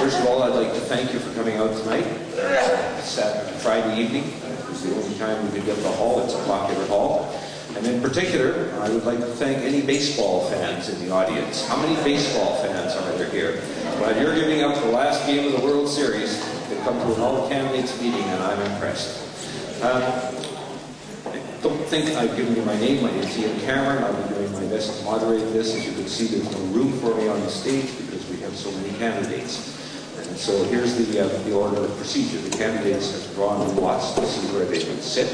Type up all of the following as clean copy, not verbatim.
First of all, I'd like to thank you for coming out tonight. Saturday, Friday evening. It was the only time we could get the hall. It's a popular hall. And in particular, I would like to thank any baseball fans in the audience. How many baseball fans are there here? Well, you're giving up the last game of the World Series to come to an all-candidates meeting, and I'm impressed. I don't think I've given you my name. My name's Ian Cameron. I'll be doing my best to moderate this. As you can see, there's no room for me on the stage because we have so many candidates. And so here's the order of procedure. The candidates have drawn lots to see where they would sit.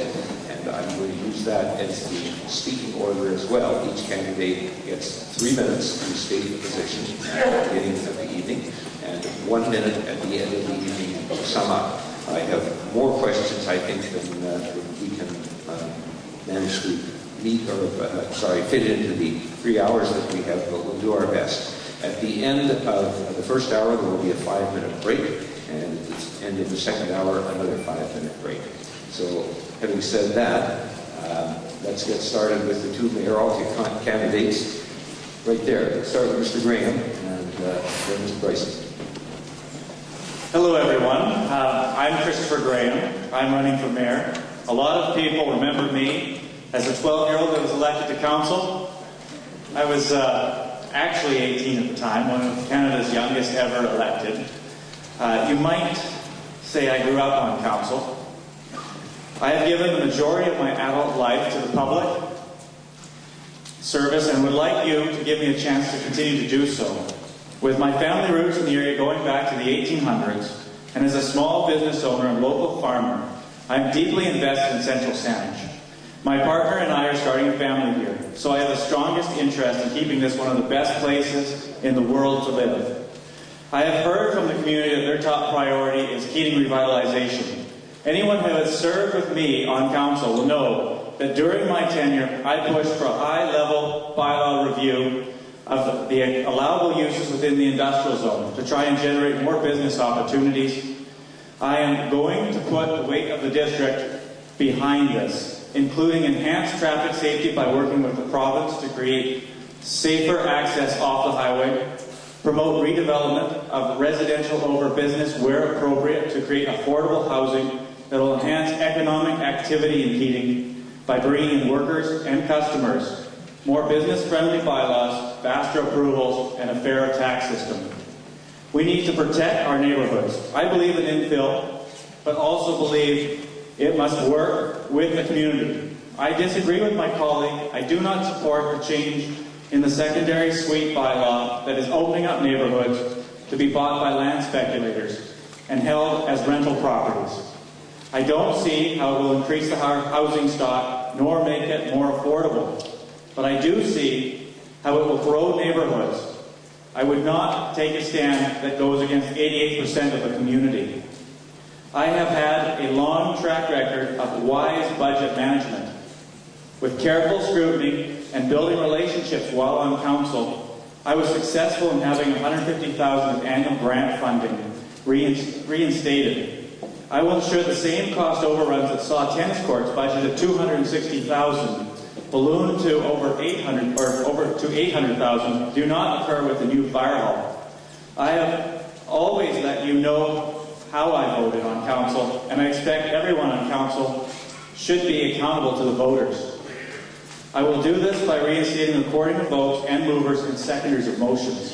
I'm going to use that as the speaking order as well. Each candidate gets 3 minutes to state the position at the beginning of the evening, and 1 minute at the end of the evening to sum up. I have more questions, I think, than we can manage to meet or, fit into the 3 hours that we have, but we'll do our best. At the end of the first hour, there will be a 5-minute break, and at the end of the second hour, another 5-minute break. So, having said that, let's get started with the two mayoral candidates. Right there. Let's start with Mr. Graham and then Mr. Bryson. Hello, everyone. I'm Christopher Graham. I'm running for mayor. A lot of people remember me as a 12-year-old that was elected to council. I was actually 18 at the time, one of Canada's youngest ever elected. You might say I grew up on council. I have given the majority of my adult life to the public service and would like you to give me a chance to continue to do so. With my family roots in the area going back to the 1800s, and as a small business owner and local farmer, I am deeply invested in Central Saanich. My partner and I are starting a family here, so I have the strongest interest in keeping this one of the best places in the world to live. I have heard from the community that their top priority is Keating revitalization. Anyone who has served with me on council will know that during my tenure, I pushed for a high-level bylaw review of the allowable uses within the industrial zone to try and generate more business opportunities. I am going to put the weight of the district behind this, including enhanced traffic safety by working with the province to create safer access off the highway, promote redevelopment of residential over business where appropriate to create affordable housing that will enhance economic activity in Keating by bringing in workers and customers, more business-friendly bylaws, faster approvals, and a fairer tax system. We need to protect our neighborhoods. I believe in infill, but also believe it must work with the community. I disagree with my colleague. I do not support the change in the secondary suite bylaw that is opening up neighborhoods to be bought by land speculators and held as rental properties. I don't see how it will increase the housing stock nor make it more affordable, but I do see how it will grow neighborhoods. I would not take a stand that goes against 88% of the community. I have had a long track record of wise budget management. With careful scrutiny and building relationships while on council, I was successful in having $150,000 of annual grant funding reinstated. I will ensure the same cost overruns that saw tennis courts budgeted at $260,000 balloon to over $800,000 do not occur with the new fire hall. I have always let you know how I voted on council, and I expect everyone on council should be accountable to the voters. I will do this by reinstating the recording of votes and movers and seconders of motions.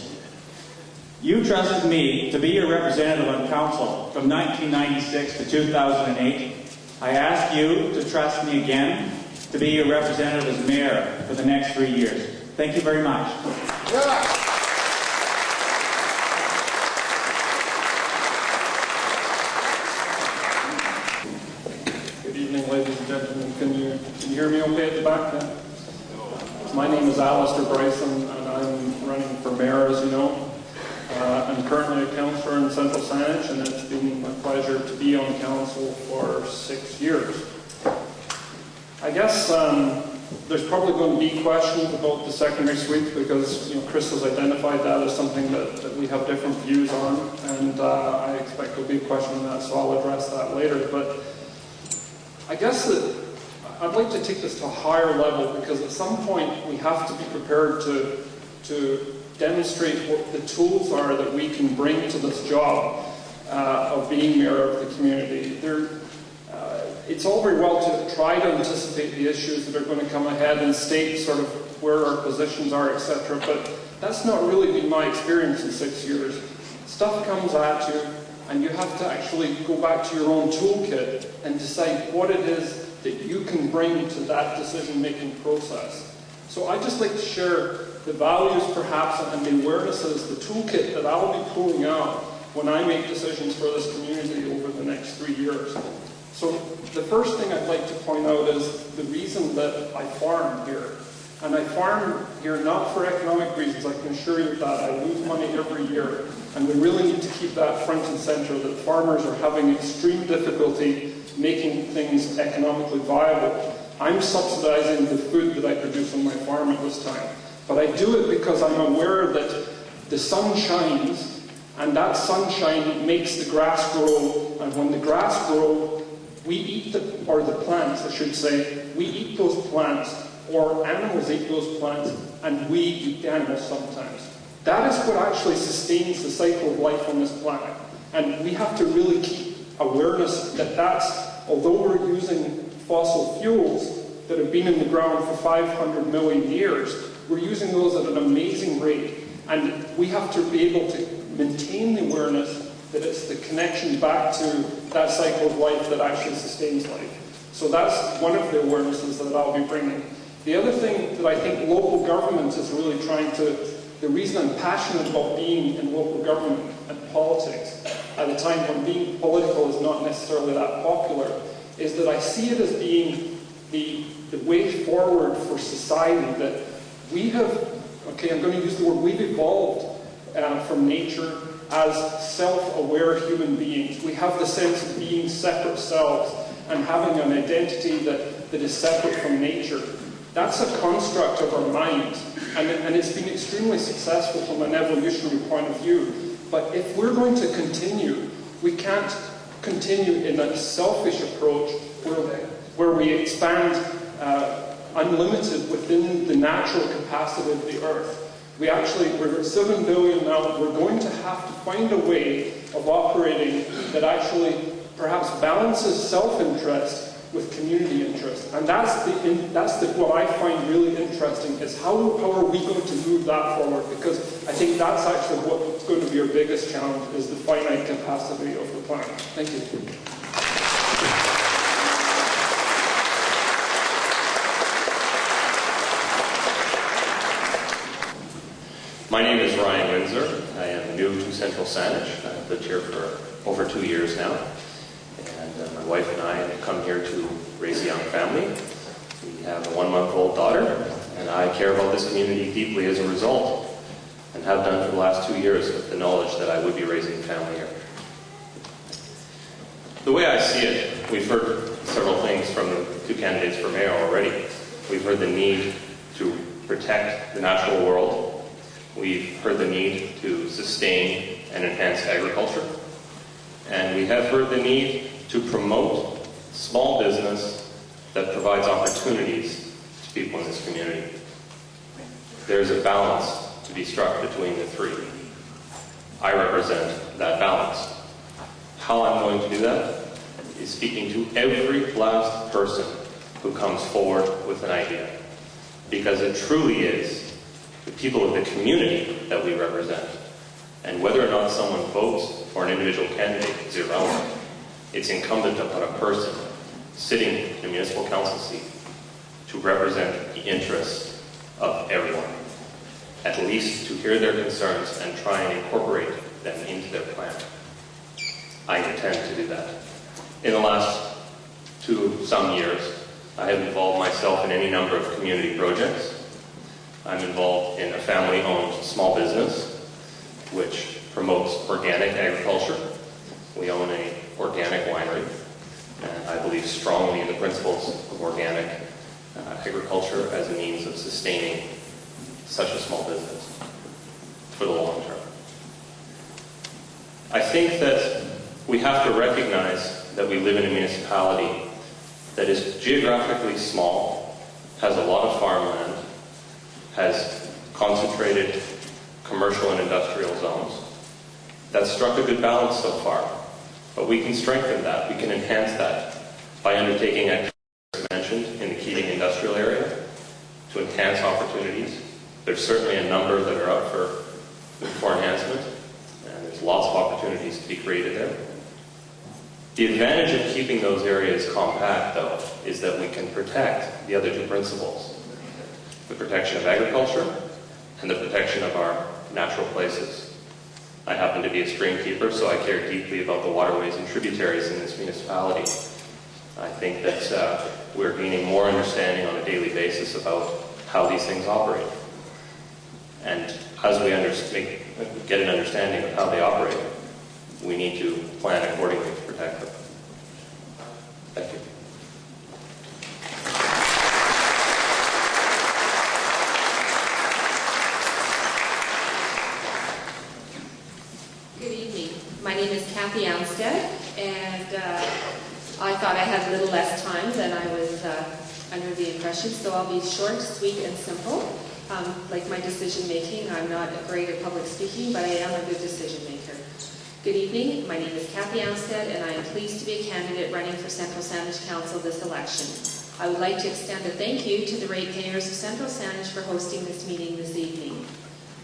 You trusted me to be your representative on council from 1996 to 2008. I ask you to trust me again to be your representative as mayor for the next 3 years. Thank you very much. Good evening, ladies and gentlemen. Can you hear me okay at the back? Yeah? My name is Alistair Bryson, and I'm running for mayor, as you know. I'm currently a councillor in Central Saanich, and it's been my pleasure to be on council for 6 years. I guess there's probably going to be questions about the secondary suites because Chris has identified that as something that we have different views on, and I expect there'll be a question on that, so I'll address that later. But I guess that I'd like to take this to a higher level because at some point we have to be prepared to demonstrate what the tools are that we can bring to this job of being mayor of the community. It's all very well to try to anticipate the issues that are going to come ahead and state sort of where our positions are, etc. But that's not really been my experience in 6 years. Stuff comes at you, and you have to actually go back to your own toolkit and decide what it is that you can bring to that decision-making process. So I'd just like to share the values, perhaps, and the awarenesses, the toolkit that I'll be pulling out when I make decisions for this community over the next 3 years. So the first thing I'd like to point out is the reason that I farm here. And I farm here not for economic reasons, I can assure you that. I lose money every year. And we really need to keep that front and center, that farmers are having extreme difficulty making things economically viable. I'm subsidizing the food that I produce on my farm at this time. But I do it because I'm aware that the sun shines, and that sunshine makes the grass grow. And when the grass grows, we eat or the plants, I should say, we eat those plants, or animals eat those plants, and we eat the animals sometimes. That is what actually sustains the cycle of life on this planet. And we have to really keep awareness that although we're using fossil fuels that have been in the ground for 500 million years, we're using those at an amazing rate. And we have to be able to maintain the awareness that it's the connection back to that cycle of life that actually sustains life. So that's one of the awarenesses that I'll be bringing. The other thing that I think local government is really trying to, the reason I'm passionate about being in local government and politics at a time when being political is not necessarily that popular, is that I see it as being the way forward for society, that we have, okay, I'm going to use the word, we've evolved from nature as self-aware human beings. We have the sense of being separate selves and having an identity that is separate from nature. That's a construct of our mind, and it's been extremely successful from an evolutionary point of view. But if we're going to continue, we can't continue in a selfish approach where we expand unlimited within the natural capacity of the Earth. We're at 7 billion now. We're going to have to find a way of operating that actually perhaps balances self-interest with community interest. And that's what I find really interesting, is how are we going to move that forward? Because I think that's actually what's going to be our biggest challenge, is the finite capacity of the planet. Thank you. My name is Ryan Windsor. I am new to Central Saanich. I've lived here for over 2 years now. And my wife and I have come here to raise a young family. We have a 1-month-old daughter, and I care about this community deeply as a result, and have done for the last 2 years with the knowledge that I would be raising a family here. The way I see it, we've heard several things from the 2 candidates for mayor already. We've heard the need to protect the natural world. We've heard the need to sustain and enhance agriculture. And we have heard the need to promote small business that provides opportunities to people in this community. There's a balance to be struck between the 3. I represent that balance. How I'm going to do that is speaking to every last person who comes forward with an idea. Because it truly is the people of the community that we represent. And whether or not someone votes for an individual candidate is irrelevant. It's incumbent upon a person sitting in a municipal council seat to represent the interests of everyone. At least to hear their concerns and try and incorporate them into their plan. I intend to do that. In the last some years, I have involved myself in any number of community projects. I'm involved in a family-owned small business which promotes organic agriculture. We own an organic winery, and I believe strongly in the principles of organic agriculture as a means of sustaining such a small business for the long term. I think that we have to recognize that we live in a municipality that is geographically small, has a lot of farmland, has concentrated commercial and industrial zones. That's struck a good balance so far, but we can strengthen that, we can enhance that by undertaking activities mentioned in the Keating industrial area to enhance opportunities. There's certainly a number that are up for enhancement, and there's lots of opportunities to be created there. The advantage of keeping those areas compact, though, is that we can protect the other two principles: the protection of agriculture and the protection of our natural places. I happen to be a stream keeper, so I care deeply about the waterways and tributaries in this municipality. I think that we're gaining more understanding on a daily basis about how these things operate. And as we get an understanding of how they operate, we need to plan accordingly to protect them. Thank you. Good evening. My name is Kathy Armstead, and I thought I had a little less time than I was under the impression, so I'll be short, sweet, and simple. Like my decision making, I'm not great at public speaking, but I am a good decision maker. Good evening. My name is Kathy Armstead, and I am pleased to be a candidate running for Central Saanich Council this election. I would like to extend a thank you to the ratepayers of Central Saanich for hosting this meeting this evening.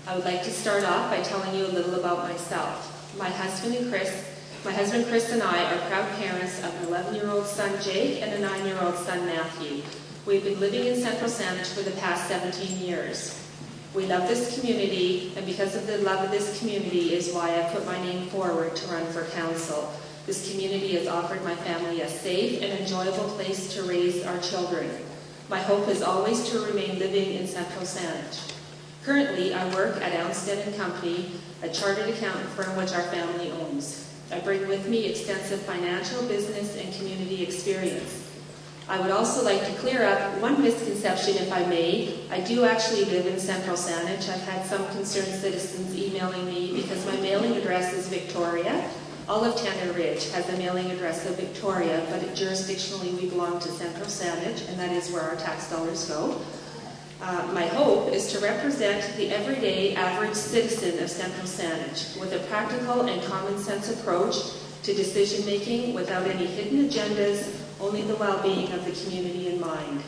I would like to start off by telling you a little about myself. My husband Chris and I are proud parents of an 11-year-old son Jake and a 9-year-old son Matthew. We've been living in Central Saanich for the past 17 years. We love this community, and because of the love of this community is why I put my name forward to run for council. This community has offered my family a safe and enjoyable place to raise our children. My hope is always to remain living in Central Saanich. Currently, I work at Armstead & Company, a chartered accountant firm which our family owns. I bring with me extensive financial, business, and community experience. I would also like to clear up one misconception, if I may. I do actually live in Central Saanich. I've had some concerned citizens emailing me because my mailing address is Victoria. All of Tanner Ridge has a mailing address of Victoria, but jurisdictionally we belong to Central Saanich, and that is where our tax dollars go. My hope is to represent the everyday average citizen of Central Saanich with a practical and common sense approach to decision making without any hidden agendas, only the well-being of the community in mind.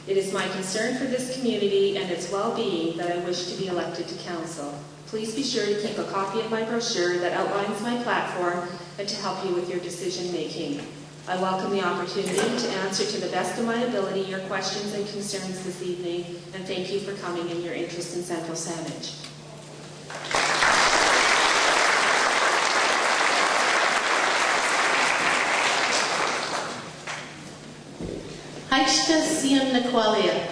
It is my concern for this community and its well-being that I wish to be elected to council. Please be sure to keep a copy of my brochure that outlines my platform and to help you with your decision making. I welcome the opportunity to answer to the best of my ability your questions and concerns this evening, and thank you for coming and your interest in Central Saanich. Haishta Siyam Nakwalia.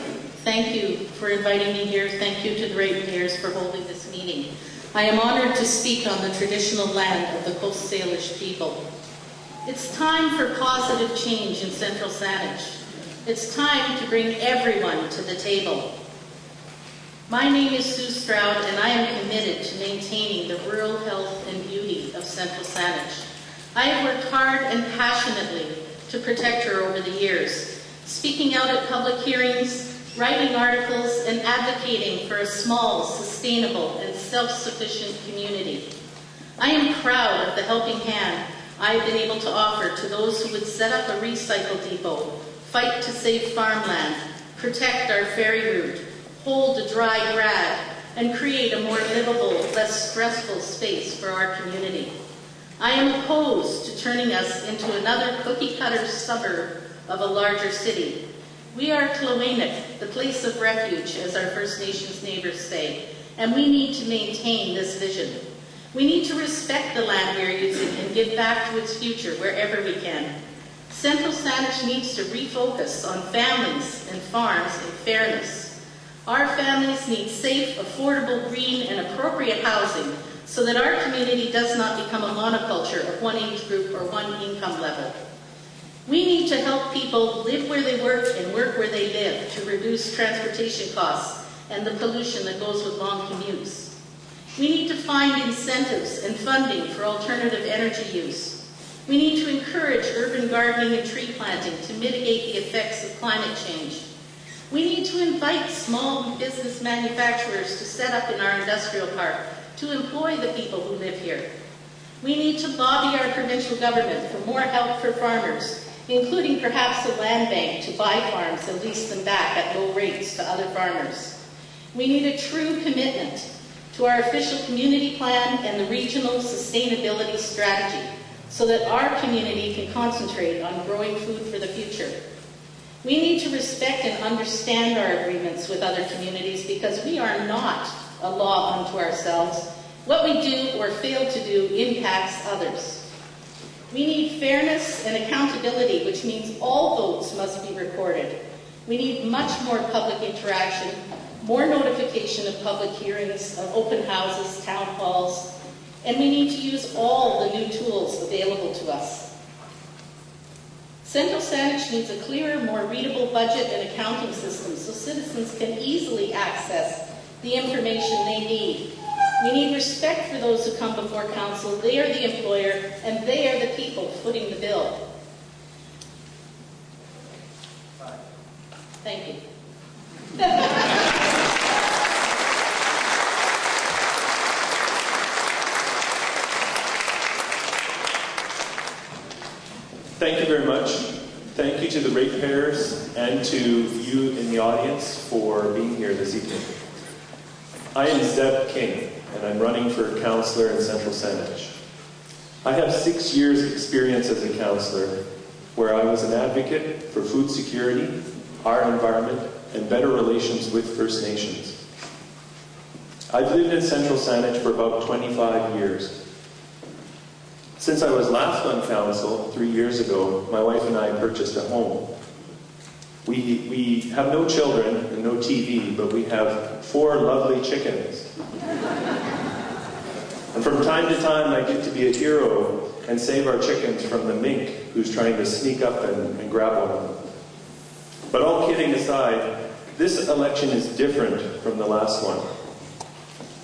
Thank you for inviting me here. Thank you to the ratepayers for holding this meeting. I am honored to speak on the traditional land of the Coast Salish people. It's time for positive change in Central Saanich. It's time to bring everyone to the table. My name is Sue Stroud, and I am committed to maintaining the rural health and beauty of Central Saanich. I have worked hard and passionately to protect her over the years, speaking out at public hearings, writing articles, and advocating for a small, sustainable, and self-sufficient community. I am proud of the helping hand I have been able to offer to those who would set up a recycle depot, fight to save farmland, protect our ferry route, hold a dry grad, and create a more livable, less stressful space for our community. I am opposed to turning us into another cookie-cutter suburb of a larger city. We are Tlawainik, the place of refuge, as our First Nations neighbors say, and we need to maintain this vision. We need to respect the land we are using and give back to its future wherever we can. Central Saanich needs to refocus on families and farms and fairness. Our families need safe, affordable, green, and appropriate housing so that our community does not become a monoculture of one age group or one income level. We need to help people live where they work and work where they live to reduce transportation costs and the pollution that goes with long commutes. We need to find incentives and funding for alternative energy use. We need to encourage urban gardening and tree planting to mitigate the effects of climate change. We need to invite small business manufacturers to set up in our industrial park to employ the people who live here. We need to lobby our provincial government for more help for farmers, including perhaps a land bank to buy farms and lease them back at low rates to other farmers. We need a true commitment to our official community plan and the regional sustainability strategy so that our community can concentrate on growing food for the future. We need to respect and understand our agreements with other communities because we are not a law unto ourselves. What we do or fail to do impacts others. We need fairness and accountability, which means all votes must be recorded. We need much more public interaction, more notification of public hearings, of open houses, town halls, and we need to use all the new tools available to us. Central Saanich needs a clearer, more readable budget and accounting system so citizens can easily access the information they need. We need respect for those who come before council. They are the employer, and they are the people footing the bill. Thank you. Thank you very much. Thank you to the ratepayers and to you in the audience for being here this evening. I am Zeb King, and I'm running for councillor in Central Saanich. I have 6 years' experience as a councillor, where I was an advocate for food security, our environment, and better relations with First Nations. I've lived in Central Saanich for about 25 years. Since I was last on council 3 years ago, my wife and I purchased a home. We have no children and no TV, but we have 4 lovely chickens. And from time to time, I get to be a hero and save our chickens from the mink who's trying to sneak up and grab one of them. But all kidding aside, this election is different from the last one.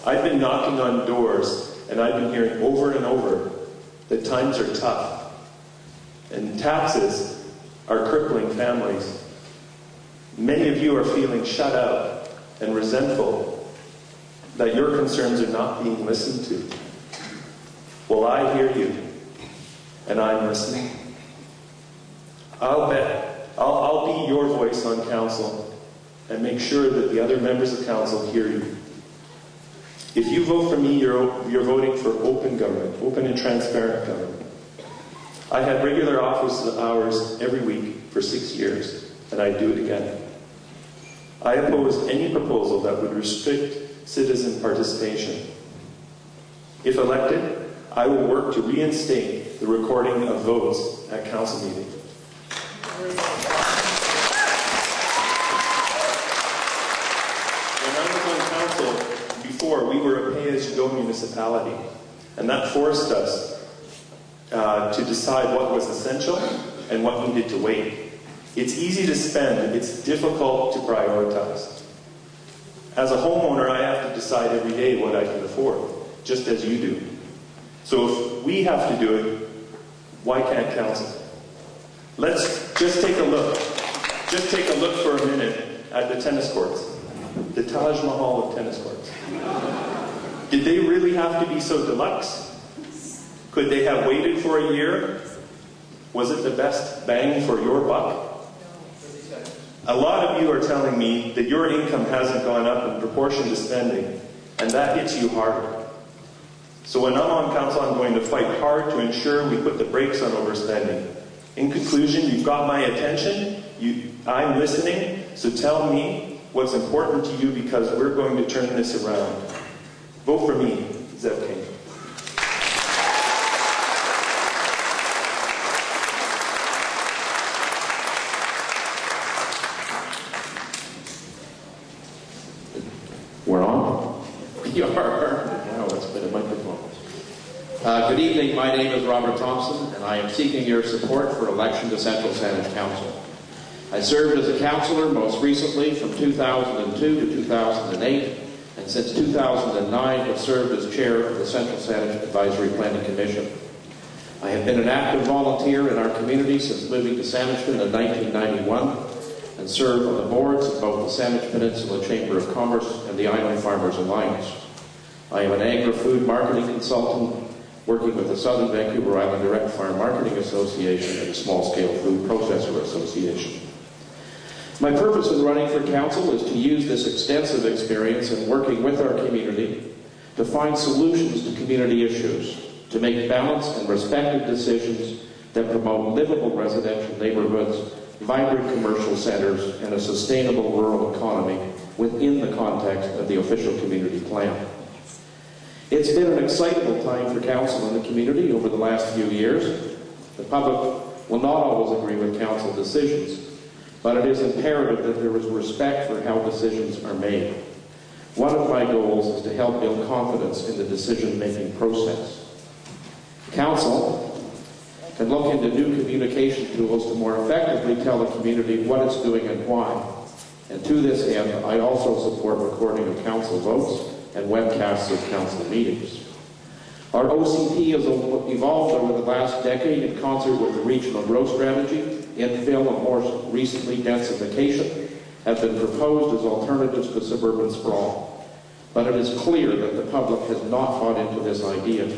I've been knocking on doors, and I've been hearing over and over that times are tough, and taxes are crippling families. Many of you are feeling shut out and resentful that your concerns are not being listened to. Well, I hear you, and I'm listening. I'll be your voice on council and make sure that the other members of council hear you. If you vote for me, you're voting for open government, open and transparent government. I had regular office hours every week for 6 years, and I'd do it again. I opposed any proposal that would restrict citizen participation. If elected, I will work to reinstate the recording of votes at council meetings. When I was on council, before, we were a pay-as-you-go municipality, and that forced us to decide what was essential and what needed to wait. It's easy to spend, it's difficult to prioritize. As a homeowner, I have to decide every day what I can afford, just as you do. So if we have to do it, why can't council? Let's just take a look. Just take a look for a minute at the tennis courts. The Taj Mahal of tennis courts. Did they really have to be so deluxe? Could they have waited for a year? Was it the best bang for your buck? A lot of you are telling me that your income hasn't gone up in proportion to spending, and that hits you hard. So when I'm on council, I'm going to fight hard to ensure we put the brakes on overspending. In conclusion, you've got my attention, I'm listening, so tell me what's important to you because we're going to turn this around. Vote for me, Zeb King. We're on? We are. Wow, that's been a microphone. Good evening. My name is Robert Thompson, and I am seeking your support for election to Central Saanich Council. I served as a councillor most recently from 2002 to 2008, and since 2009 have served as chair of the Central Saanich Advisory Planning Commission. I have been an active volunteer in our community since moving to Saanich in 1991, and serve on the boards of both the Saanich Peninsula Chamber of Commerce and the Island Farmers Alliance. I am an agri-food marketing consultant working with the Southern Vancouver Island Direct Farm Marketing Association and the Small Scale Food Processor Association. My purpose in running for council is to use this extensive experience in working with our community to find solutions to community issues, to make balanced and respected decisions that promote livable residential neighborhoods, vibrant commercial centers, and a sustainable rural economy within the context of the official community plan. It's been an excitable time for council and the community over the last few years. The public will not always agree with council decisions, but it is imperative that there is respect for how decisions are made. One of my goals is to help build confidence in the decision-making process. Council can look into new communication tools to more effectively tell the community what it's doing and why. And to this end, I also support recording of council votes and webcasts of council meetings. Our OCP has evolved over the last decade in concert with the regional growth strategy. Infill and more recently densification have been proposed as alternatives to suburban sprawl. But it is clear that the public has not bought into this idea.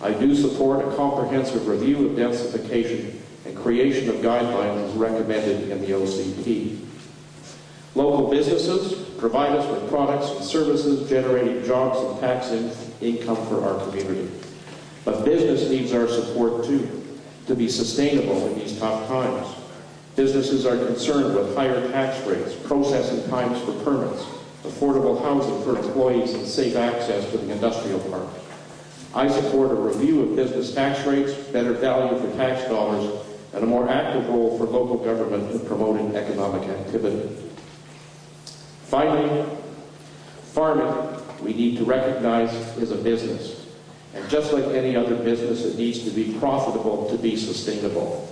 I do support a comprehensive review of densification and creation of guidelines as recommended in the OCP. Local businesses provide us with products and services generating jobs and tax income for our community. But business needs our support too, to be sustainable in these tough times. Businesses are concerned with higher tax rates, processing times for permits, affordable housing for employees, and safe access to the industrial park. I support a review of business tax rates, better value for tax dollars, and a more active role for local government in promoting economic activity. Finally, farming, we need to recognize, is a business. And just like any other business, it needs to be profitable to be sustainable.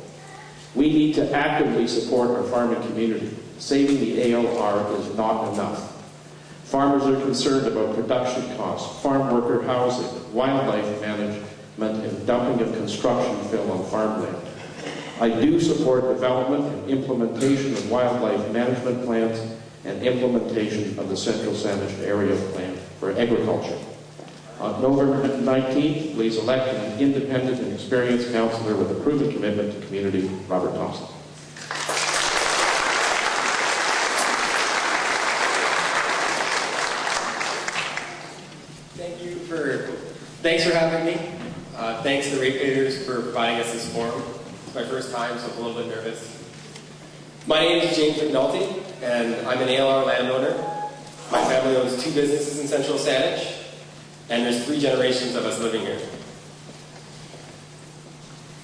We need to actively support our farming community. Saving the ALR is not enough. Farmers are concerned about production costs, farm worker housing, wildlife management, and dumping of construction fill on farmland. I do support development and implementation of wildlife management plans and implementation of the Central Saanich Area Plan for Agriculture. On November 19th, please elect an independent and experienced councillor with a proven commitment to community, Robert Thompson. Thanks for having me. Thanks to the ratepayers for providing us this forum. It's my first time, so I'm a little bit nervous. My name is James McNulty, and I'm an ALR landowner. My family owns 2 businesses in Central Saanich, and there's 3 generations of us living here.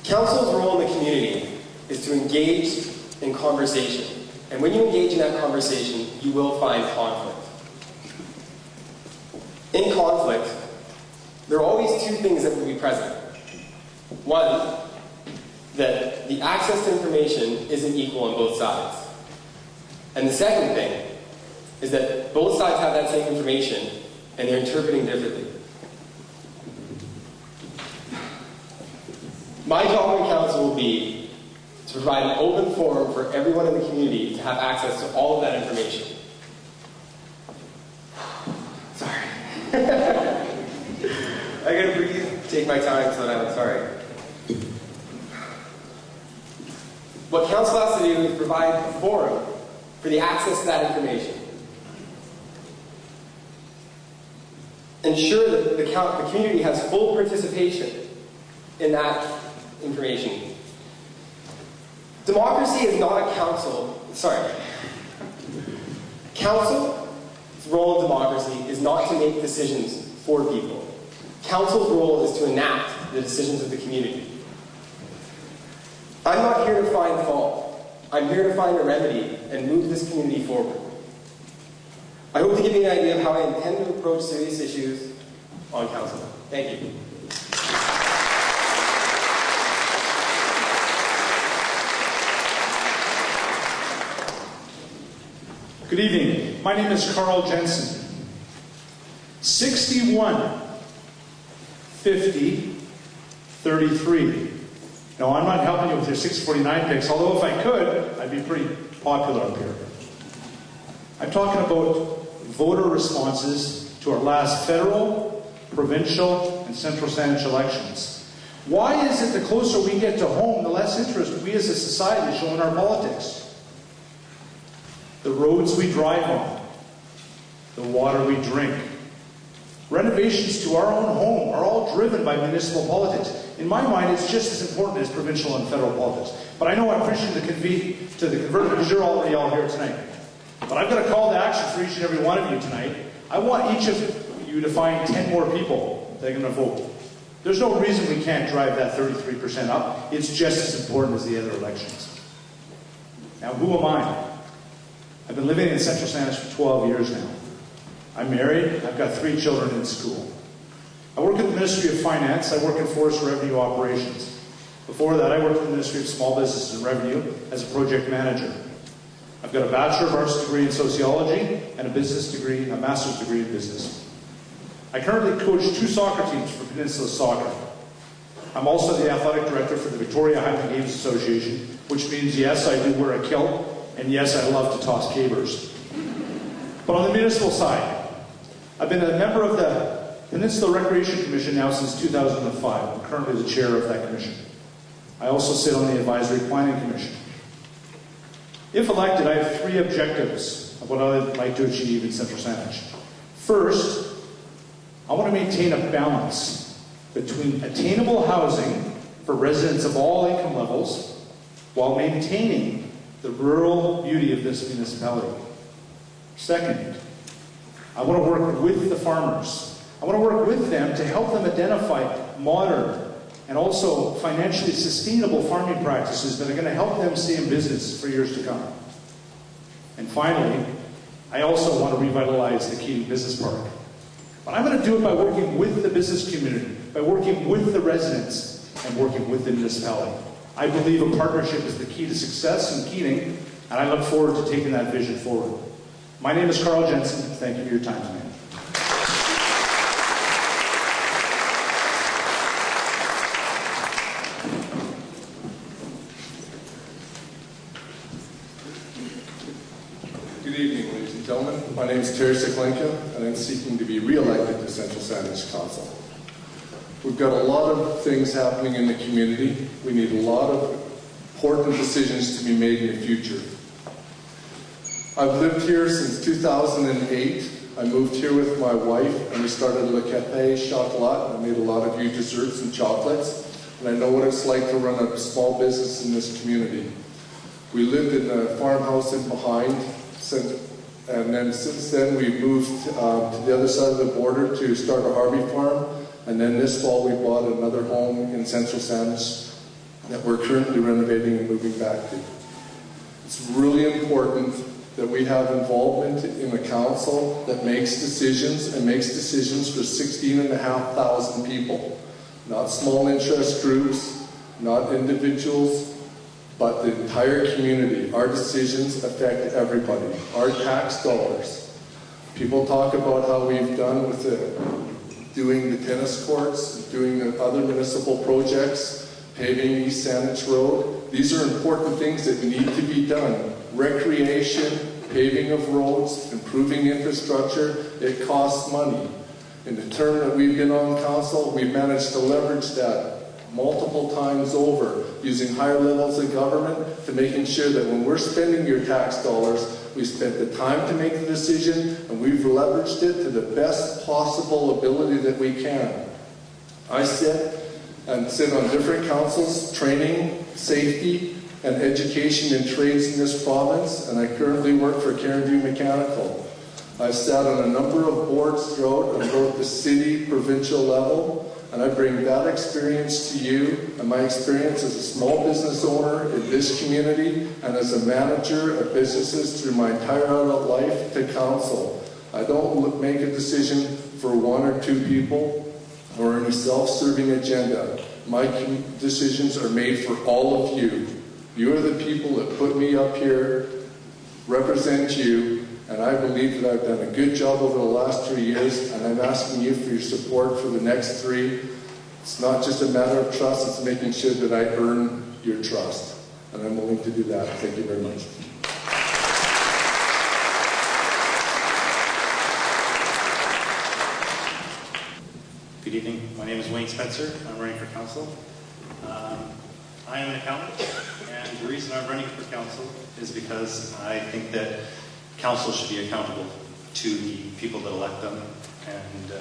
Council's role in the community is to engage in conversation. And when you engage in that conversation, you will find conflict. In conflict, there are always 2 things that will be present. One, that the access to information isn't equal on both sides. And the second thing is that both sides have that same information and they're interpreting differently. My job in council will be to provide an open forum for everyone in the community to have access to all of that information. Sorry. I gotta breathe, take my time, so that I'm sorry. What council has to do is provide a forum for the access to that information. Ensure that the community has full participation in that information. Democracy is not a council, Council's role in democracy is not to make decisions for people. Council's role is to enact the decisions of the community. I'm not here to find fault. I'm here to find a remedy and move this community forward. I hope to give you an idea of how I intend to approach serious issues on council. Thank you. Good evening. My name is Carl Jensen. 61, 50, 33. No, I'm not helping you with your 649 picks, although if I could, I'd be pretty popular up here. I'm talking about voter responses to our last federal, provincial, and central Saanich elections. Why is it the closer we get to home, the less interest we as a society show in our politics? The roads we drive on, the water we drink, renovations to our own home are all driven by municipal politics. In my mind, it's just as important as provincial and federal politics. But I know I'm preaching to the converted because you're already all here tonight. But I've got a call to action for each and every one of you tonight. I want each of you to find 10 more people that are going to vote. There's no reason we can't drive that 33% up. It's just as important as the other elections. Now, who am I? I've been living in Central Saanich for 12 years now. I'm married. I've got 3 children in school. I work at the Ministry of Finance. I work in Forest Revenue Operations. Before that, I worked at the Ministry of Small Business and Revenue as a project manager. I've got a Bachelor of Arts degree in Sociology and a Master's degree in Business. I currently coach 2 soccer teams for Peninsula Soccer. I'm also the athletic director for the Victoria Highland Games Association, which means, yes, I do wear a kilt, and yes, I love to toss cabers. But on the municipal side, I've been a member of the Peninsula Recreation Commission now since 2005. I'm currently the chair of that commission. I also sit on the Advisory Planning Commission. If elected, I have 3 objectives of what I would like to achieve in Central Saanich. First, I want to maintain a balance between attainable housing for residents of all income levels while maintaining the rural beauty of this municipality. Second, I want to work with the farmers. I want to work with them to help them identify modern and also financially sustainable farming practices that are going to help them stay in business for years to come. And finally, I also want to revitalize the Keating Business Park. But I'm going to do it by working with the business community, by working with the residents, and working with the municipality. I believe a partnership is the key to success in Keating, and I look forward to taking that vision forward. My name is Carl Jensen. Thank you for your time tonight. Good evening, ladies and gentlemen. My name is Terry Siklenka, and I'm seeking to be re-elected to Central Saanich Council. We've got a lot of things happening in the community. We need a lot of important decisions to be made in the future. I've lived here since 2008. I moved here with my wife, and we started Le Café Chocolat. I made a lot of you desserts and chocolates, and I know what it's like to run a small business in this community. We lived in a farmhouse in behind, and then since then we moved to the other side of the border to start a Harvey farm, and then this fall we bought another home in Central Saanich that we're currently renovating and moving back to. It's really important that we have involvement in the council that makes decisions for 16,500 people. Not small interest groups, not individuals, but the entire community. Our decisions affect everybody. Our tax dollars. People talk about how we've done with doing the tennis courts, doing the other municipal projects, paving East Saanich Road. These are important things that need to be done. Recreation, paving of roads, improving infrastructure, it costs money. In the term that we've been on council, we've managed to leverage that multiple times over, using higher levels of government to making sure that when we're spending your tax dollars, we spent the time to make the decision and we've leveraged it to the best possible ability that we can. I sit on different councils, training, safety, and education in trades in this province, and I currently work for Cairnview Mechanical. I've sat on a number of boards throughout on both the city, provincial level, and I bring that experience to you and my experience as a small business owner in this community and as a manager of businesses through my entire adult life to council. I don't make a decision for 1 or 2 people or any self-serving agenda. My decisions are made for all of you. You are the people that put me up here, represent you, and I believe that I've done a good job over the last 3 years, and I'm asking you for your support for the next 3. It's not just a matter of trust, it's making sure that I earn your trust. And I'm willing to do that. Thank you very much. Spencer. I'm running for council. I am an accountant, and the reason I'm running for council is because I think that council should be accountable to the people that elect them, and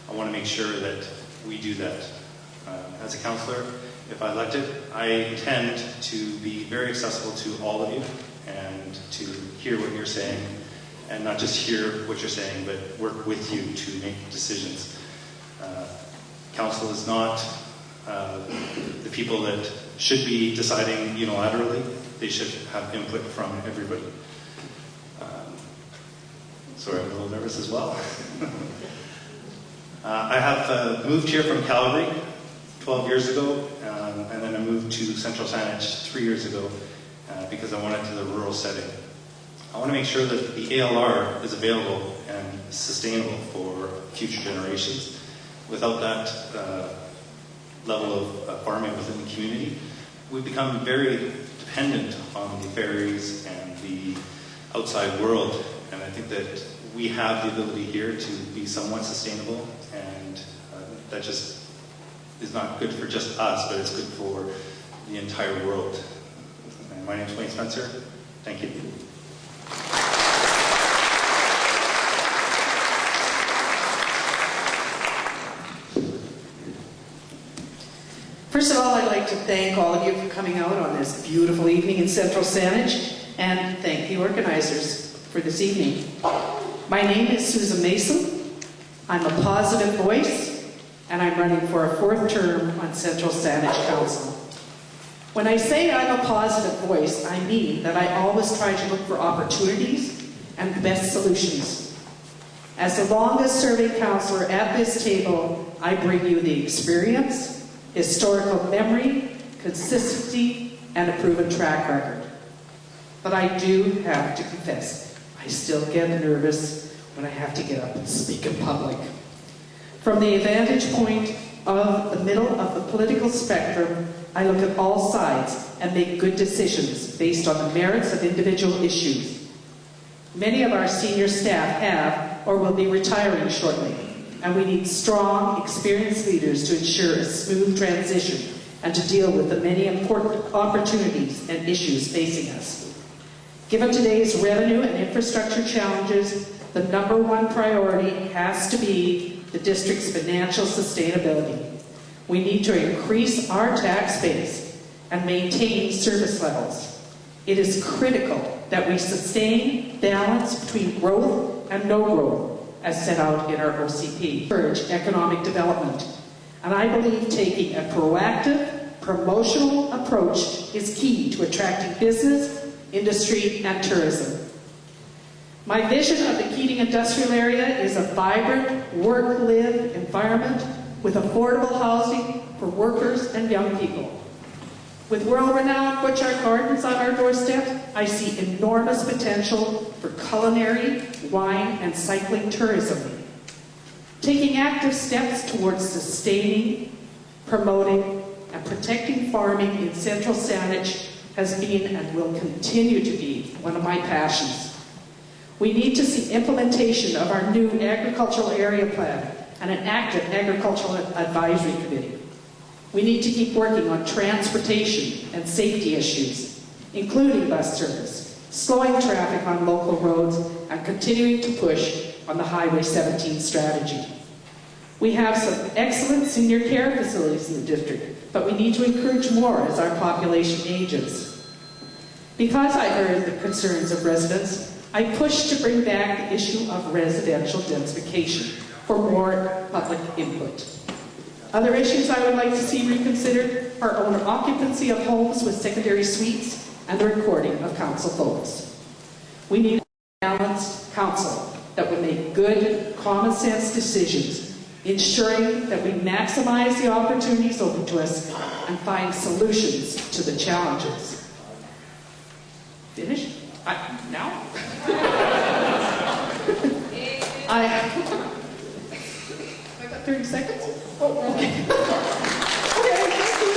I want to make sure that we do that. As a councillor, if I elected, I intend to be very accessible to all of you and to hear what you're saying, and not just hear what you're saying, but work with you to make decisions. Council is not the people that should be deciding unilaterally. They should have input from everybody. Sorry, I'm a little nervous as well. I have moved here from Calgary 12 years ago, and then I moved to Central Saanich 3 years ago because I wanted to the rural setting. I want to make sure that the ALR is available and sustainable for future generations. Without that level of farming within the community, we become very dependent on the ferries and the outside world. And I think that we have the ability here to be somewhat sustainable, and that just is not good for just us, but it's good for the entire world. And my name is Wayne Spencer. Thank you. First of all, I'd like to thank all of you for coming out on this beautiful evening in Central Saanich, and thank the organizers for this evening. My name is Susan Mason. I'm a positive voice, and I'm running for a 4th term on Central Saanich Council. When I say I'm a positive voice, I mean that I always try to look for opportunities and the best solutions. As the longest serving councillor at this table, I bring you the experience, historical memory, consistency, and a proven track record. But I do have to confess, I still get nervous when I have to get up and speak in public. From the vantage point of the middle of the political spectrum, I look at all sides and make good decisions based on the merits of individual issues. Many of our senior staff have or will be retiring shortly, and we need strong, experienced leaders to ensure a smooth transition and to deal with the many important opportunities and issues facing us. Given today's revenue and infrastructure challenges, the #1 priority has to be the district's financial sustainability. We need to increase our tax base and maintain service levels. It is critical that we sustain balance between growth and no growth, as set out in our OCP. Encourage economic development. And I believe taking a proactive, promotional approach is key to attracting business, industry, and tourism. My vision of the Keating Industrial Area is a vibrant, work-live environment with affordable housing for workers and young people. With world-renowned butchart gardens on our doorstep, I see enormous potential for culinary, wine, and cycling tourism. Taking active steps towards sustaining, promoting, and protecting farming in Central Saanich has been and will continue to be one of my passions. We need to see implementation of our new agricultural area plan and an active agricultural advisory committee. We need to keep working on transportation and safety issues, including bus service, slowing traffic on local roads, and continuing to push on the Highway 17 strategy. We have some excellent senior care facilities in the district, but we need to encourage more as our population ages. Because I heard the concerns of residents, I pushed to bring back the issue of residential densification for more public input. Other issues I would like to see reconsidered are owner occupancy of homes with secondary suites and the recording of council votes. We need a balanced council that will make good, common sense decisions, ensuring that we maximize the opportunities open to us and find solutions to the challenges. Finish? Now? I got 30 seconds? Oh, okay. Okay, thank you.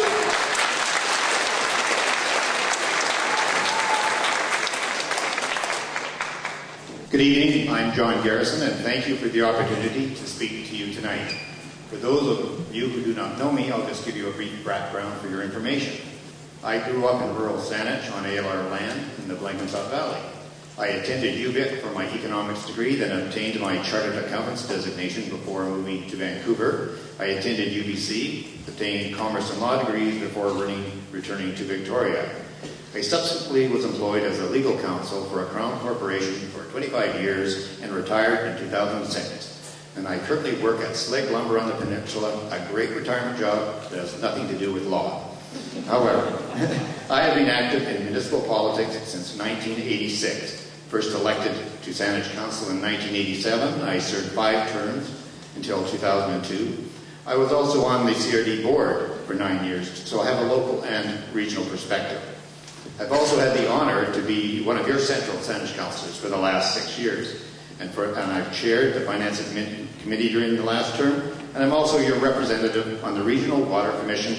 Good evening. I'm John Garrison, and thank you for the opportunity to speak to you tonight. For those of you who do not know me, I'll just give you a brief background for your information. I grew up in rural Saanich on ALR land in the Blenkinsop Valley. I attended UVic for my economics degree, then obtained my chartered accountant's designation before moving to Vancouver. I attended UBC, obtained commerce and law degrees before returning to Victoria. I subsequently was employed as a legal counsel for a Crown corporation for 25 years and retired in 2006. And I currently work at Slig Lumber on the Peninsula, a great retirement job that has nothing to do with law. However, I have been active in municipal politics since 1986. First elected to Saanich Council in 1987, I served 5 terms until 2002. I was also on the CRD board for 9 years, so I have a local and regional perspective. I've also had the honor to be one of your central Saanich councillors for the last 6 years, and I've chaired the Finance Committee during the last term, and I'm also your representative on the Regional Water Commission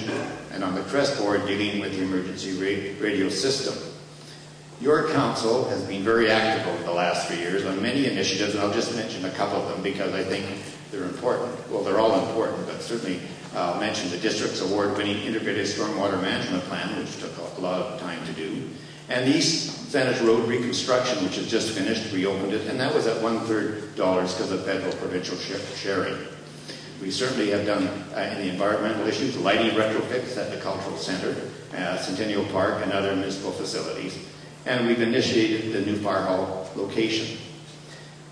and on the CREST board dealing with the emergency radio system. Your council has been very active over the last 3 years on many initiatives, and I'll just mention a couple of them because I think they're important. Well, they're all important, but certainly I'll mention the district's award-winning integrated stormwater management plan, which took a lot of time to do, and the East Saanich Road reconstruction, which has just finished, reopened it, and that was at $1/3 because of federal-provincial sharing. We certainly have done in the environmental issues, lighting retrofits at the Cultural Centre, Centennial Park, and other municipal facilities. And we've initiated the new fire hall location.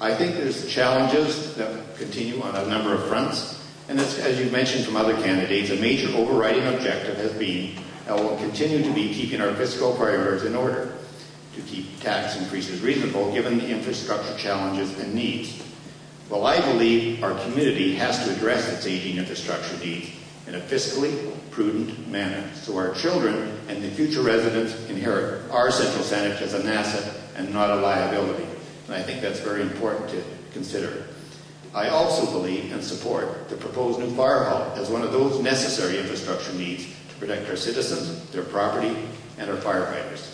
I think there's challenges that continue on a number of fronts. And as you've mentioned from other candidates, a major overriding objective has been, and will continue to be, keeping our fiscal priorities in order to keep tax increases reasonable given the infrastructure challenges and needs. Well, I believe our community has to address its aging infrastructure needs in a fiscally prudent manner, so our children and the future residents inherit our Central Saanich as an asset and not a liability. And I think that's very important to consider. I also believe and support the proposed new fire hall as one of those necessary infrastructure needs to protect our citizens, their property, and our firefighters.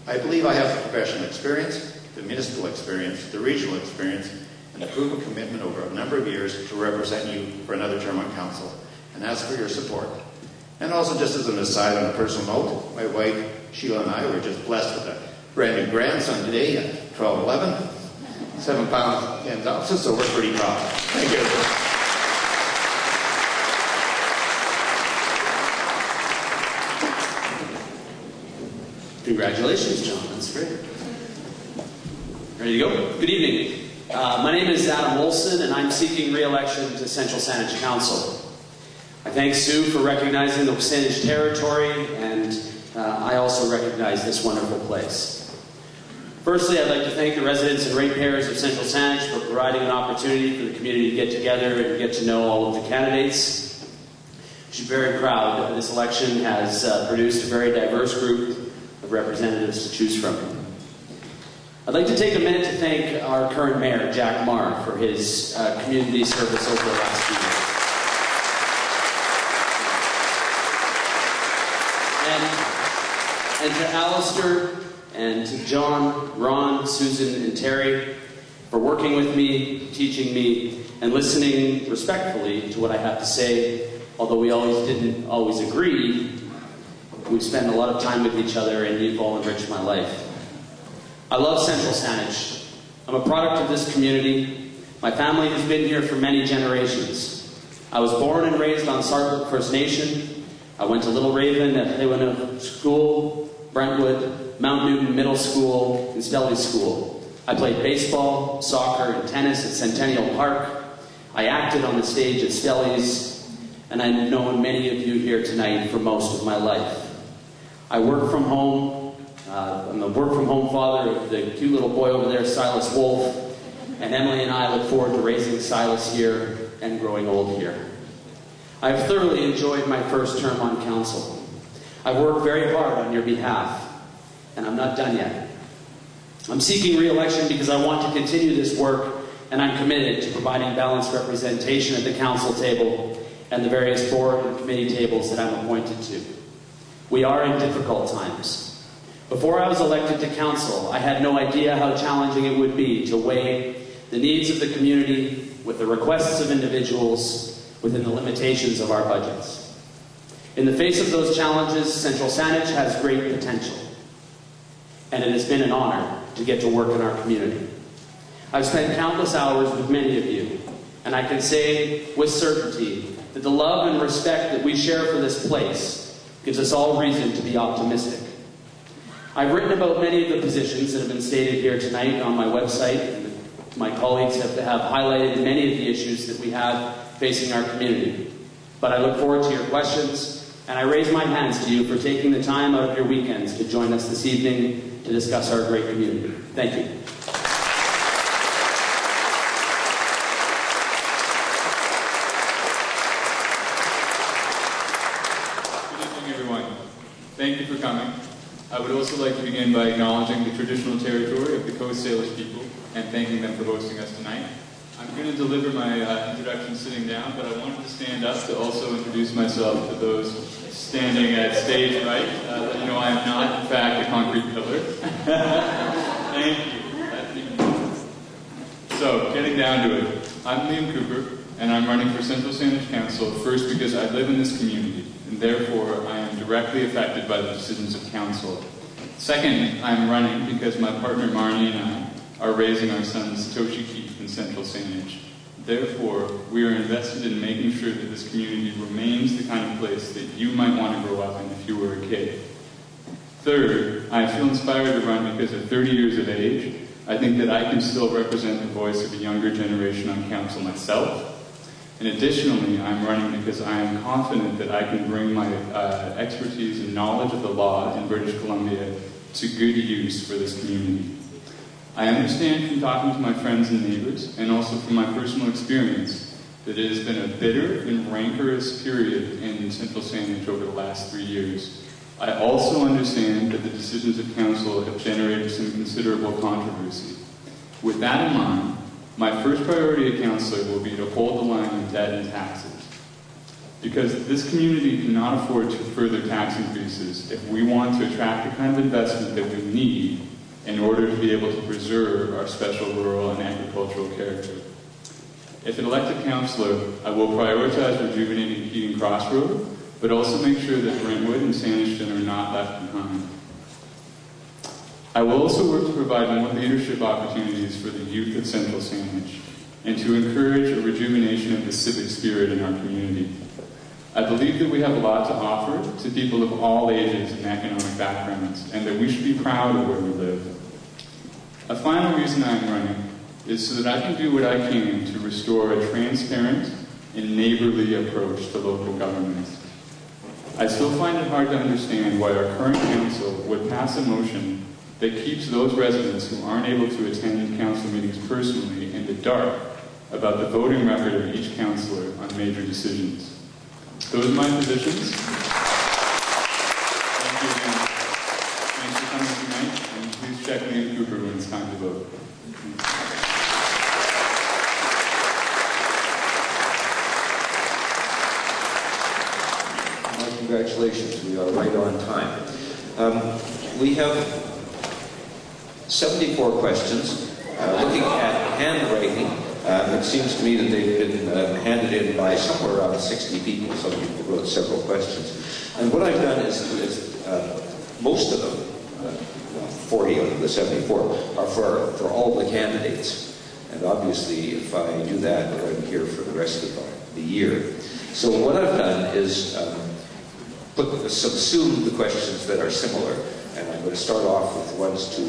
I believe I have the professional experience, the municipal experience, the regional experience, and the proven commitment over a number of years to represent you for another term on council, and ask for your support. And also, just as an aside, on a personal note, my wife Sheila and I were just blessed with a brand new grandson today at 12-11, 7 pounds 10 ounces, so we're pretty proud. Thank you. Congratulations, John. That's great. Ready to go? Good evening. My name is Adam Olson, and I'm seeking re-election to Central Saanich Council. I thank Sue for recognizing the Saanich territory, and I also recognize this wonderful place. Firstly, I'd like to thank the residents and ratepayers of Central Saanich for providing an opportunity for the community to get together and get to know all of the candidates. You should be very proud that this election has produced a very diverse group of representatives to choose from. I'd like to take a minute to thank our current mayor, Jack Marr, for his community service over the last few years. And to Alistair, and to John, Ron, Susan, and Terry for working with me, teaching me, and listening respectfully to what I have to say. Although we didn't always agree, we've spent a lot of time with each other, and you've all enriched my life. I love Central Saanich. I'm a product of this community. My family has been here for many generations. I was born and raised on Sartwick First Nation. I went to Little Raven at Leeuwenhoek School, Brentwood, Mount Newton Middle School, and Stelly School. I played baseball, soccer, and tennis at Centennial Park. I acted on the stage at Stelly's, and I've known many of you here tonight for most of my life. I work from home. I'm the work-from-home father of the cute little boy over there, Silas Wolf, and Emily and I look forward to raising Silas here and growing old here. I've thoroughly enjoyed my first term on council. I've worked very hard on your behalf, and I'm not done yet. I'm seeking re-election because I want to continue this work, and I'm committed to providing balanced representation at the council table and the various board and committee tables that I'm appointed to. We are in difficult times. Before I was elected to council, I had no idea how challenging it would be to weigh the needs of the community with the requests of individuals within the limitations of our budgets. In the face of those challenges, Central Saanich has great potential, and it has been an honor to get to work in our community. I've spent countless hours with many of you, and I can say with certainty that the love and respect that we share for this place gives us all reason to be optimistic. I've written about many of the positions that have been stated here tonight on my website, and my colleagues have highlighted many of the issues that we have facing our community. But I look forward to your questions, and I raise my hands to you for taking the time out of your weekends to join us this evening to discuss our great community. Thank you. Thank you for coming. I would also like to begin by acknowledging the traditional territory of the Coast Salish people and thanking them for hosting us tonight. I'm going to deliver my introduction sitting down, but I wanted to stand up to also introduce myself to those standing at stage right. Let you know I am not, in fact, a concrete pillar. Thank you. So, getting down to it, I'm Liam Cooper, and I'm running for Central Saanich Council, first because I live in this community, and therefore I am directly affected by the decisions of council. Second, I'm running because my partner Marnie and I are raising our son Satoshi Keith in Central Saanich. Therefore, we are invested in making sure that this community remains the kind of place that you might want to grow up in if you were a kid. Third, I feel inspired to run because at 30 years of age, I think that I can still represent the voice of a younger generation on council myself. And additionally, I'm running because I am confident that I can bring my expertise and knowledge of the law in British Columbia to good use for this community. I understand from talking to my friends and neighbors, and also from my personal experience, that it has been a bitter and rancorous period in Central Saanich over the last 3 years. I also understand that the decisions of council have generated some considerable controversy. With that in mind, my first priority as councillor will be to hold the line on debt and taxes. Because this community cannot afford to further tax increases if we want to attract the kind of investment that we need in order to be able to preserve our special rural and agricultural character. If an elected councillor, I will prioritize rejuvenating Keating Crossroad, but also make sure that Brentwood and Saanich are not left behind. I will also work to provide more leadership opportunities for the youth of Central Saanich and to encourage a rejuvenation of the civic spirit in our community. I believe that we have a lot to offer to people of all ages and economic backgrounds, and that we should be proud of where we live. A final reason I am running is so that I can do what I can to restore a transparent and neighborly approach to local government. I still find it hard to understand why our current council would pass a motion that keeps those residents who aren't able to attend council meetings personally in the dark about the voting record of each councillor on major decisions. Those are my positions. Thank you again. Thanks for coming tonight, and please check Liam Cooper when it's time to vote. Well, congratulations, we are right on time. We have 74 questions. Looking at handwriting, it seems to me that they've been handed in by somewhere around 60 people. Some people wrote several questions. And what I've done is most of them, 40 out of the 74, are for all the candidates. And obviously, if I do that, I'm here for the rest of the year. So what I've done is subsume the questions that are similar. And I'm going to start off with ones to,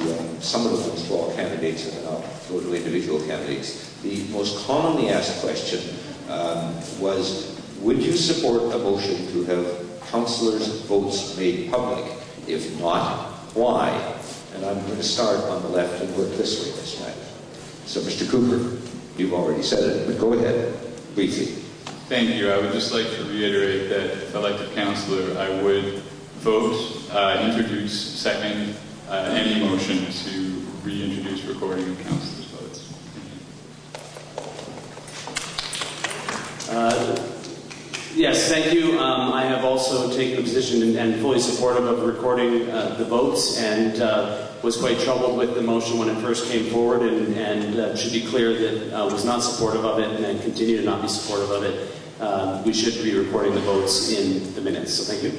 some of the ones to all candidates, and then I'll go to individual candidates. The most commonly asked question was, would you support a motion to have councillors' votes made public? If not, why? And I'm going to start on the left and work this way this time. So, Mr. Cooper, you've already said it, but go ahead, briefly. Thank you. I would just like to reiterate that if elected councillor, I would vote, introduce, second, any motion to reintroduce recording of councillors' votes. Yes, thank you. I have also taken a position and fully supportive of recording the votes, and was quite troubled with the motion when it first came forward, and should be clear that was not supportive of it and continue to not be supportive of it. we should be recording the votes in the minutes. So thank you.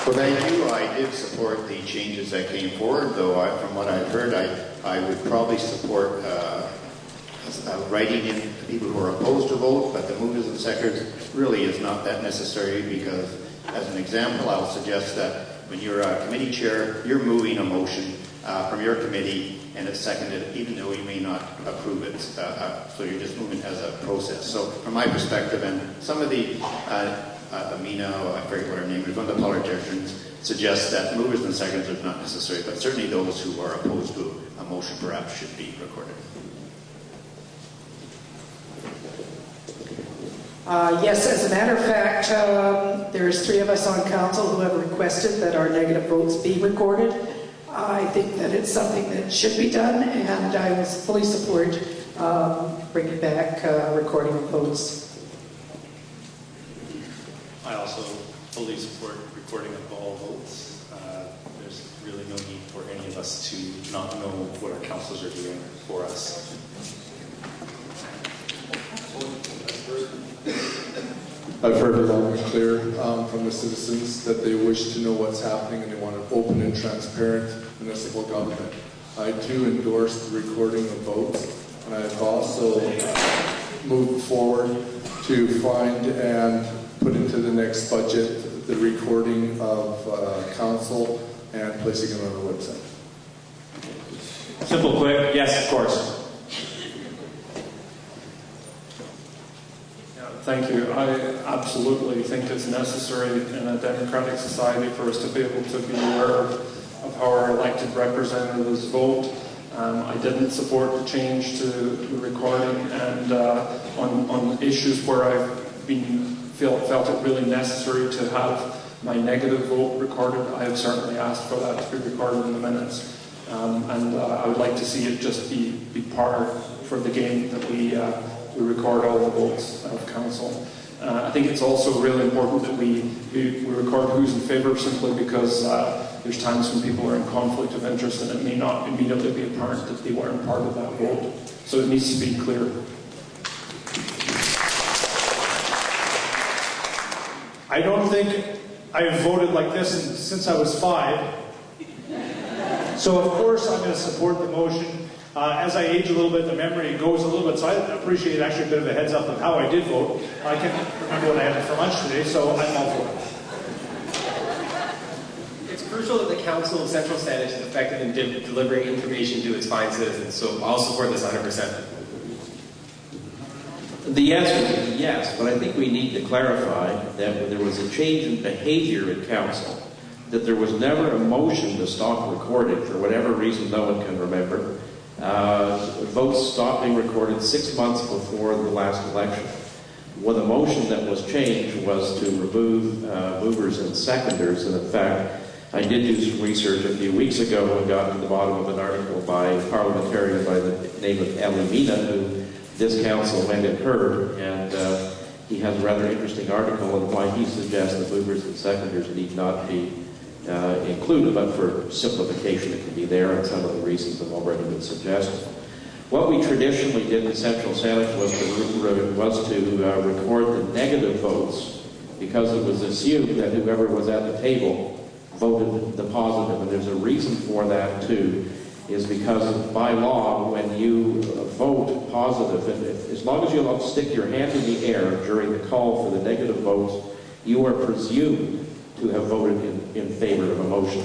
Well, thank you. I did support the changes that came forward, though from what I've heard, I would probably support writing in the people who are opposed to vote, but the movers and seconders really is not that necessary, because, as an example, I'll suggest that when you're a committee chair, you're moving a motion from your committee, and it's seconded, even though you may not approve it. So you're just moving as a process. So from my perspective, and some of the Amina, I forget what her name is, one of the politicians suggests that movers and seconders is not necessary, but certainly those who are opposed to a motion perhaps should be recorded. Yes, as a matter of fact, there's 3 of us on council who have requested that our negative votes be recorded. I think that it's something that should be done, and I will fully support bringing back recording of votes. I also fully support recording of all votes. There's really no need for any of us to not know what our councillors are doing for us. I've heard it loud and clear from the citizens that they wish to know what's happening and they want an open and transparent municipal government. I too endorse the recording of votes, and I've also moved forward to find and put into the next budget the recording of council and placing it on our website. Simple, quick, yes, of course. Thank you. I absolutely think it's necessary in a democratic society for us to be able to be aware of how our elected representatives vote. I didn't support the change to the recording, and on issues where I've felt it really necessary to have my negative vote recorded, I have certainly asked for that to be recorded in the minutes. And I would like to see it just be par for the game that we record all the votes of council. I think it's also really important that we record who's in favour, simply because there's times when people are in conflict of interest and it may not immediately be apparent that they weren't part of that vote. So it needs to be clear. I don't think I've voted like this since I was 5. So of course I'm going to support the motion. As I age a little bit, the memory goes a little bit, so I appreciate actually a bit of a heads up of how I did vote. I can't remember what I had for lunch today, so I'm all for it. It's crucial that the Council of Central Saanich is effective in delivering information to its fine citizens, so I'll support this 100%. The answer is yes, but I think we need to clarify that when there was a change in behavior in council, that there was never a motion to stop recording for whatever reason no one can remember. Votes stopped being recorded 6 months before the last election. Well, the motion that was changed was to remove movers and seconders, and in fact, I did do some research a few weeks ago and got to the bottom of an article by a parliamentarian by the name of Amina, who this council went and heard, and he has a rather interesting article on why he suggests that movers and seconders need not be included, but for simplification it can be there, and some of the reasons have already been suggested. What we traditionally did in Central Saanich was to record the negative votes, because it was assumed that whoever was at the table voted the positive, and there's a reason for that too, is because by law, when you vote positive, and as long as you don't stick your hand in the air during the call for the negative votes, you are presumed to have voted in favor of a motion.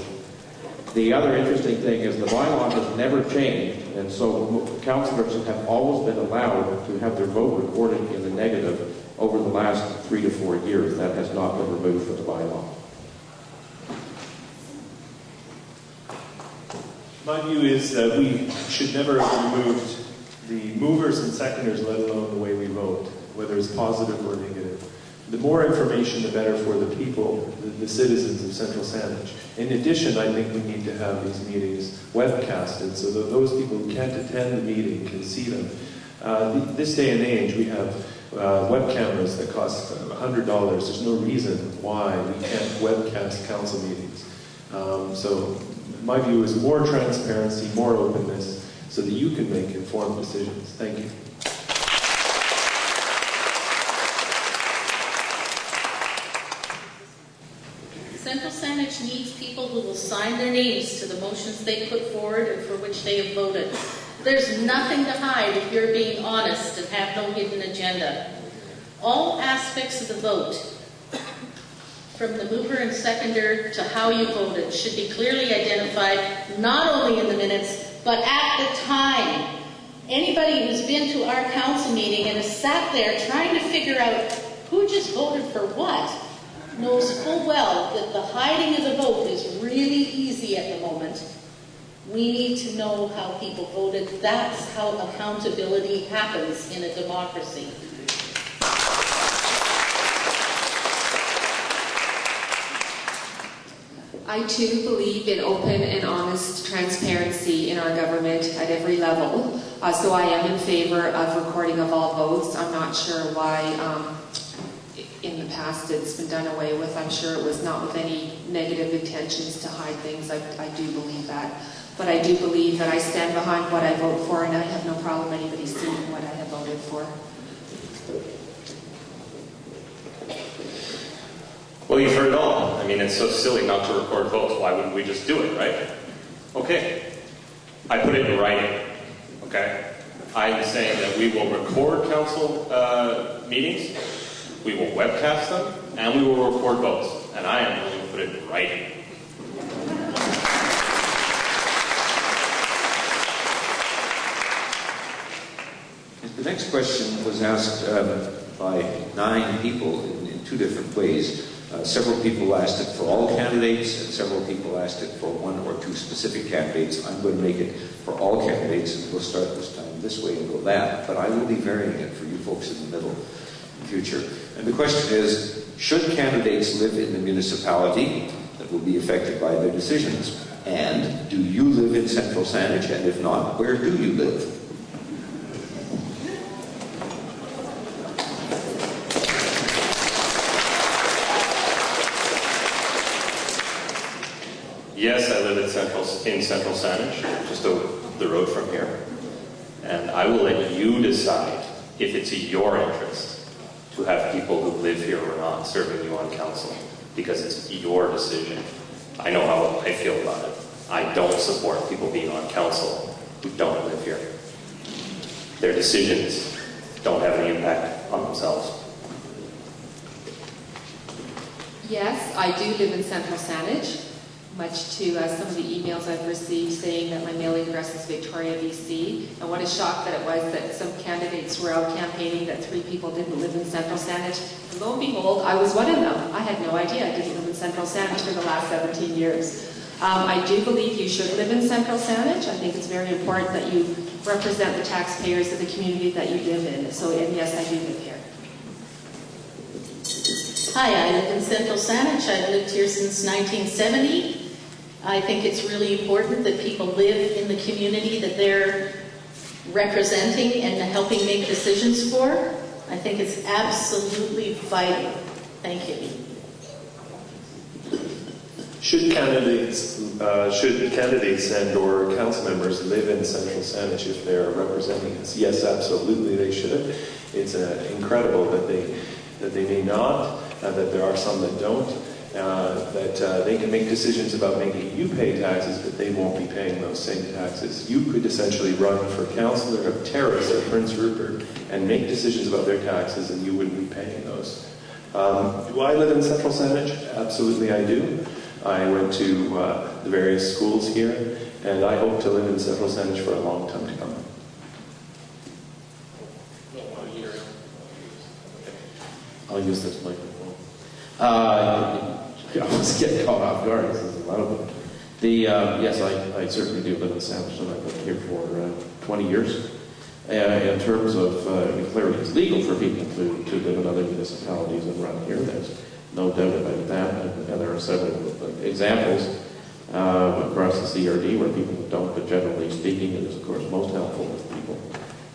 The other interesting thing is the bylaw has never changed, and so councillors have always been allowed to have their vote recorded in the negative over the last 3 to 4 years. That has not been removed from the bylaw. My view is that we should never have removed the movers and seconders, let alone the way we vote, whether it's positive or negative. The more information, the better for the people, the citizens of Central Saanich. In addition, I think we need to have these meetings webcasted so that those people who can't attend the meeting can see them. This day and age, we have web cameras that cost $100. There's no reason why we can't webcast council meetings. So my view is more transparency, more openness, so that you can make informed decisions. Thank you. Central Saanich needs people who will sign their names to the motions they put forward and for which they have voted. There's nothing to hide if you're being honest and have no hidden agenda. All aspects of the vote, from the mover and seconder to how you voted, should be clearly identified, not only in the minutes, but at the time. Anybody who's been to our council meeting and has sat there trying to figure out who just voted for what knows full well that the hiding of the vote is really easy at the moment. We need to know how people voted. That's how accountability happens in a democracy. I too believe in open and honest transparency in our government at every level. So I am in favor of recording of all votes. I'm not sure why in the past it's been done away with. I'm sure it was not with any negative intentions to hide things. I do believe that. But I do believe that I stand behind what I vote for, and I have no problem anybody seeing what I have voted for. Well, you've heard it all. I mean, it's so silly not to record votes. Why wouldn't we just do it, right? Okay. I put it in writing. Okay? I'm saying that we will record council meetings, we will webcast them, and we will record votes. And I am willing to put it in writing. The next question was asked by 9 people in 2 different ways. Several people asked it for all candidates, and several people asked it for 1 or 2 specific candidates. I'm going to make it for all candidates, and we'll start this time this way and go that, but I will be varying it for you folks in the middle in the future. And the question is, should candidates live in the municipality that will be affected by their decisions? And do you live in Central Saanich? And if not, where do you live? Yes, I live in Central Saanich, just the road from here. And I will let you decide if it's in your interest to have people who live here or not serving you on council, because it's your decision. I know how I feel about it. I don't support people being on council who don't live here. Their decisions don't have any impact on themselves. Yes, I do live in Central Saanich, much to some of the emails I've received saying that my mailing address is Victoria, BC. And what a shock that it was that some candidates were out campaigning that 3 people didn't live in Central Saanich. And lo and behold, I was one of them. I had no idea I didn't live in Central Saanich for the last 17 years. I do believe you should live in Central Saanich. I think it's very important that you represent the taxpayers of the community that you live in. So, and yes, I do live here. Hi, I live in Central Saanich. I've lived here since 1970. I think it's really important that people live in the community that they're representing and helping make decisions for. I think it's absolutely vital. Thank you. Should candidates and/or council members live in Central Saanich if they are representing us? Yes, absolutely, they should. It's incredible that they may not, that there are some that don't. That they can make decisions about making you pay taxes, but they won't be paying those same taxes. You could essentially run for councillor of Terrace or Prince Rupert and make decisions about their taxes, and you wouldn't be paying those. Do I live in Central Saanich? Absolutely, I do. I went to the various schools here, and I hope to live in Central Saanich for a long time to come. I'll use this microphone. I was getting caught off guard because there's a lot of them. Yes, I certainly do live in Saanich, and I've been here for 20 years. In terms of clearly it's legal for people to live in other municipalities and run here, there's no doubt about that. And there are several examples across the CRD where people don't, but generally speaking, it is of course most helpful if people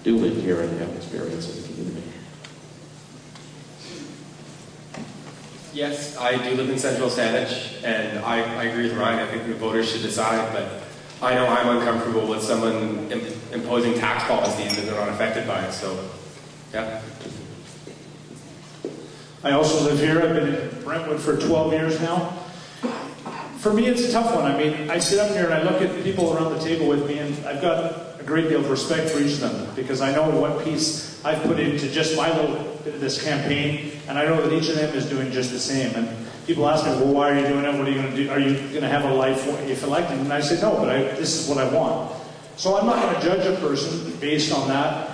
do live here and have experience in the community. Yes, I do live in Central Saanich, and I agree with Ryan. I think the voters should decide, but I know I'm uncomfortable with someone imposing tax policy and they're not affected by it, so, yeah. I also live here. I've been in Brentwood for 12 years now. For me, it's a tough one. I mean, I sit up here and I look at people around the table with me, and I've got a great deal of respect for each of them because I know what piece I've put into just my little bit of this campaign, and I know that each of them is doing just the same. And people ask me, well, why are you doing it? What are you going to do? Are you going to have a life if elected? And I say, no, but this is what I want. So I'm not going to judge a person based on that.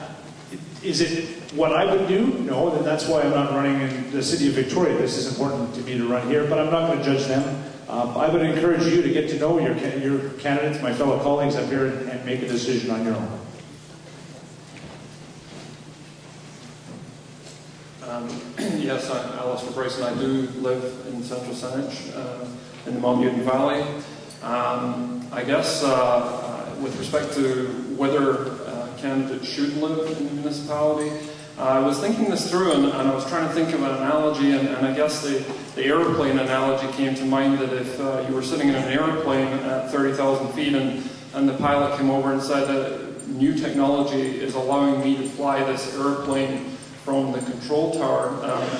Is it what I would do? No, then that's why I'm not running in the city of Victoria. This is important to me to run here, but I'm not going to judge them. I would encourage you to get to know your candidates, my fellow colleagues up here, and make a decision on your own. Yes, I'm Alistair Bryson. I do live in central Saanich, in the Mount Newton Valley. I guess with respect to whether candidates should live in the municipality, I was thinking this through, and I was trying to think of an analogy, and I guess the airplane analogy came to mind, that if you were sitting in an airplane at 30,000 feet and the pilot came over and said that new technology is allowing me to fly this airplane from the control tower,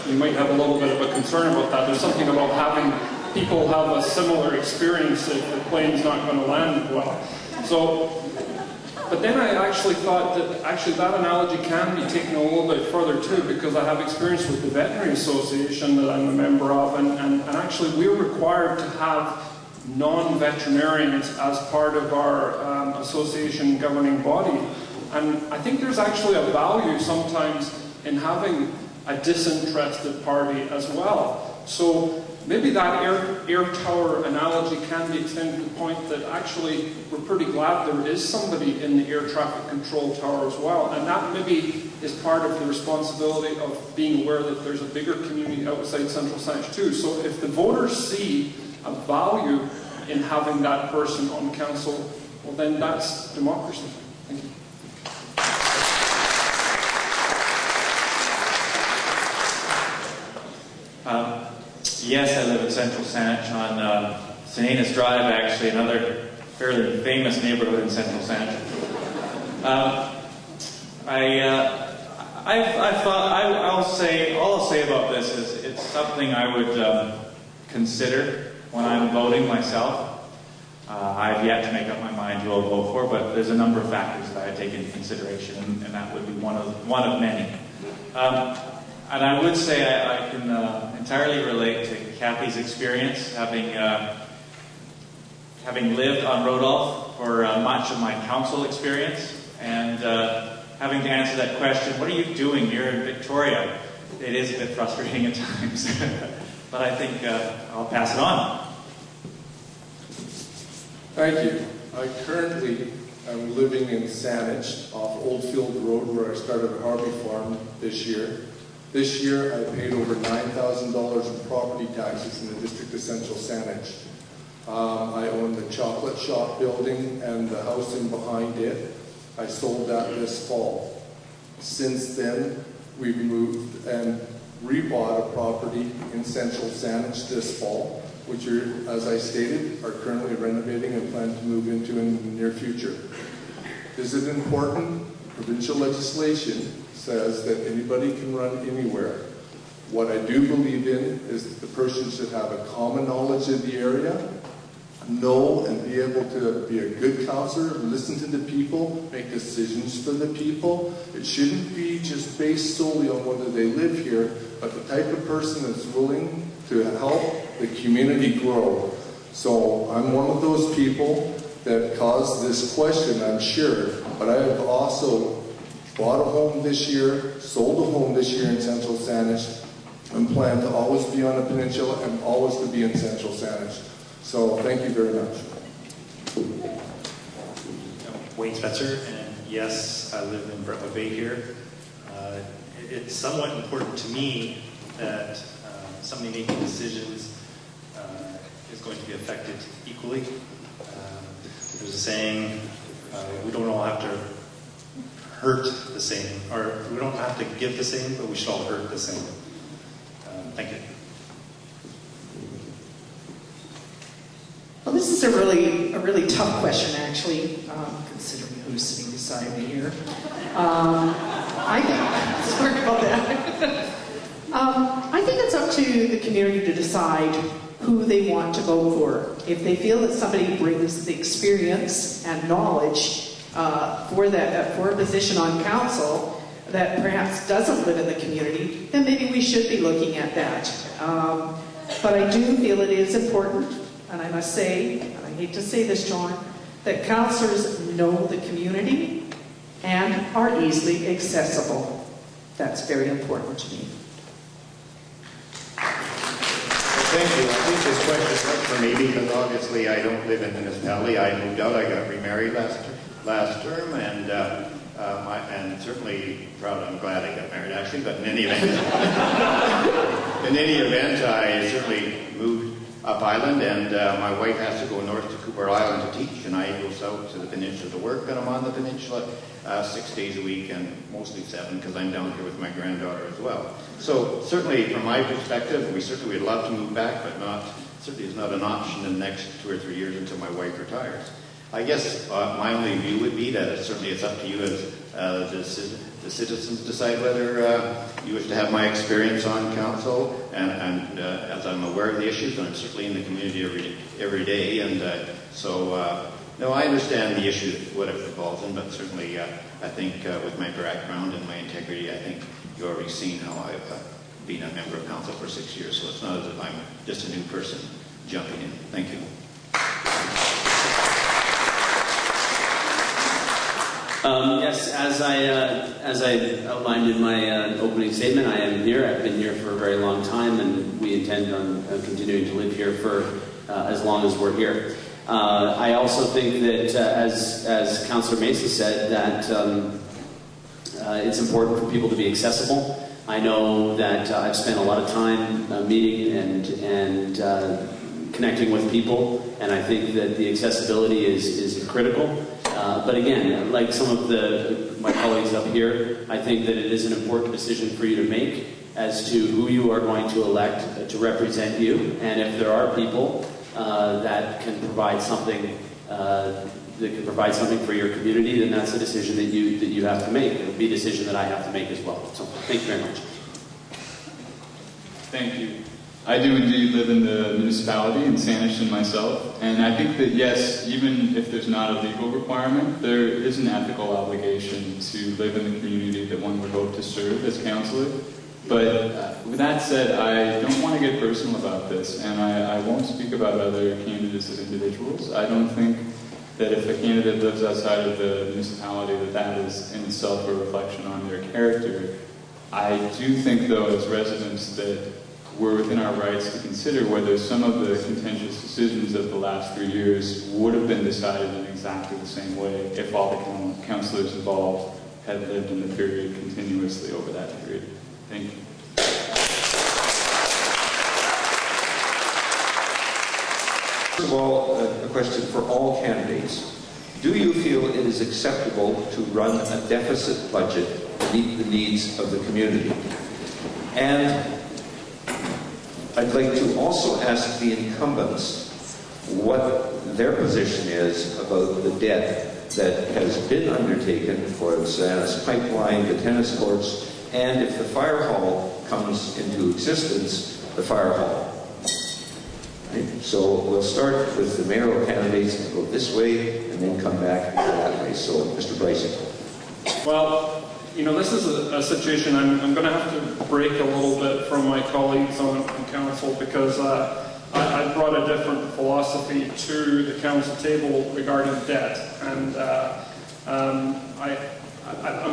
you might have a little bit of a concern about that. There's something about having people have a similar experience if the plane's not going to land well. But then I actually thought that that analogy can be taken a little bit further too, because I have experience with the Veterinary Association that I'm a member of, and actually we're required to have non-veterinarians as part of our association governing body. And I think there's actually a value sometimes in having a disinterested party as well. So maybe that air tower analogy can be extended to the point that actually we're pretty glad there is somebody in the air traffic control tower as well. And that maybe is part of the responsibility of being aware that there's a bigger community outside Central Saanich too. So if the voters see a value in having that person on council, well then that's democracy. Thank you. Yes, I live in Central Saanich on Saanich Drive, actually, another fairly famous neighborhood in Central Saanich. All I'll say about this is it's something I would consider when I'm voting myself. I've yet to make up my mind who I'll vote for, but there's a number of factors that I take into consideration, and that would be one of many. And I would say I can entirely relate to Kathy's experience, having lived on Rodolph for much of my council experience, and having to answer that question, what are you doing here in Victoria? It is a bit frustrating at times, but I think I'll pass it on. Thank you. I currently am living in Saanich off Oldfield Road, where I started a Harvey farm this year. This year, I paid over $9,000 in property taxes in the district of Central Saanich. I own the chocolate shop building and the house in behind it. I sold that this fall. Since then, we've moved and rebought a property in Central Saanich this fall, which are, as I stated, are currently renovating and plan to move into in the near future. This is important. Provincial legislation says that anybody can run anywhere. What I do believe in is that the person should have a common knowledge of the area, know and be able to be a good counselor, listen to the people, make decisions for the people. It shouldn't be just based solely on whether they live here, but the type of person that's willing to help the community grow. So I'm one of those people that caused this question, I'm sure, but I have also bought a home this year, sold a home this year in Central Saanich, and plan to always be on the peninsula and always to be in Central Saanich. So thank you very much. Wayne Spencer, and yes, I live in Brentwood Bay here. It's somewhat important to me that somebody making decisions is going to be affected equally. There's a saying, we don't all have to hurt the same, or we don't have to give the same, but we should all hurt the same. Thank you. Well, this is a really tough question, actually, considering who's sitting beside me here. I think, sorry about that. I think it's up to the community to decide who they want to vote for. If they feel that somebody brings the experience and knowledge for a position on council that perhaps doesn't live in the community, then maybe we should be looking at that. But I do feel it is important, and I must say, and I hate to say this, John, that councillors know the community and are easily accessible. That's very important to me. Thank you. I think this question is right for me because obviously I don't live in the municipality. I moved out. I got remarried last term, and certainly proud. I'm glad I got married actually. But in any event, I certainly moved up island, and my wife has to go north to Cooper Island to teach, and I go south to the peninsula to work, and I'm on the peninsula 6 days a week, and mostly 7 because I'm down here with my granddaughter as well. So certainly from my perspective, we certainly would love to move back, but certainly is not an option in the next 2 or 3 years until my wife retires. I guess my only view would be that certainly it's up to you as the citizens decide whether you wish to have my experience on council, and as I'm aware of the issues, and I'm certainly in the community every day, and no, I understand the issue, what it involves in, but certainly I think with my background and my integrity, I think you've already seen how I've been a member of council for 6 years, so it's not as if I'm just a new person jumping in. Thank you. Yes, as I outlined in my opening statement, I am here. I've been here for a very long time, and we intend on continuing to live here for as long as we're here. I also think that, as Councillor Mason said, that it's important for people to be accessible. I know that I've spent a lot of time meeting and connecting with people, and I think that the accessibility is critical. But again, like some of my colleagues up here, I think that it is an important decision for you to make as to who you are going to elect to represent you, and if there are people that can provide something for your community, then that's a decision that you have to make. It'll be a decision that I have to make as well. So thank you very much. Thank you. I do indeed live in the municipality in Saanich and myself, and I think that yes, even if there's not a legal requirement, there is an ethical obligation to live in the community that one would hope to serve as councillor. But with that said, I don't want to get personal about this, and I won't speak about other candidates as individuals. I don't think that if a candidate lives outside of the municipality that is in itself a reflection on their character. I do think, though, as residents, that we're within our rights to consider whether some of the contentious decisions of the last 3 years would have been decided in exactly the same way if all the councillors involved had lived in the period continuously over that period. Thank you. First of all, a question for all candidates. Do you feel it is acceptable to run a deficit budget to meet the needs of the community? And I'd like to also ask the incumbents what their position is about the debt that has been undertaken for the Saanich pipeline, the tennis courts, and if the fire hall comes into existence, the fire hall. Right? So we'll start with the mayoral candidates and go this way and then come back that way. So, Mr. Bryson. Well, you know, this is a situation I'm going to have to break a little bit from my colleagues on council because I brought a different philosophy to the council table regarding debt. And I'm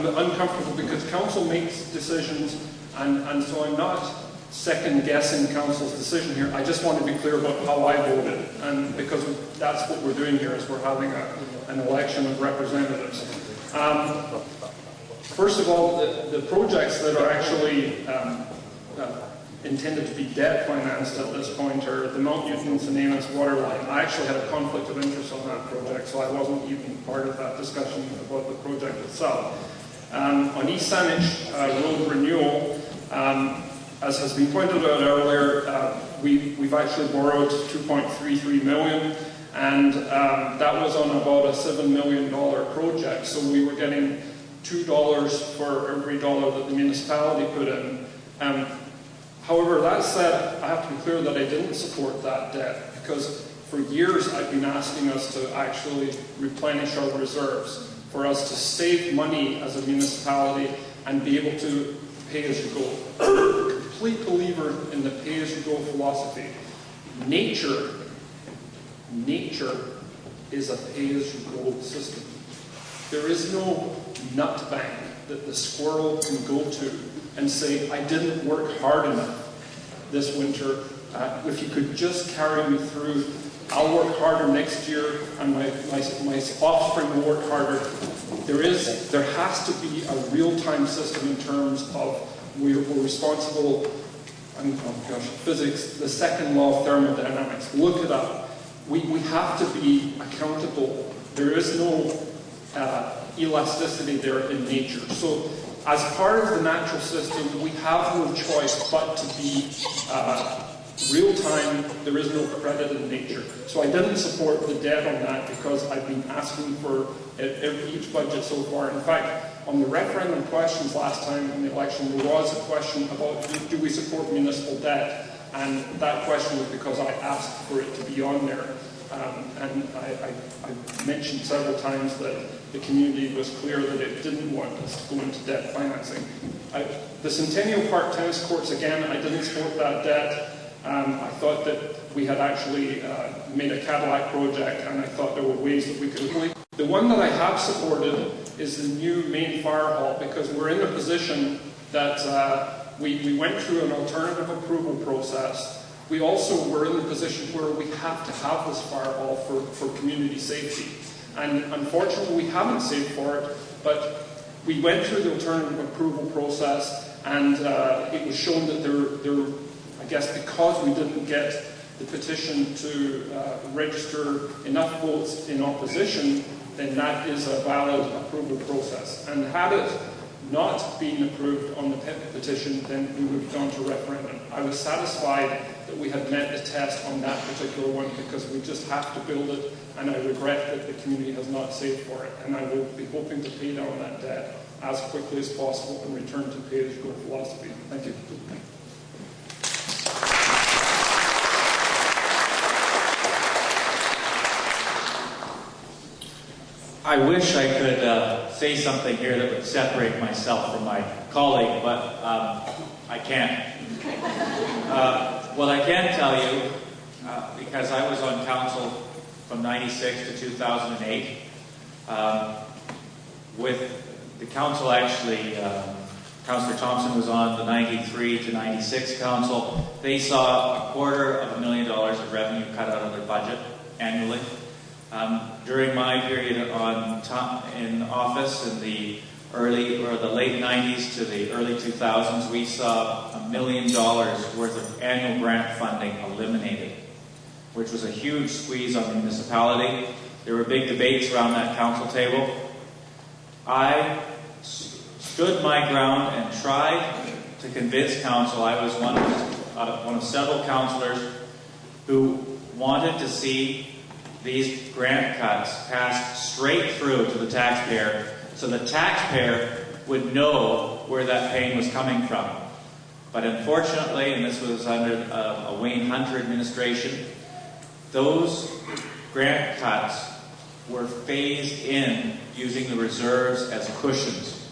uncomfortable because council makes decisions, and so I'm not second-guessing council's decision here. I just want to be clear about how I voted, and because that's what we're doing here, is we're having an election of representatives. First of all, the projects that are actually intended to be debt financed at this point are the Mount Newton St. Anne's water line. I actually had a conflict of interest on that project, so I wasn't even part of that discussion about the project itself. On East Saanich road renewal, as has been pointed out earlier, we've actually borrowed $2.33 million, and that was on about a $7 million project, so we were getting $2 for every dollar that the municipality put in. However, that said, I have to be clear that I didn't support that debt because for years I've been asking us to actually replenish our reserves, for us to save money as a municipality and be able to pay as you go. I'm a complete believer in the pay as you go philosophy. Nature is a pay as you go system. There is no nut bank that the squirrel can go to and say, I didn't work hard enough this winter. If you could just carry me through, I'll work harder next year and my offspring will work harder. There has to be a real-time system in terms of we're responsible, physics, the second law of thermodynamics. Look it up. We have to be accountable. There is no elasticity there in nature. So as part of the natural system, we have no choice but to be real time. There is no credit in nature. So I didn't support the debt on that because I've been asking for each budget so far. In fact, on the referendum questions last time in the election, there was a question about do we support municipal debt? And that question was because I asked for it to be on there. And I mentioned several times that the community was clear that it didn't want us to go into debt financing. The Centennial Park tennis courts, again, I didn't support that debt. I thought that we had actually made a Cadillac project, and I thought there were ways that we could avoid. The one that I have supported is the new main fire hall, because we're in a position that we went through an alternative approval process. We also were in the position where we have to have this fire hall for community safety. And unfortunately, we haven't saved for it, but we went through the alternative approval process, and it was shown that there, I guess because we didn't get the petition to register enough votes in opposition, then that is a valid approval process. And had it not been approved on the petition, then we would have gone to referendum. I was satisfied that we had met the test on that particular one because we just have to build it, and I regret that the community has not saved for it. And I will be hoping to pay down that debt as quickly as possible and return to pay-as-you-go philosophy. Thank you. I wish I could say something here that would separate myself from my colleague, but I can't. What I can tell you, because I was on council from 96 to 2008, with the council actually, Councillor Thompson was on the 93 to 96 council. They saw $250,000 of revenue cut out of their budget annually. During my period in office in the late 90s to the early 2000s, we saw $1 million worth of annual grant funding eliminated, which was a huge squeeze on the municipality. There were big debates around that council table. I stood my ground and tried to convince council. I was one of several councillors who wanted to see these grant cuts passed straight through to the taxpayer, so the taxpayer would know where that pain was coming from. But unfortunately, and this was under a Wayne Hunter administration, those grant cuts were phased in using the reserves as cushions.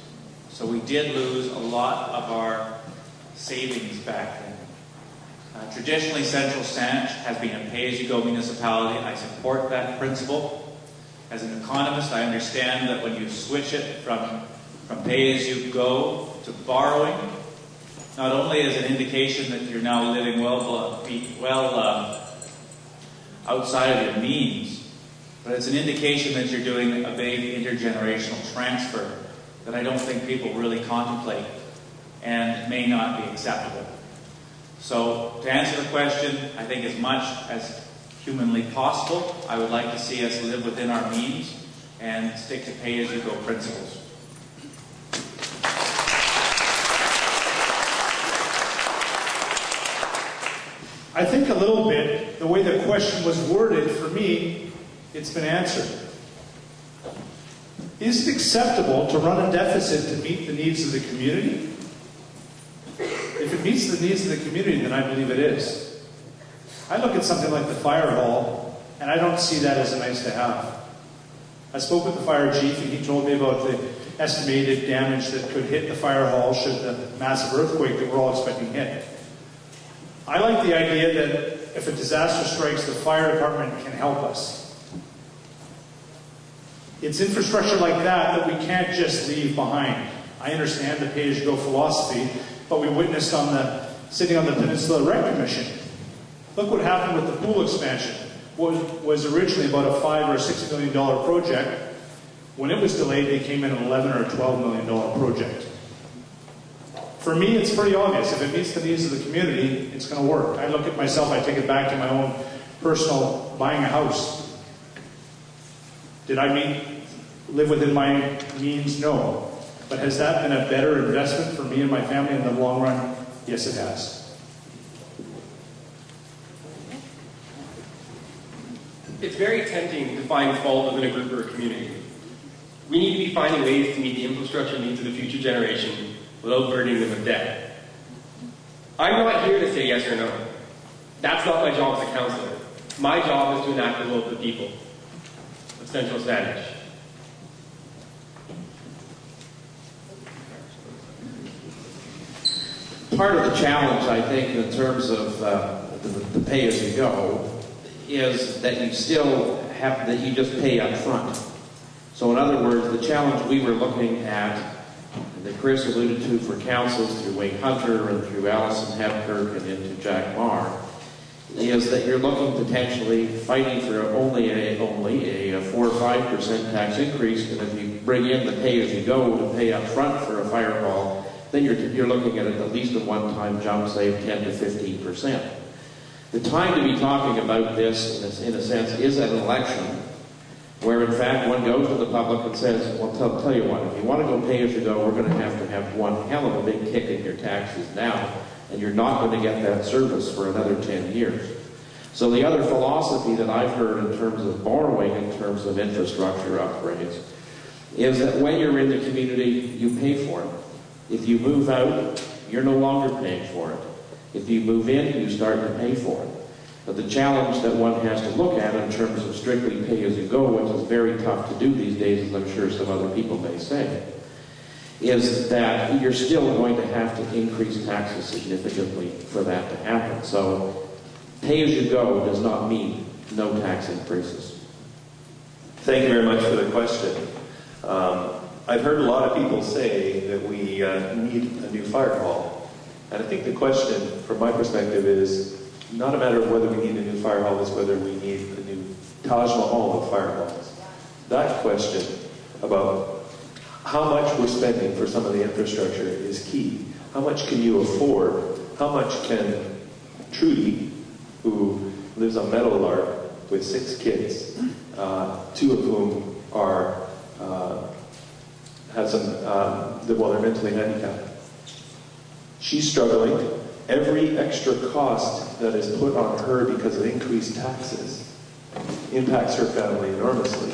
So we did lose a lot of our savings back then. Traditionally, Central Saanich has been a pay-as-you-go municipality. I support that principle. As an economist, I understand that when you switch it from pay-as-you-go to borrowing, not only is it an indication that you're now living well outside of your means, but it's an indication that you're doing a big intergenerational transfer that I don't think people really contemplate and may not be acceptable. So, to answer the question, I think as much as humanly possible, I would like to see us live within our means and stick to pay-as-you-go principles. I think a little bit, the way the question was worded, for me, it's been answered. Is it acceptable to run a deficit to meet the needs of the community? If it meets the needs of the community, then I believe it is. I look at something like the fire hall, and I don't see that as a nice to have. I spoke with the fire chief, and he told me about the estimated damage that could hit the fire hall should the massive earthquake that we're all expecting hit. I like the idea that if a disaster strikes, the fire department can help us. It's infrastructure like that we can't just leave behind. I understand the pay-as-you-go philosophy, but we witnessed sitting on the Peninsula Rec Commission. Look what happened with the pool expansion. What was originally about a $5 or $6 million project. When it was delayed, they came in an $11 or $12 million project. For me, it's pretty obvious. If it meets the needs of the community, it's going to work. I look at myself, I take it back to my own personal buying a house. Did I live within my means? No. But has that been a better investment for me and my family in the long run? Yes, it has. It's very tempting to find fault within a group or a community. We need to be finding ways to meet the infrastructure needs of the future generation without burdening them with debt. I'm not here to say yes or no. That's not my job as a councillor. My job is to enact the will of the people of Central Saanich. Part of the challenge, I think, in terms of the pay-as-you-go, is that you still have that you just pay up front. So in other words, the challenge we were looking at, that Chris alluded to for councils through Wayne Hunter and through Alison Hepkirk and into Jack Marr, is that you're looking potentially fighting for only a 4 or 5% tax increase, and if you bring in the pay-as-you-go to pay up front for a fire hall, then you're looking at least a one-time jump, say, of 10 to 15%. The time to be talking about this, in a sense, is at an election, where in fact one goes to the public and says, well, tell you what, if you want to go pay-as-you-go, we're going to have one hell of a big kick in your taxes now, and you're not going to get that service for another 10 years. So the other philosophy that I've heard in terms of borrowing, in terms of infrastructure upgrades, is that when you're in the community, you pay for it. If you move out, you're no longer paying for it. If you move in, you start to pay for it. But the challenge that one has to look at in terms of strictly pay-as-you-go, which is very tough to do these days, as I'm sure some other people may say, is that you're still going to have to increase taxes significantly for that to happen. So pay-as-you-go does not mean no tax increases. Thank you very much for the question. I've heard a lot of people say that we need a new fire hall. And I think the question, from my perspective, is not a matter of whether we need a new fire hall, it's whether we need a new Taj Mahal of fire halls. That question about how much we're spending for some of the infrastructure is key. How much can you afford? How much can Trudy, who lives on Meadowlark with 6 kids, 2 of whom are they're mentally handicapped. She's struggling. Every extra cost that is put on her because of increased taxes impacts her family enormously.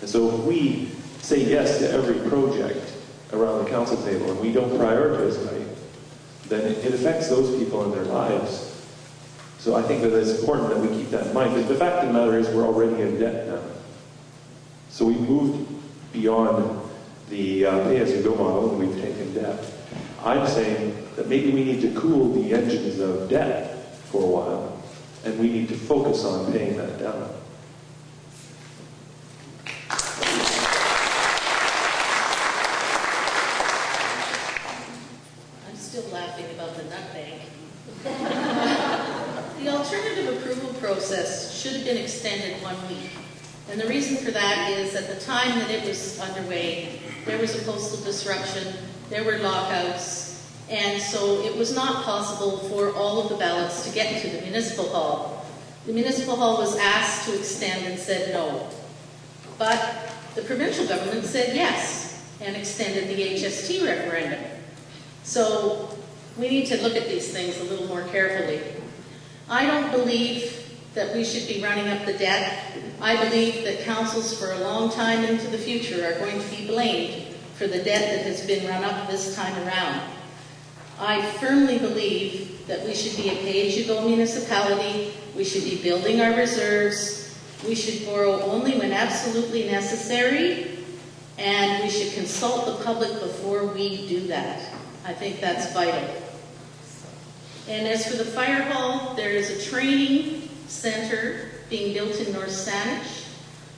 And so if we say yes to every project around the council table and we don't prioritize right, then it affects those people in their lives. So I think that it's important that we keep that in mind. But the fact of the matter is we're already in debt now. So we've moved beyond the pay-as-you-go model and we've taken debt. I'm saying that maybe we need to cool the engines of debt for a while, and we need to focus on paying that down. I'm still laughing about the nut bank. The alternative approval process should have been extended 1 week. And the reason for that is at the time that it was underway, there was a postal disruption, there were lockouts, and so it was not possible for all of the ballots to get to the Municipal Hall. The Municipal Hall was asked to extend and said no. But the provincial government said yes and extended the HST referendum. So we need to look at these things a little more carefully. I don't believe that we should be running up the debt. I believe that councils for a long time into the future are going to be blamed for the debt that has been run up this time around. I firmly believe that we should be a pay-as-you-go municipality. We should be building our reserves. We should borrow only when absolutely necessary. And we should consult the public before we do that. I think that's vital. And as for the fire hall, there is a training center being built in North Saanich.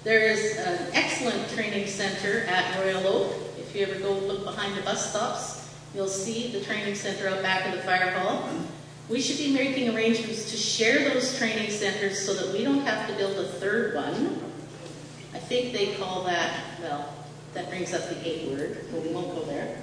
There is an excellent training center at Royal Oak. If you ever go look behind the bus stops, you'll see the training center out back of the fire hall. We should be making arrangements to share those training centers so that we don't have to build a third one. I think they call that, well, that brings up the A word, but we won't go there.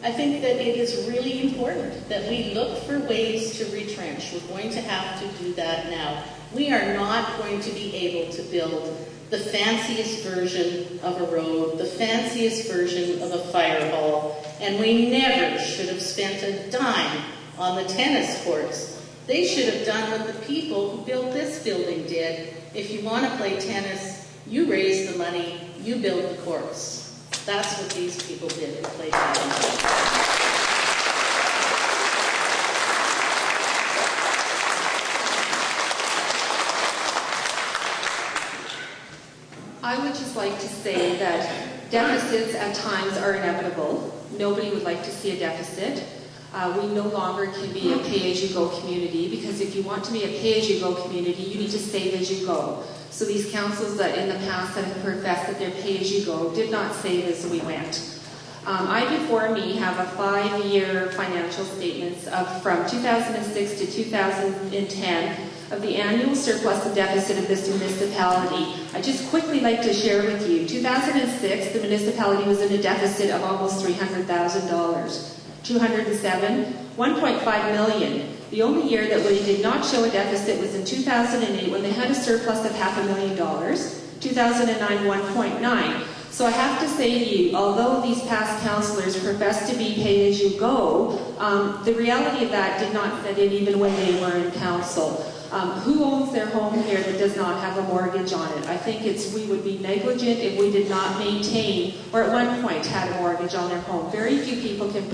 I think that it is really important that we look for ways to retrench. We're going to have to do that now. We are not going to be able to build the fanciest version of a road, the fanciest version of a fire hall, and we never should have spent a dime on the tennis courts. They should have done what the people who built this building did. If you want to play tennis, you raise the money, you build the courts. That's what these people did who played tennis. I would just like to say that deficits at times are inevitable. Nobody would like to see a deficit. We no longer can be a pay-as-you-go community, because if you want to be a pay-as-you-go community, you need to save as you go. So these councils that in the past that have professed that they're pay-as-you-go did not save as we went. I before me have a 5-year financial statements from 2006 to 2010 of the annual surplus and deficit of this municipality. I just quickly like to share with you. 2006, the municipality was in a deficit of almost $300,000. 2007, 1.5 million. The only year that we did not show a deficit was in 2008 when they had a surplus of $500,000. 2009, 1.9. So I have to say to you, although these past councillors profess to be pay-as-you-go, the reality of that did not set in even when they were in council. Who owns their home here that does not have a mortgage on it? I think we would be negligent if we did not maintain, or at one point had a mortgage on their home. Very few people can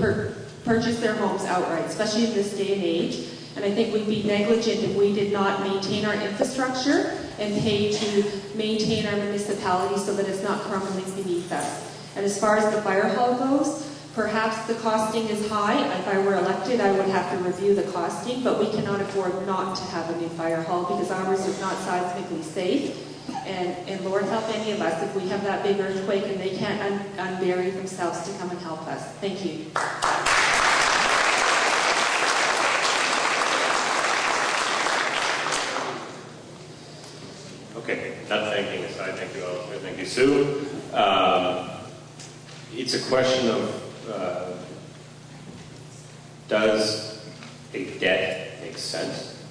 purchase their homes outright, especially in this day and age. And I think we'd be negligent if we did not maintain our infrastructure and pay to maintain our municipality so that it's not crumbling beneath us. And as far as the fire hall goes, perhaps the costing is high. If I were elected, I would have to review the costing, but we cannot afford not to have a new fire hall because ours is not seismically safe. And Lord help any of us if we have that big earthquake and they can't unbury themselves to come and help us. Thank you. Okay, not thanking aside, thank you, Alistair, thank you, Sue. It's a question of does a debt make sense?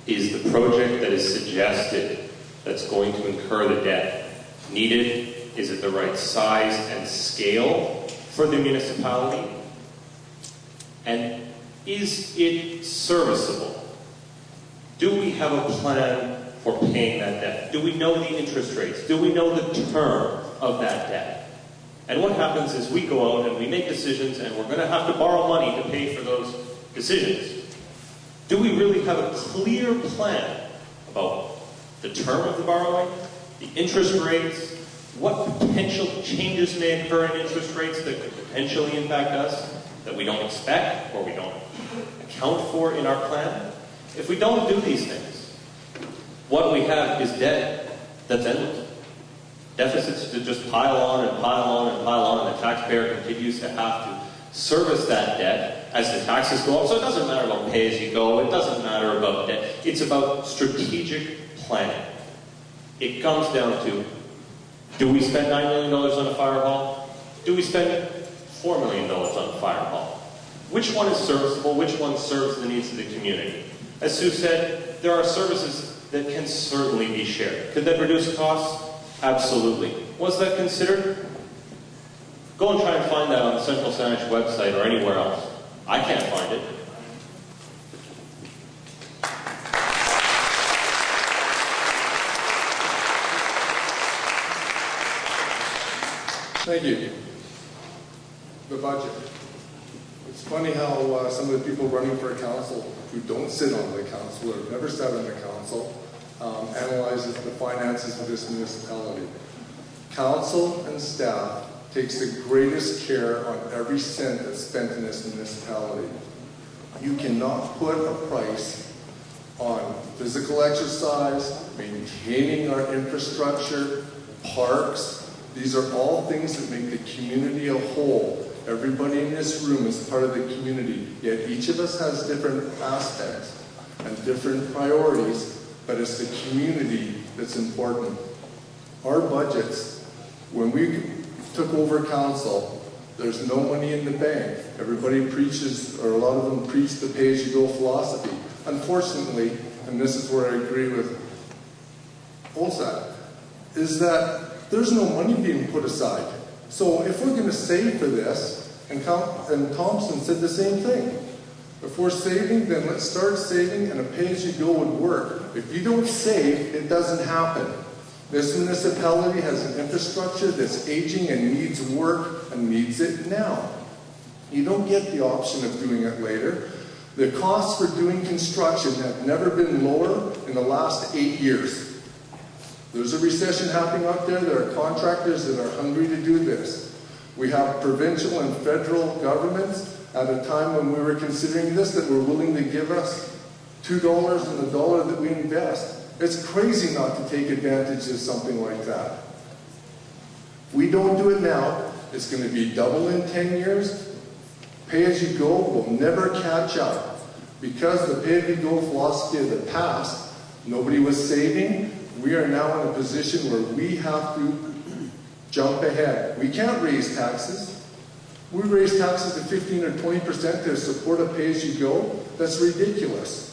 Is the project that is suggested that's going to incur the debt needed? Is it the right size and scale for the municipality? And is it serviceable? Do we have a plan for paying that debt? Do we know the interest rates? Do we know the term of that debt? And what happens is we go out and we make decisions and we're going to have to borrow money to pay for those decisions. Do we really have a clear plan about the term of the borrowing, the interest rates, what potential changes may occur in interest rates that could potentially impact us that we don't expect or we don't account for in our plan? If we don't do these things, what we have is debt that's endless. Deficits to just pile on and pile on and pile on, and the taxpayer continues to have to service that debt as the taxes go up. So it doesn't matter about pay-as-you-go, it doesn't matter about debt. It's about strategic planning. It comes down to, do we spend $9 million on a fire hall? Do we spend $4 million on a fire hall? Which one is serviceable? Which one serves the needs of the community? As Sue said, there are services that can certainly be shared. Could that reduce costs? Absolutely. Was that considered? Go and try and find that on the Central Saanich website or anywhere else. I can't find it. Thank you. the budget. It's funny how some of the people running for council who don't sit on the council or have never sat on the council analyzes the finances of this municipality. Council and staff takes the greatest care on every cent that's spent in this municipality. You cannot put a price on physical exercise, maintaining our infrastructure, parks. These are all things that make the community a whole. Everybody in this room is part of the community, yet each of us has different aspects and different priorities, but it's the community that's important. Our budgets, when we took over council, there's no money in the bank. Everybody preaches, or a lot of them preach the pay-as-you-go philosophy. Unfortunately, and this is where I agree with OSAD, is that there's no money being put aside. So if we're going to save for this, and Thompson said the same thing, if we're saving, then let's start saving, and a pay-as-you-go would work. If you don't save, it doesn't happen. This municipality has an infrastructure that's aging and needs work and needs it now. You don't get the option of doing it later. The costs for doing construction have never been lower in the last 8 years. There's a recession happening out there. There are contractors that are hungry to do this. We have provincial and federal governments at a time when we were considering this that were willing to give us $2 and the dollar that we invest. It's crazy not to take advantage of something like that. If we don't do it now, it's going to be double in 10 years. Pay-as-you-go will never catch up. Because the pay-as-you-go philosophy of the past, nobody was saving, we are now in a position where we have to jump ahead. We can't raise taxes. We raise taxes to 15 or 20% to support a pay-as-you-go. That's ridiculous.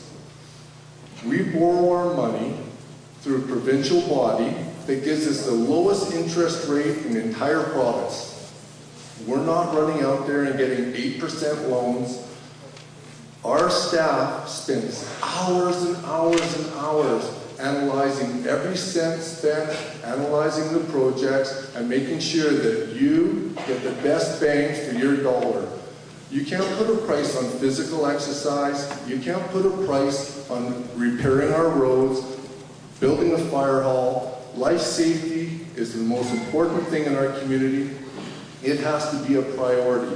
We borrow our money through a provincial body that gives us the lowest interest rate in the entire province. We're not running out there and getting 8% loans. Our staff spends hours and hours and hours analyzing every cent spent, analyzing the projects, and making sure that you get the best bang for your dollar. You can't put a price on physical exercise. You can't put a price on repairing our roads, building a fire hall. Life safety is the most important thing in our community. It has to be a priority.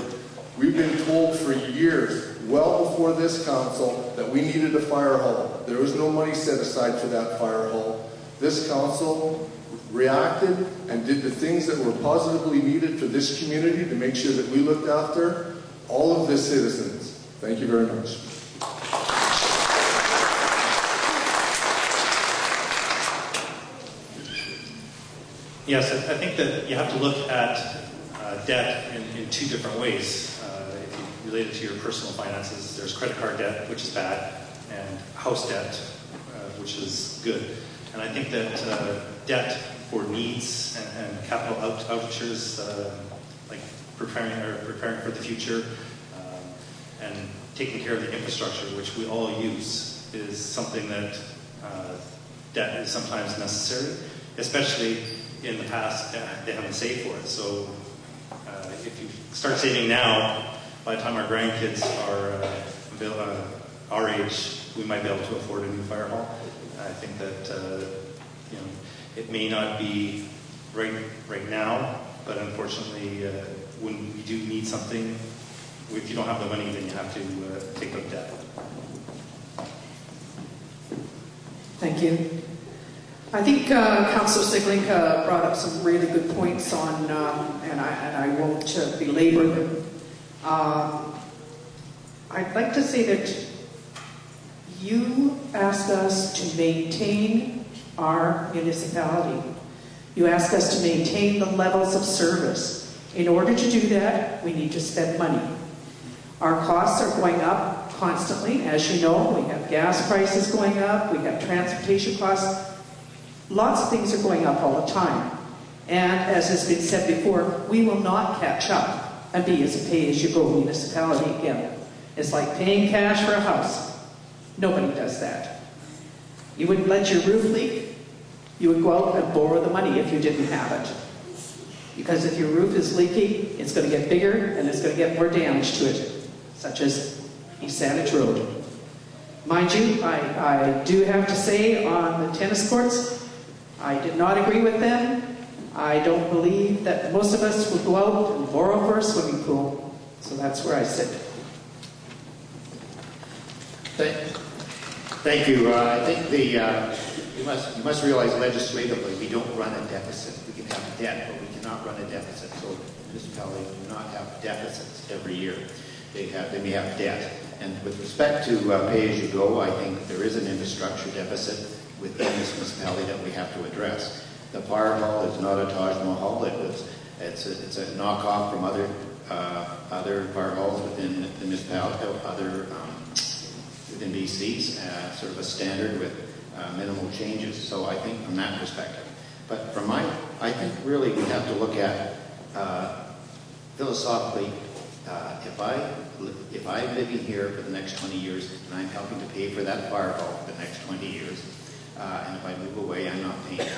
We've been told for years, well before this council, that we needed a fire hall. There was no money set aside for that fire hall. This council reacted and did the things that were positively needed for this community to make sure that we looked after all of the citizens. Thank you very much. Yes, I think that you have to look at debt in two different ways. If you relate it to your personal finances, there's credit card debt, which is bad, and house debt, which is good. And I think that debt for needs and capital outreaches, like preparing for the future, and taking care of the infrastructure, which we all use, is something that debt is sometimes necessary, especially in the past they haven't saved for it. So if you start saving now, by the time our grandkids are our age, we might be able to afford a new fire hall. I think that it may not be right now, but unfortunately, when you do need something, if you don't have the money, then you have to take up debt. Thank you. I think Councillor Siglinka brought up some really good points on, and I won't belabor them. I'd like to say that you asked us to maintain our municipality. You asked us to maintain the levels of service. In order to do that, we need to spend money. Our costs are going up constantly. As you know, we have gas prices going up, we have transportation costs. Lots of things are going up all the time. And as has been said before, we will not catch up and be as a pay-as-you-go municipality again. It's like paying cash for a house. Nobody does that. You wouldn't let your roof leak. You would go out and borrow the money if you didn't have it. Because if your roof is leaking, it's going to get bigger and it's going to get more damage to it, such as East Saanich Road. Mind you, I do have to say on the tennis courts, I did not agree with them. I don't believe that most of us would go out and borrow for a swimming pool. So that's where I sit. Thank you. I think you must realize legislatively we don't run a deficit. We can have debt, but we cannot run a deficit. So municipalities do not have deficits every year. They may have debt. And with respect to pay-as-you-go, I think there is an infrastructure deficit within this municipality that we have to address. The fire hall is not a Taj Mahal. It's a knockoff from other fire halls within the municipality, within BC's, sort of a standard with minimal changes. So I think from that perspective. But I think really we have to look at philosophically, if I'm living here for the next 20 years and I'm helping to pay for that fire hall for the next 20 years, and if I move away, I'm not paying.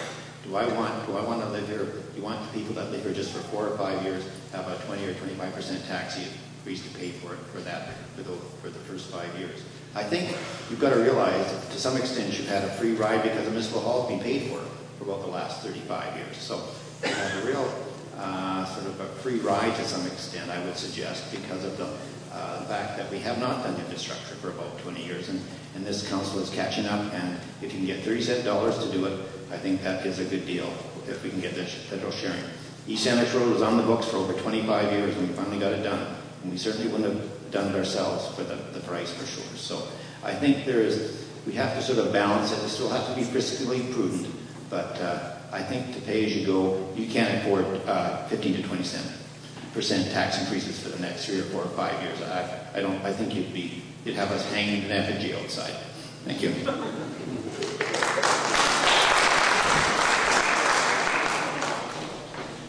Do I want to live here? Do you want the people that live here just for 4 or 5 years have a 20 or 25% tax increase to pay for the first 5 years? I think you've got to realize, to some extent, you've had a free ride because the municipal hall has been paid for about the last 35 years. So you have a real sort of a free ride to some extent, I would suggest, because of the fact that we have not done infrastructure for about 20 years, and this council is catching up, and if you can get $37 to do it, I think that is a good deal if we can get this federal sharing. East Saanich Road was on the books for over 25 years, and we finally got it done, and we certainly wouldn't have done it ourselves for the price for sure. So I think we have to sort of balance it. We still have to be fiscally prudent, but I think to pay as you go, you can't afford 15 to 20% tax increases for the next 3 or 4 or 5 years. I think you'd have us hanging in effigy outside. Thank you.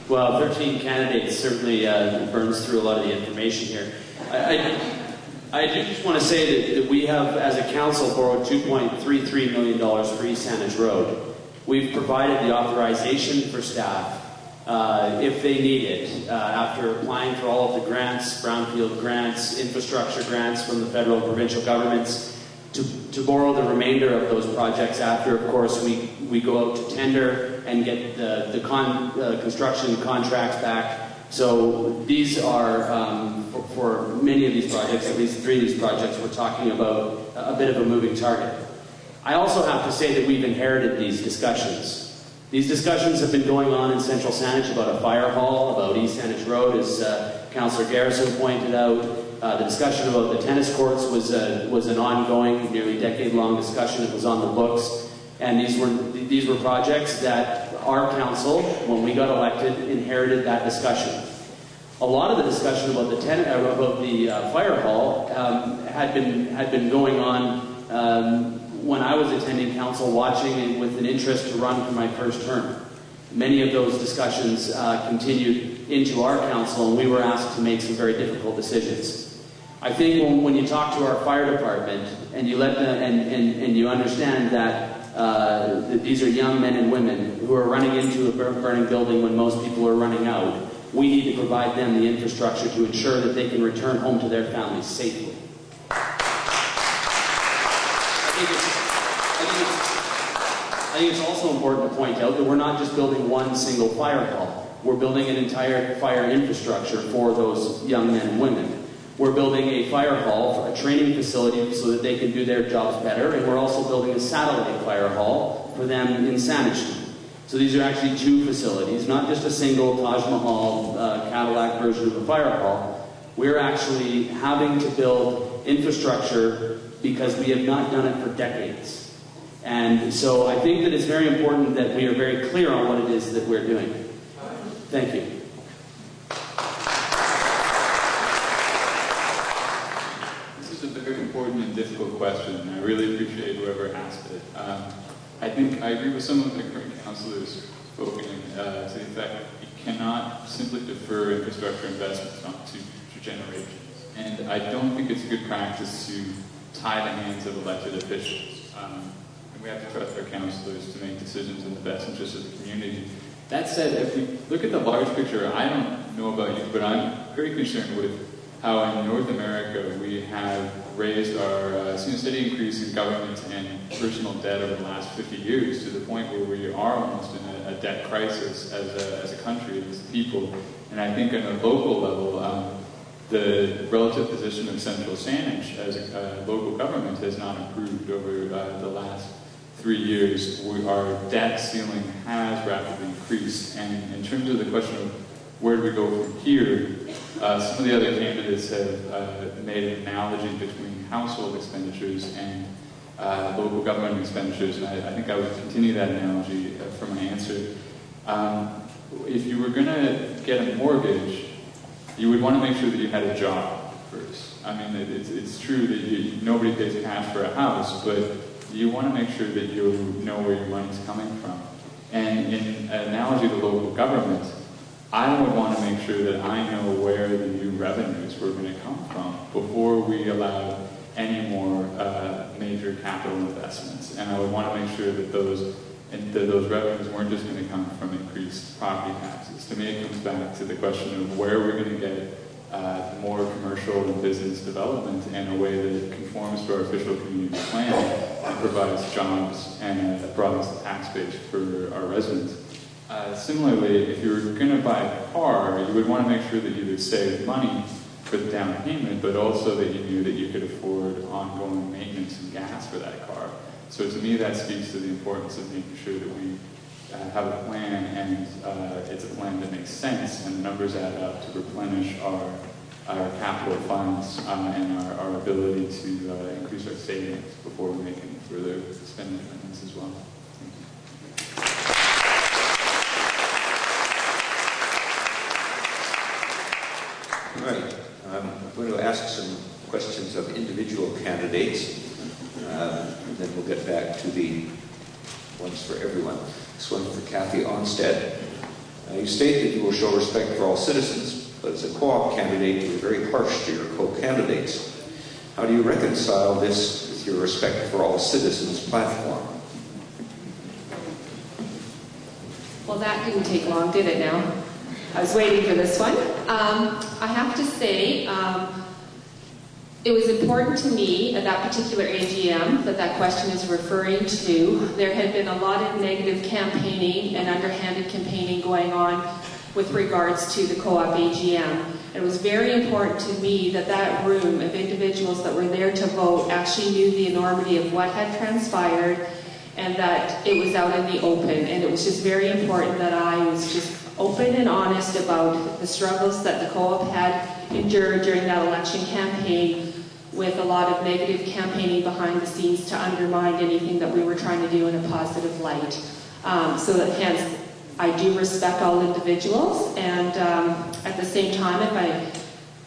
Well, 13 candidates certainly burns through a lot of the information here. I do just want to say that we have, as a council, borrowed $2.33 million for East Saanich Road. We've provided the authorization for staff, if they need it, after applying for all of the grants, brownfield grants, infrastructure grants from the federal and provincial governments, to borrow the remainder of those projects after, of course, we go out to tender and get the construction contracts back. So these are, for many of these projects, at least 3 of these projects, we're talking about a bit of a moving target. I also have to say that we've inherited these discussions. These discussions have been going on in Central Saanich about a fire hall, about East Saanich Road, as Councillor Garrison pointed out. The discussion about the tennis courts was an ongoing, nearly decade-long discussion. It was on the books. And these were projects that our council, when we got elected, inherited that discussion. A lot of the discussion about the fire hall had been going on when I was attending council, watching with an interest to run for my first term. Many of those discussions continued into our council, and we were asked to make some very difficult decisions. I think when you talk to our fire department and you let them, and you understand that these are young men and women who are running into a burning building when most people are running out, we need to provide them the infrastructure to ensure that they can return home to their families safely. I think it's also important to point out that we're not just building one single fire hall. We're building an entire fire infrastructure for those young men and women. We're building a fire hall, for a training facility so that they can do their jobs better, and we're also building a satellite fire hall for them in Saanich. So these are actually 2 facilities, not just a single Taj Mahal Cadillac version of a fire hall. We're actually having to build infrastructure because we have not done it for decades. And so I think that it's very important that we are very clear on what it is that we're doing. Thank you. This is a very important and difficult question, and I really appreciate whoever asked it. I think I agree with some of the current councillors spoken to the effect that we cannot simply defer infrastructure investments onto future generations. And I don't think it's a good practice to tie the hands of elected officials. And we have to trust our councillors to make decisions in the best interest of the community. That said, if we look at the large picture, I don't know about you, but I'm very concerned with how in North America we have raised our, seen a steady increase in government and personal debt over the last 50 years to the point where we are almost in a debt crisis as a country, as a people. And I think on a local level, the relative position of Central Saanich as a local government has not improved over the last 3 years. Our debt ceiling has rapidly increased. And in terms of the question of where do we go from here, some of the other candidates have made an analogy between household expenditures and local government expenditures, and I think I would continue that analogy for my answer. If you were going to get a mortgage, you would want to make sure that you had a job first. I mean, it's true that nobody pays cash for a house, but you want to make sure that you know where your money's coming from. And in an analogy to local government, I would want to make sure that I know where the new revenues were going to come from before we allow any more major capital investments. And I would want to make sure that those revenues weren't just going to come from increased property taxes. To me, it comes back to the question of where we're going to get more commercial and business development in a way that conforms to our official community plan and provides jobs and broadens the tax base for our residents. Similarly, if you were going to buy a car, you would want to make sure that you would save money for the down payment, but also that you knew that you could afford ongoing maintenance and gas for that car. So to me, that speaks to the importance of making sure that we have a plan, and it's a plan that makes sense, and the numbers add up to replenish our capital funds and our ability to increase our savings before we make any further spending commitments as well. All right, I'm going to ask some questions of individual candidates, and then we'll get back to the ones for everyone. This one for Kathy Onstead. You state that you will show respect for all citizens, but as a co-op candidate, you're very harsh to your co-candidates. How do you reconcile this with your respect for all citizens platform? Well, that didn't take long, did it now? I was waiting for this one. I have to say, it was important to me at that particular AGM that question is referring to. There had been a lot of negative campaigning and underhanded campaigning going on with regards to the co-op AGM. It was very important to me that that room of individuals that were there to vote actually knew the enormity of what had transpired and that it was out in the open. And it was just very important that I was just open and honest about the struggles that the co-op had endured during that election campaign, with a lot of negative campaigning behind the scenes to undermine anything that we were trying to do in a positive light. So that hence, I do respect all individuals, and at the same time,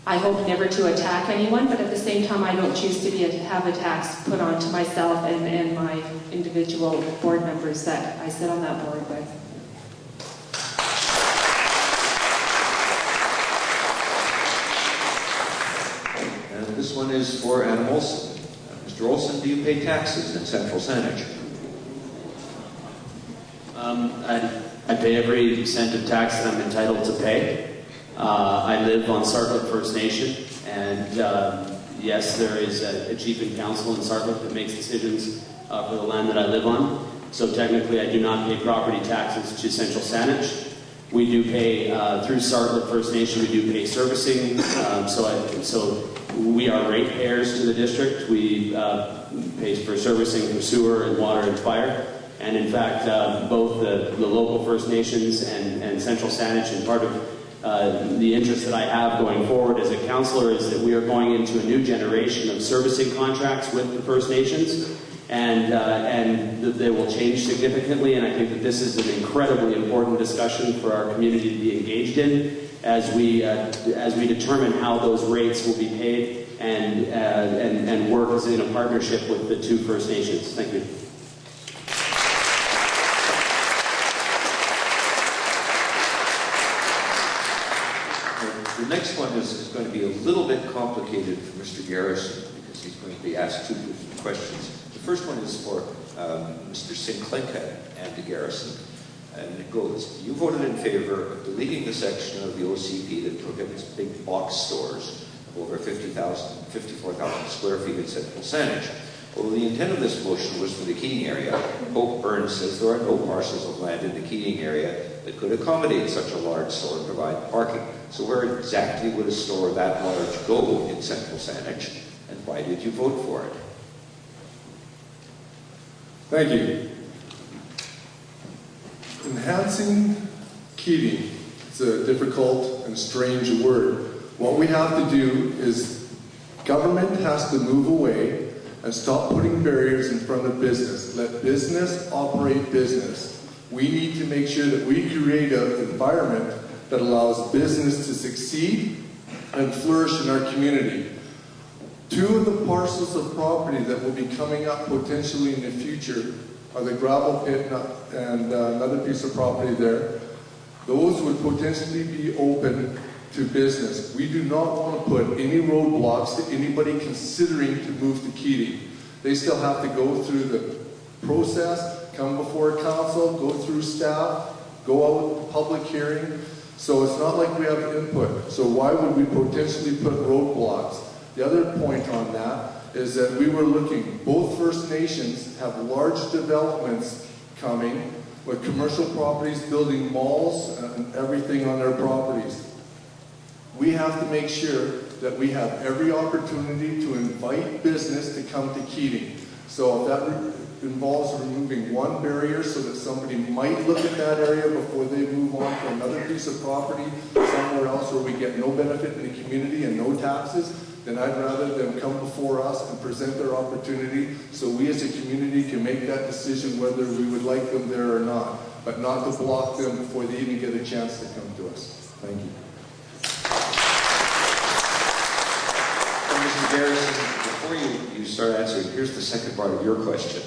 I hope never to attack anyone, but at the same time, I don't choose to have attacks put onto myself and my individual board members that I sit on that board with. This one is for Adam Olson. Mr. Olson, do you pay taxes in Central Saanich? I pay every cent of tax that I'm entitled to pay. I live on Sartlet First Nation, and yes, there is a chief and council in Sartlet that makes decisions for the land that I live on. So technically, I do not pay property taxes to Central Saanich. We do pay, through Sartlet First Nation, we do pay servicing, so we are ratepayers to the district. We pay for servicing for sewer and water and fire. And in fact, both the local First Nations and Central Saanich, and part of the interest that I have going forward as a councillor is that we are going into a new generation of servicing contracts with the First Nations. And they will change significantly, and I think that this is an incredibly important discussion for our community to be engaged in as we determine how those rates will be paid and work as in a partnership with the two First Nations. Thank you. The next one is going to be a little bit complicated for Mr. Garrison because he's going to be asked two questions. The first one is for Mr. Sinklenka and the Garrison. And it goes, you voted in favor of deleting the section of the OCP that prohibits big box stores of over 54,000 square feet in central Saanich. Although the intent of this motion was for the Keating area, Pope Burns says there are no parcels of land in the Keating area that could accommodate such a large store and provide parking. So where exactly would a store that large go in central Saanich, and why did you vote for it? Thank you. Enhancing Keating, it's a difficult and strange word. What we have to do is government has to move away and stop putting barriers in front of business. Let business operate business. We need to make sure that we create an environment that allows business to succeed and flourish in our community. Two of the parcels of property that will be coming up potentially in the future are the gravel pit and another piece of property there. Those would potentially be open to business. We do not want to put any roadblocks to anybody considering to move to Keating. They still have to go through the process, come before council, go through staff, go out to public hearing. So it's not like we have input. So why would we potentially put roadblocks? The other point on that is that we were looking, both First Nations have large developments coming with commercial properties, building malls and everything on their properties. We have to make sure that we have every opportunity to invite business to come to Keating. So if that involves removing one barrier so that somebody might look at that area before they move on to another piece of property somewhere else where we get no benefit in the community and no taxes, then I'd rather them come before us and present their opportunity so we as a community can make that decision whether we would like them there or not, but not to block them before they even get a chance to come to us. Thank you. Mr. Garrison, before you start answering, here's the second part of your question.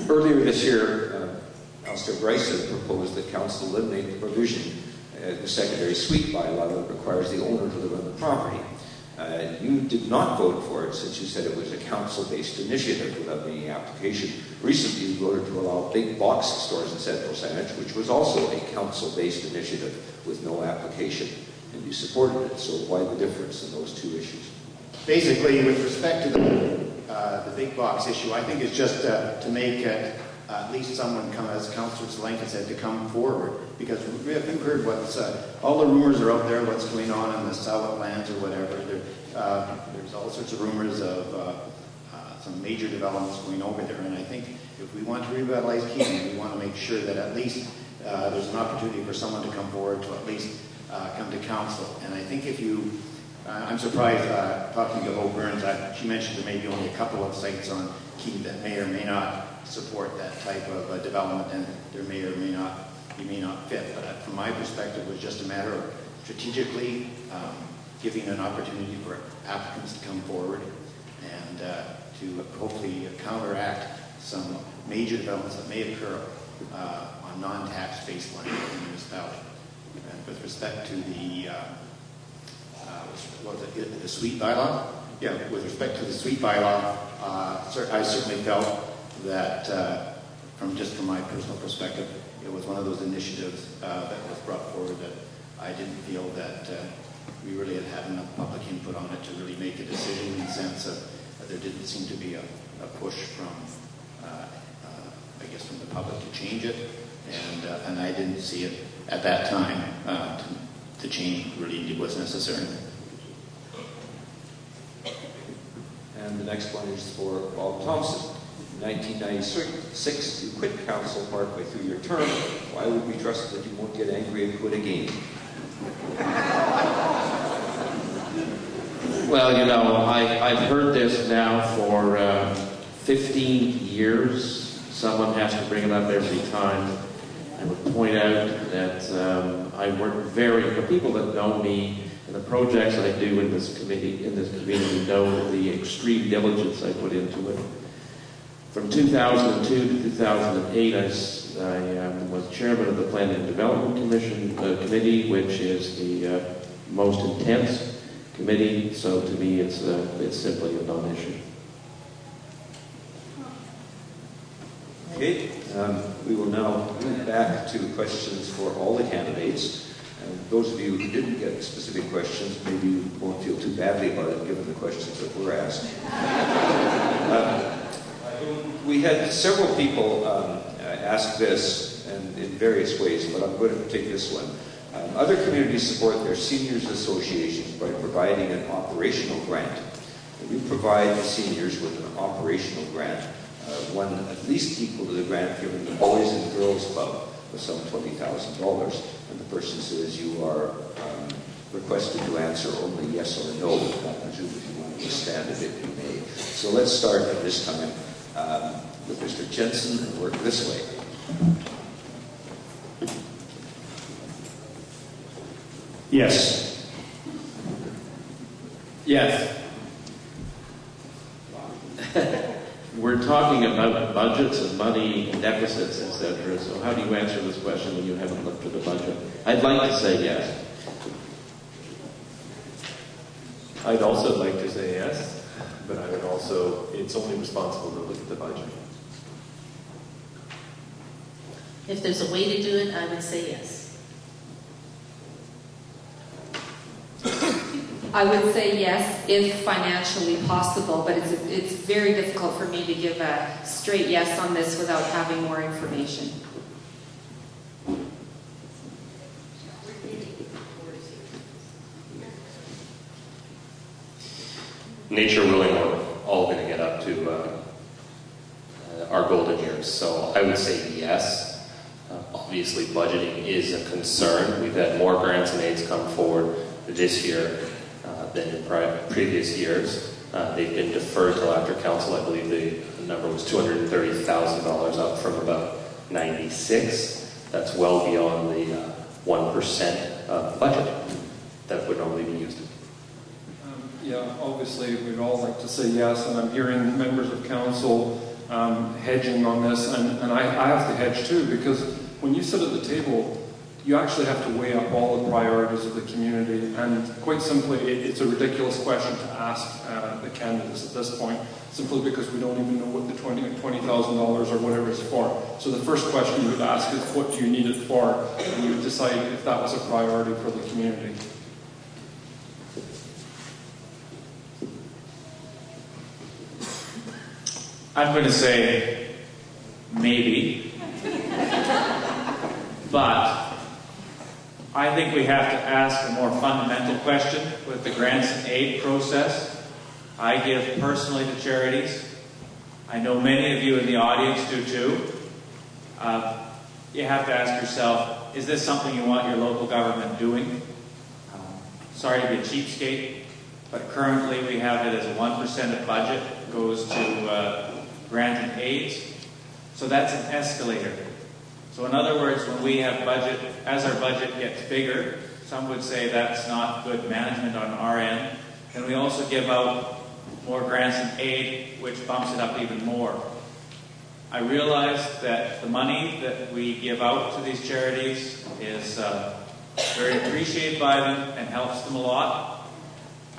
Earlier this year, Alistair Bryson proposed that council eliminate the provision, the secondary suite bylaw that requires the owner to live on the property. You did not vote for it since you said it was a council-based initiative without any application. Recently, you voted to allow big box stores in central Saanich, which was also a council-based initiative with no application, and you supported it. So why the difference in those two issues? Basically, with respect to the big box issue, I think it's just to make at least someone come, as Councillor Salenka said, to come forward. Because we've heard what's, all the rumors are out there, what's going on in the Saanich lands or whatever. There's all sorts of rumors of some major developments going over there. And I think if we want to revitalize Keating, we want to make sure that at least there's an opportunity for someone to come forward to at least come to council. And I think if you I'm surprised, talking to Hope Burns, she mentioned there may be only a couple of sites on Keating that may or may not support that type of development, and there may or may not fit. But from my perspective, it was just a matter of strategically giving an opportunity for applicants to come forward and to hopefully counteract some major developments that may occur on non-tax-based land in the municipality. And with respect to the the suite bylaw? Yeah, with respect to the suite bylaw, I certainly felt that, from my personal perspective, it was one of those initiatives that was brought forward that I didn't feel that we really had enough public input on it to really make a decision, in the sense of there didn't seem to be a push from, I guess, from the public to change it, and I didn't see it at that time to change really was necessary. And the next one is for Bob Thompson. In 1996, you quit council partway through your term. Why would we trust that you won't get angry and quit again? Well, I've heard this now for 15 years. Someone has to bring it up every time. I would point out that I work for people that know me and the projects I do in this community know the extreme diligence I put into it. From 2002 to 2008, I was chairman of the Planning and Development Committee, which is the most intense committee. So to me, it's simply a non-issue. Okay, We will now move back to questions for all the candidates. And those of you who didn't get specific questions, maybe you won't feel too badly about it given the questions that were asked. We had several people ask this, and in various ways, but I'm going to take this one. Other communities support their seniors associations by providing an operational grant. We provide the seniors with an operational grant, one at least equal to the grant given the Boys and Girls Club of some $20,000. And the person says you are requested to answer only yes or no. I presume if you want to stand a bit, you may. So let's start at this time with Mr. Jensen and work this way. Yes. Yes. We're talking about budgets and money and deficits, etc. So how do you answer this question when you haven't looked at the budget? I'd like to say yes. I'd also like to say yes, but I would also, it's only responsible to look at the budget. If there's a way to do it, I would say yes. I would say yes, if financially possible, but it's very difficult for me to give a straight yes on this without having more information. Nature willing, we're all going to get up to our golden years. So I would say yes. Obviously, budgeting is a concern. We've had more grants and aids come forward this year than in previous years. They've been deferred till after council. I believe the number was $230,000 up from about 96. That's well beyond the 1% of budget that would normally be used. Yeah, obviously we'd all like to say yes, and I'm hearing members of council hedging on this, and I have to hedge too, because when you sit at the table, you actually have to weigh up all the priorities of the community, and quite simply, it's a ridiculous question to ask the candidates at this point, simply because we don't even know what the $20,000 or whatever is for. So the first question you would ask is, what do you need it for? And you would decide if that was a priority for the community. I'm going to say maybe, but I think we have to ask a more fundamental question with the grants and aid process. I give personally to charities. I know many of you in the audience do too. You have to ask yourself, is this something you want your local government doing? Sorry to be a cheapskate, but currently we have it as 1% of budget goes to grant and aids. So that's an escalator. So in other words, when we have budget, as our budget gets bigger, some would say that's not good management on our end, then we also give out more grants and aid, which bumps it up even more. I realize that the money that we give out to these charities is very appreciated by them and helps them a lot.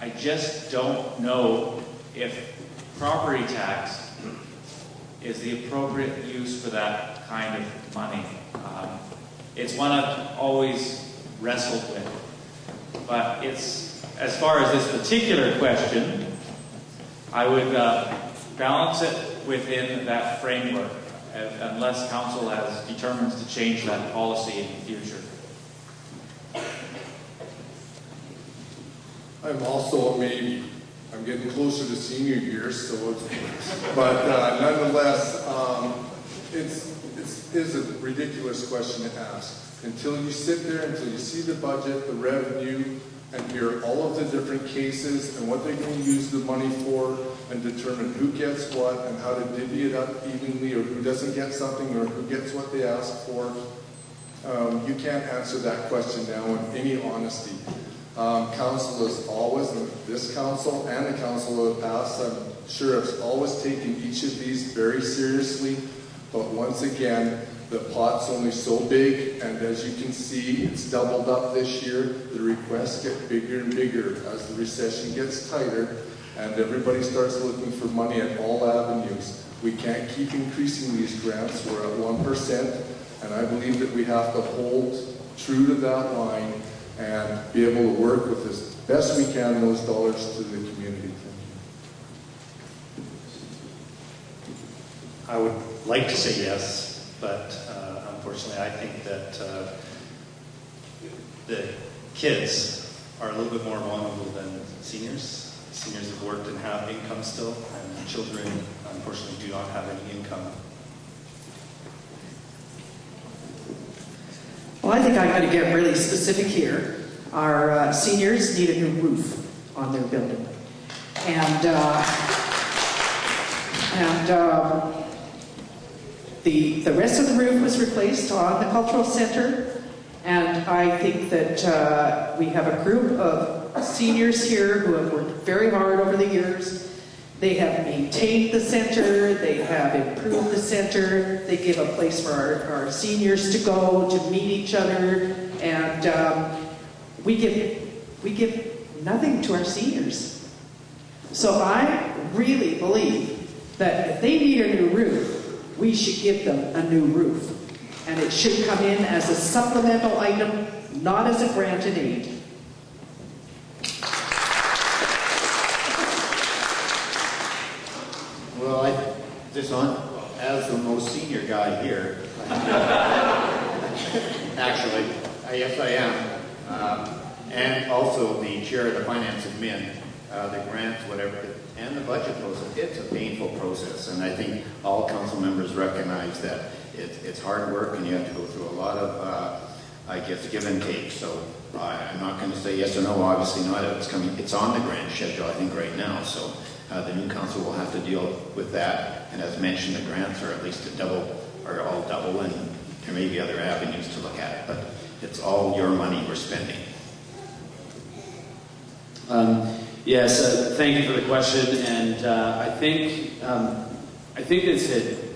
I just don't know if property tax is the appropriate use for that kind of money. It's one I've always wrestled with. But it's, as far as this particular question, I would balance it within that framework, unless council determines to change that policy in the future. I'm also a maybe. I'm getting closer to senior years, so but nonetheless, it is a ridiculous question to ask. Until you sit there, until you see the budget, the revenue, and hear all of the different cases and what they're going to use the money for, and determine who gets what and how to divvy it up evenly, or who doesn't get something, or who gets what they ask for, you can't answer that question now in any honesty. Council has always, and this council and the council of the past, I'm sure has always taken each of these very seriously, but once again, the pot's only so big, and as you can see, it's doubled up this year. The requests get bigger and bigger as the recession gets tighter, and everybody starts looking for money at all avenues. We can't keep increasing these grants. We're at 1%, and I believe that we have to hold true to that line and be able to work with as best we can those dollars to the community. I would like to say yes, but unfortunately I think that the kids are a little bit more vulnerable than seniors. Seniors have worked and have income still, and children unfortunately do not have any income. Well, I think I'm going to get really specific here. Our seniors need a new roof on their building. And the rest of the roof was replaced on the cultural center. And I think that we have a group of seniors here who have worked very hard over the years. They have maintained the center, they have improved the center, they give a place for our seniors to go, to meet each other, and we give nothing to our seniors. So I really believe that if they need a new roof, we should give them a new roof. And it should come in as a supplemental item, not as a granted aid. Well, as the most senior guy here, actually, yes I am, and also the chair of the Finance Admin, the grants, whatever, and the budget process. It's a painful process, and I think all council members recognize that it's hard work, and you have to go through a lot of, I guess, give and take. So I'm not going to say yes or no. Obviously not. It's on the grant schedule, I think, right now. So the new council will have to deal with that. And as mentioned, the grants are at least all double, and there may be other avenues to look at it. But it's all your money we're spending. Yes, thank you for the question, and I think it's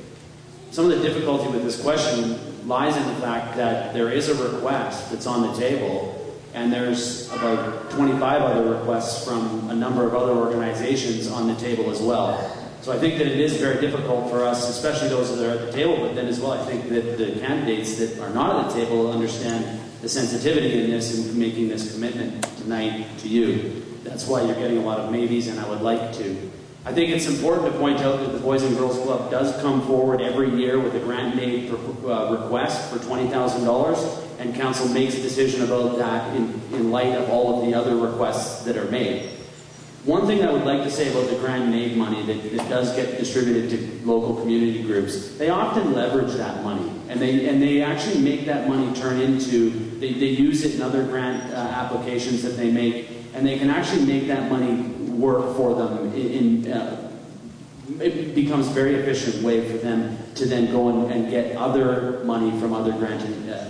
some of the difficulty with this question lies in the fact that there is a request that's on the table, and there's about 25 other requests from a number of other organizations on the table as well. So I think that it is very difficult for us, especially those that are at the table, but then as well I think that the candidates that are not at the table understand the sensitivity in this and making this commitment tonight to you. That's why you're getting a lot of maybes, and I would like to. I think it's important to point out that the Boys and Girls Club does come forward every year with a grant aid request for $20,000, and council makes a decision about that in light of all of the other requests that are made. One thing I would like to say about the grant aid money that does get distributed to local community groups, they often leverage that money, and they actually make that money turn into, they use it in other grant applications that they make, and they can actually make that money work for them. It becomes a very efficient way for them to then go and get other money from other grant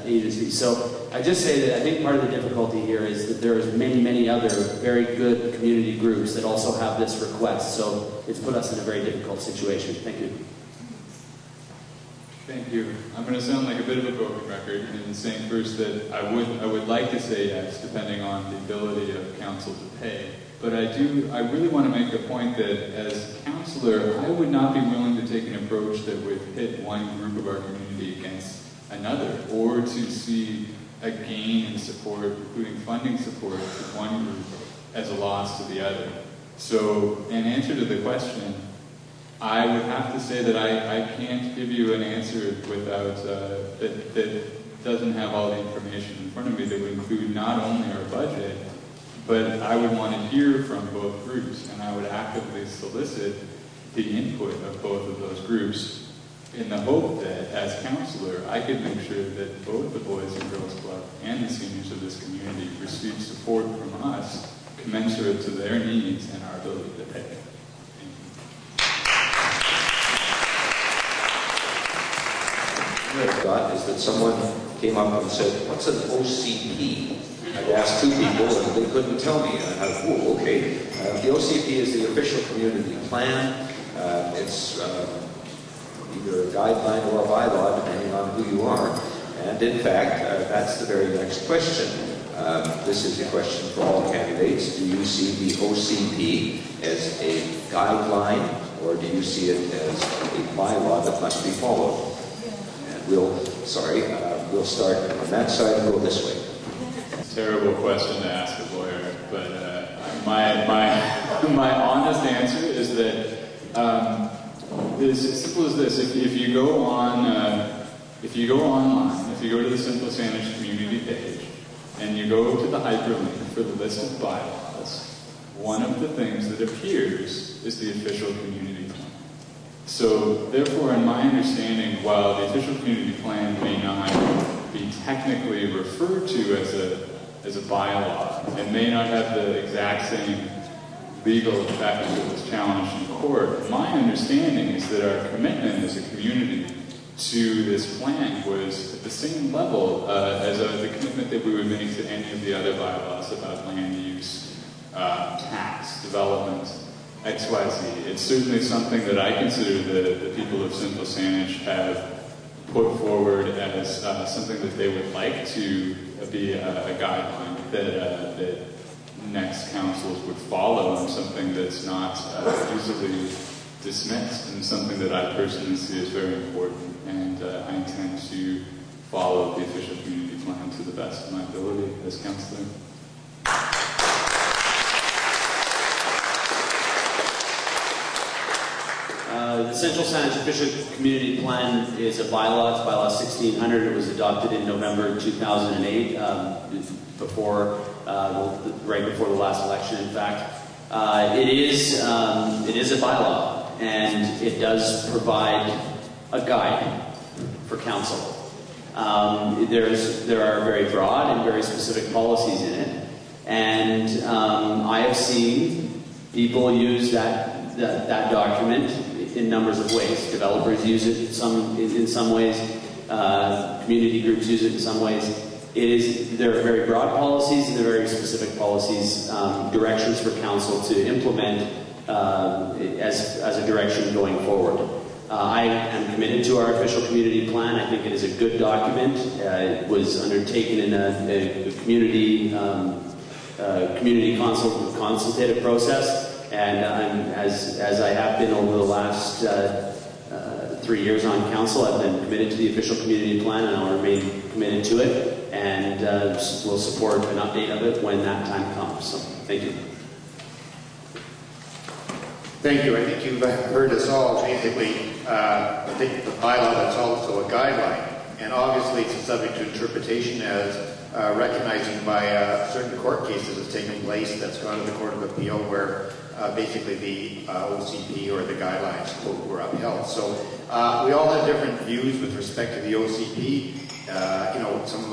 agencies. So I just say that I think part of the difficulty here is that there is many other very good community groups that also have this request. So it's put us in a very difficult situation. Thank you. Thank you. I'm going to sound like a bit of a broken record in saying first that I would like to say yes, depending on the ability of council to pay. But I really want to make the point that as councillor, I would not be willing to take an approach that would pit one group of our community against another, or to see a gain in support, including funding support to one group as a loss to the other. So in answer to the question, I would have to say that I can't give you an answer without that doesn't have all the information in front of me that would include not only our budget, but I would want to hear from both groups, and I would actively solicit the input of both of those groups in the hope that, as councillor, I could make sure that both the Boys and Girls Club and the seniors of this community receive support from us commensurate to their needs and our ability to pay. What I've got is that someone came up and said, "What's an OCP?" I'd asked two people and they couldn't tell me. And I thought, "Oh, okay." The OCP is the official community plan. It's either a guideline or a bylaw, depending on who you are. And in fact, that's the very next question. This is a question for all candidates. Do you see the OCP as a guideline or do you see it as a bylaw that must be followed? And we'll start on that side and go this way. Terrible question to ask a lawyer, but my honest answer is that it's as simple as this: if you go online, if you go to the Simple Saanich community page, and you go to the hyperlink for the list of bylaws, one of the things that appears is the official community plan. So, therefore, in my understanding, while the official community plan may not be technically referred to as a bylaw, it may not have the exact same legal effect if it was challenged in court. My understanding is that our commitment as a community to this plan was at the same level as the commitment that we would make to any of the other bylaws about land use, tax, development, XYZ. It's certainly something that I consider the people of Simple Saanich have put forward as something that they would like to be a guideline that next councils would follow, and something that's not easily dismissed, and something that I personally see as very important, and I intend to follow the official community plan to the best of my ability as councillor. The Central Saanich Official Community Plan is a bylaw. It's bylaw 1600. It was adopted in November 2008, right before the last election, in fact. It is a bylaw, and it does provide a guide for council. There are very broad and very specific policies in it, and I have seen people use that document in numbers of ways. Developers use it in some ways. Community groups use it in some ways. There are very broad policies and there are very specific policies, directions for council to implement as a direction going forward. I am committed to our official community plan. I think it is a good document. It was undertaken in a community consultative process. And as I have been over the last 3 years on council, I've been committed to the official community plan, and I'll remain committed to it, and we'll support an update of it when that time comes. So, thank you. Thank you. I think you've heard us all. Basically, I think the bylaw that's also a guideline, and obviously it's subject to interpretation as recognizing by certain court cases that's taken place that's gone to the Court of Appeal where basically the OCP or the guidelines were upheld. So we all have different views with respect to the OCP. Some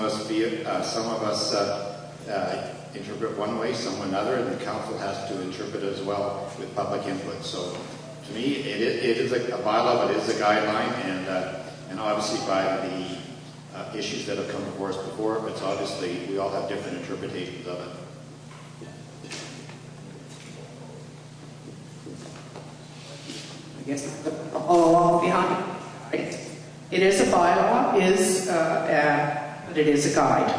of us interpret one way, some another, and the council has to interpret as well with public input. So to me, it is a bylaw, but it is a guideline, and obviously by the issues that have come before us before, it's obviously we all have different interpretations of it. I guess all along behind. It is a bylaw, but it is a guide.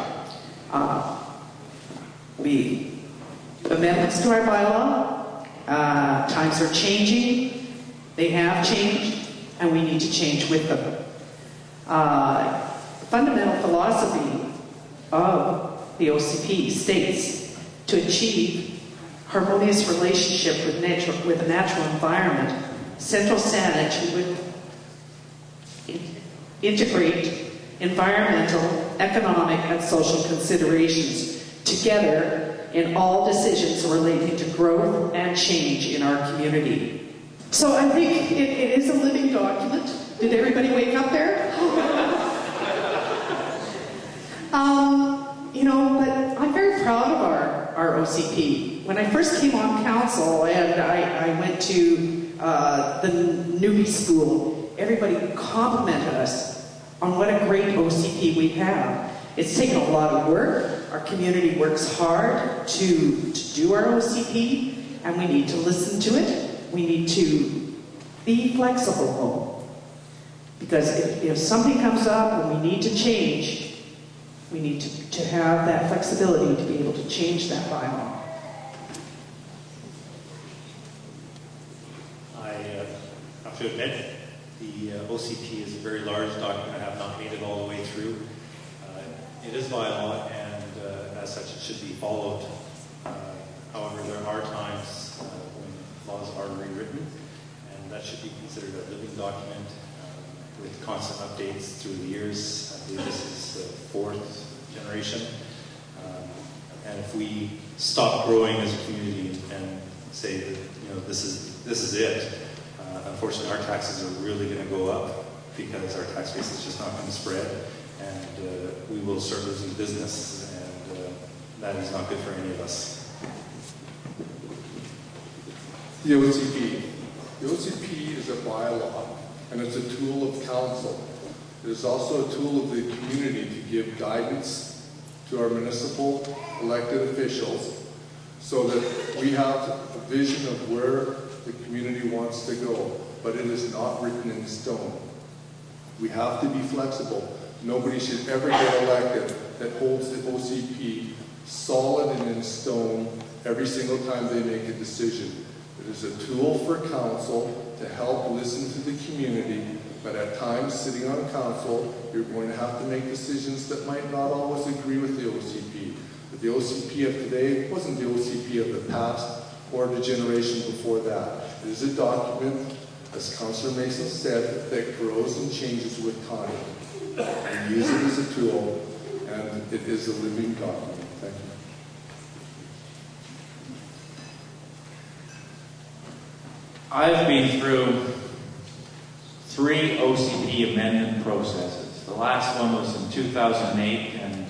Amendments to our bylaw, times are changing, they have changed, and we need to change with them. The fundamental philosophy of the OCP states to achieve harmonious relationship with the natural environment, Central Saanich would integrate environmental, economic, and social considerations together in all decisions relating to growth and change in our community. So I think it is a living document. Did everybody wake up there? But I'm very proud of our OCP. When I first came on council and I went to the newbie school, everybody complimented us on what a great OCP we have. It's taken a lot of work. Our community works hard to do our OCP, and we need to listen to it. We need to be flexible, because if something comes up and we need to change, we need to have that flexibility to be able to change that bylaw. to admit the OCP is a very large document. I have not made it all the way through. It is by law, and as such, it should be followed. However, there are times when laws are rewritten, and that should be considered a living document with constant updates through the years. I believe this is the 4th generation. And if we stop growing as a community and say that this is it, unfortunately our taxes are really going to go up because our tax base is just not going to spread, and we will start losing business, and that is not good for any of us. The OCP. The OCP is a bylaw, and it's a tool of council. It is also a tool of the community to give guidance to our municipal elected officials so that we have a vision of where the community wants to go, but it is not written in stone. We have to be flexible. Nobody should ever get elected that holds the OCP solid and in stone every single time they make a decision. It is a tool for council to help listen to the community, but at times, sitting on council, you're going to have to make decisions that might not always agree with the OCP. But the OCP of today wasn't the OCP of the past or the generation before that. It is a document, as Councillor Mason said, that grows and changes with time. We use it as a tool, and it is a living document. Thank you. I've been through 3 OCP amendment processes. The last one was in 2008, and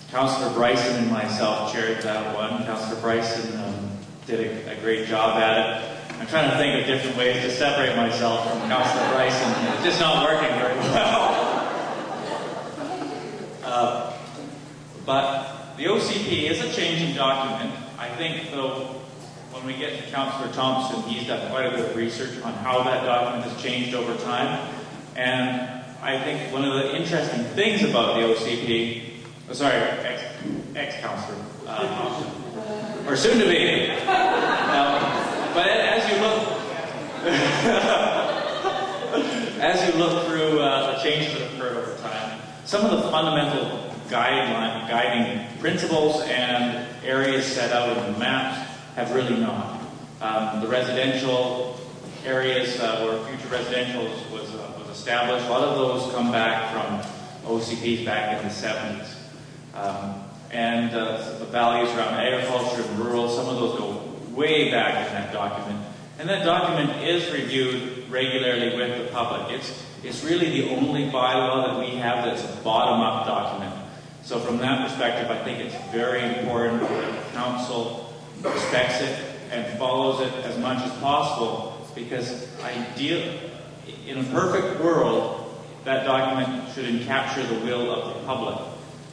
Councillor Bryson and myself chaired that one. Councillor Bryson did a great job at it. I'm trying to think of different ways to separate myself from Councillor Bryson. It's just not working very well. But the OCP is a changing document. I think, though, when we get to Councillor Thompson, he's done quite a bit of research on how that document has changed over time. And I think one of the interesting things about the OCP, ex-Councillor Thompson, or soon to be. But as you look through the changes that have occurred over time, some of the fundamental guiding principles and areas set out in the maps have really not. The residential areas where future residential was established, a lot of those come back from OCPs back in the 70s. And the values around agriculture and rural, some of those go way back in that document. And that document is reviewed regularly with the public. It's really the only bylaw that we have that's a bottom-up document. So from that perspective, I think it's very important that the council respects it and follows it as much as possible, because in a perfect world, that document should encapture the will of the public.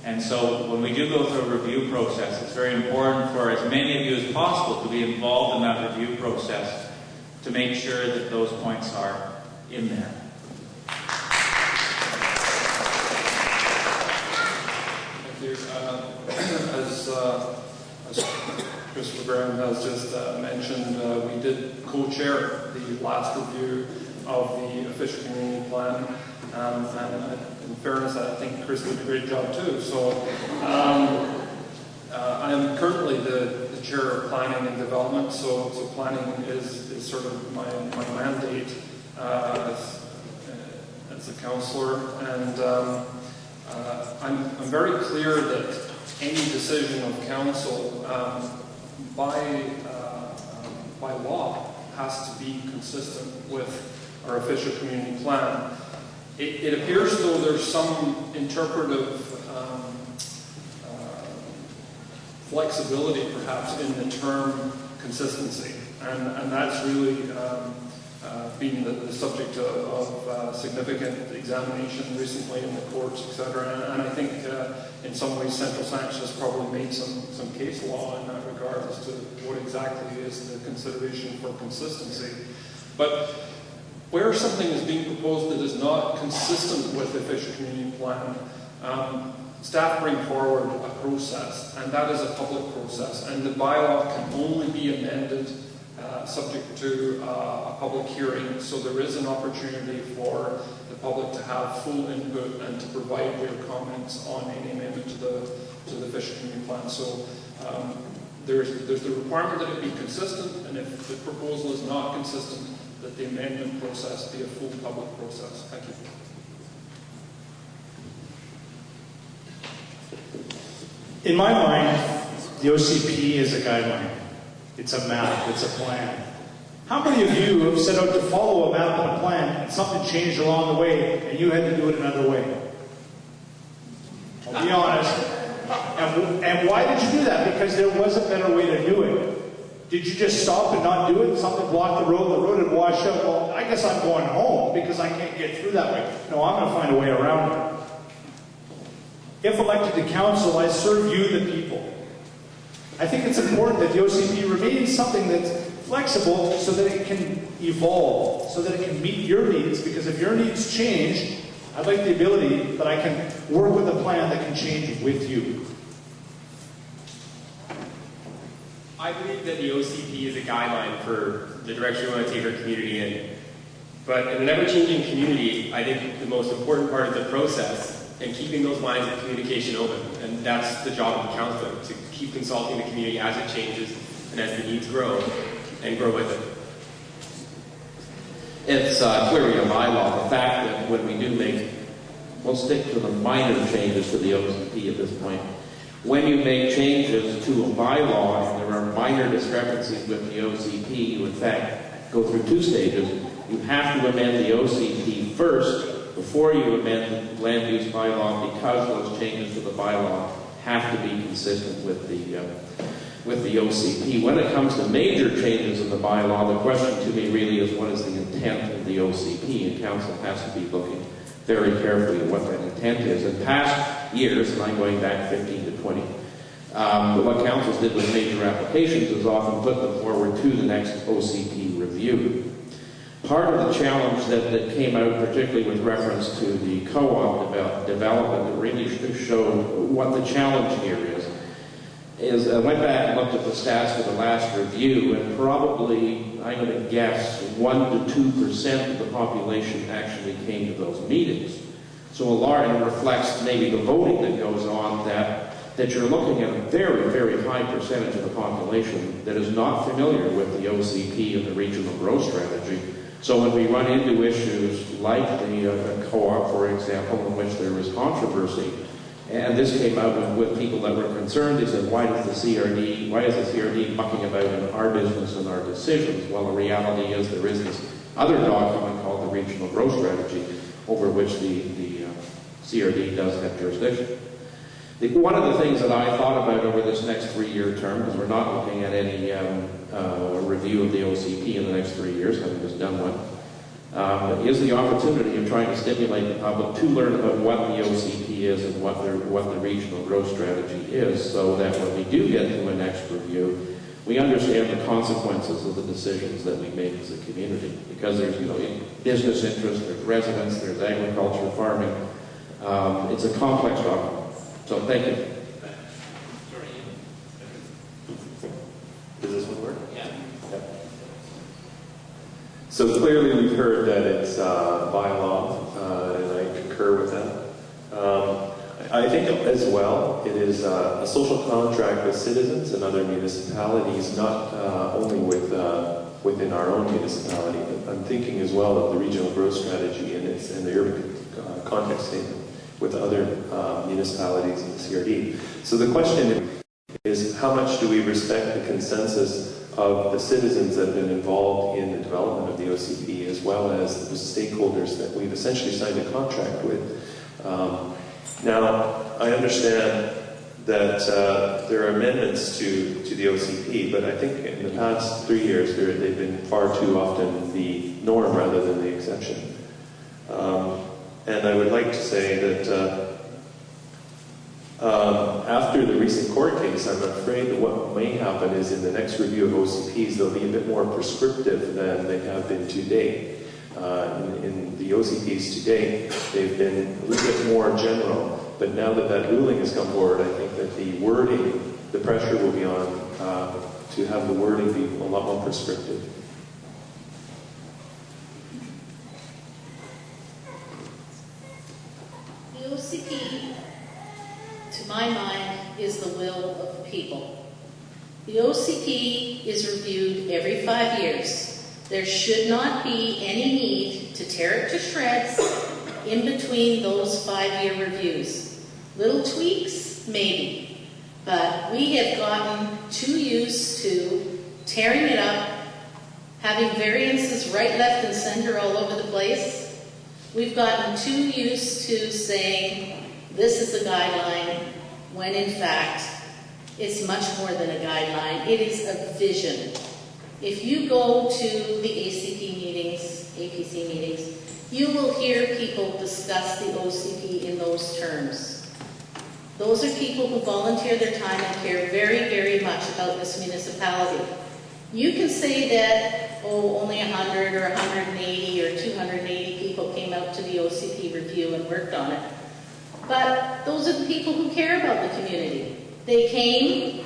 And so when we do go through a review process, it's very important for as many of you as possible to be involved in that review process to make sure that those points are in there. Thank you. As Christopher Brown has just mentioned, we did co-chair the last review of the official community plan. And in fairness, I think Chris did a great job too. So I am currently the chair of planning and development. So planning is sort of my mandate as a councillor. And I'm very clear that any decision of council by law has to be consistent with our official community plan. It appears as though there's some interpretive flexibility, perhaps, in the term consistency, and that's really been the subject of significant examination recently in the courts, etc. And I think, in some ways, Central Saanich has probably made some case law in that regard as to what exactly is the consideration for consistency. But where something is being proposed that is not consistent with the official community plan, staff bring forward a process, and that is a public process, and the bylaw can only be amended subject to a public hearing, so there is an opportunity for the public to have full input and to provide their comments on any amendment to the Fish Community Plan. So there's the requirement that it be consistent, and if the proposal is not consistent, that the amendment process be a full public process. Thank you. In my mind, the OCP is a guideline. It's a map. It's a plan. How many of you have set out to follow a map and a plan and something changed along the way and you had to do it another way? I'll be honest. And why did you do that? Because there was a better way to do it. Did you just stop and not do it? Something blocked the road had washed out. Well, I guess I'm going home because I can't get through that way. No, I'm going to find a way around it. If elected to council, I serve you, the people. I think it's important that the OCP remains something that's flexible so that it can evolve, so that it can meet your needs, because if your needs change, I'd like the ability that I can work with a plan that can change with you. I believe that the OCP is a guideline for the direction we want to take our community in. But in an ever-changing community, I think the most important part of the process and keeping those lines of communication open. And that's the job of the council, to keep consulting the community as it changes and as the needs grow, and grow with it. It's clearly a bylaw. The fact that when we do make, we'll stick to the minor changes to the OCP at this point. When you make changes to a bylaw and there are minor discrepancies with the OCP, you in fact go through two stages. You have to amend the OCP first before you amend the land use bylaw, because those changes to the bylaw have to be consistent with the OCP. When it comes to major changes in the bylaw, the question to me really is, what is the intent of the OCP? And council has to be looking very carefully at what that intent is. In past years, and I'm going back 15 to 20, what councils did with major applications is often put them forward to the next OCP review. Part of the challenge that came out, particularly with reference to the co-op development, that really showed what the challenge here is I went back and looked at the stats for the last review, and probably, I'm going to guess, 1 to 2% of the population actually came to those meetings. So a large, and it reflects maybe the voting that goes on, that you're looking at a very, very high percentage of the population that is not familiar with the OCP and the regional growth strategy. So when we run into issues like the co-op, for example, in which there was controversy, and this came out with people that were concerned, they said, why is the CRD mucking about in our business and our decisions? Well, the reality is there is this other document called the Regional Growth Strategy, over which the CRD does have jurisdiction. One of the things that I thought about over this next 3-year term, because we're not looking at any review of the OCP in the next 3 years, having just done one, is the opportunity of trying to stimulate the public to learn about what the OCP is and what the regional growth strategy is, so that when we do get to a next review, we understand the consequences of the decisions that we make as a community. Because there's, business interest, there's residents, there's agriculture, farming. It's a complex document. So thank you. Does this one work? Yeah. So clearly we've heard that it's bylaw, and I concur with that. I think as well it is a social contract with citizens and other municipalities, not only within our own municipality, but I'm thinking as well of the regional growth strategy and the urban context statement with other municipalities in the CRD. So the question is, how much do we respect the consensus of the citizens that have been involved in the development of the OCP, as well as the stakeholders that we've essentially signed a contract with? Now, I understand that there are amendments to the OCP, but I think in the past 3 years they've been far too often the norm rather than the exception. And I would like to say that after the recent court case, I'm afraid that what may happen is in the next review of OCPs, they'll be a bit more prescriptive than they have been to date. In the OCPs to date, they've been a little bit more general. But now that that ruling has come forward, I think that the wording, the pressure will be on to have the wording be a lot more prescriptive. The OCP, to my mind, is the will of the people. The OCP is reviewed every 5 years. There should not be any need to tear it to shreds in between those 5-year reviews. Little tweaks, maybe, but we have gotten too used to tearing it up, having variances right, left, and center all over the place. We've gotten too used to saying, this is a guideline, when in fact, it's much more than a guideline. It is a vision. If you go to the ACP meetings, APC meetings, you will hear people discuss the OCP in those terms. Those are people who volunteer their time and care very, very much about this municipality. You can say that, oh, only 100 or 180 or 280 people came out to the OCP review and worked on it. But those are the people who care about the community. They came,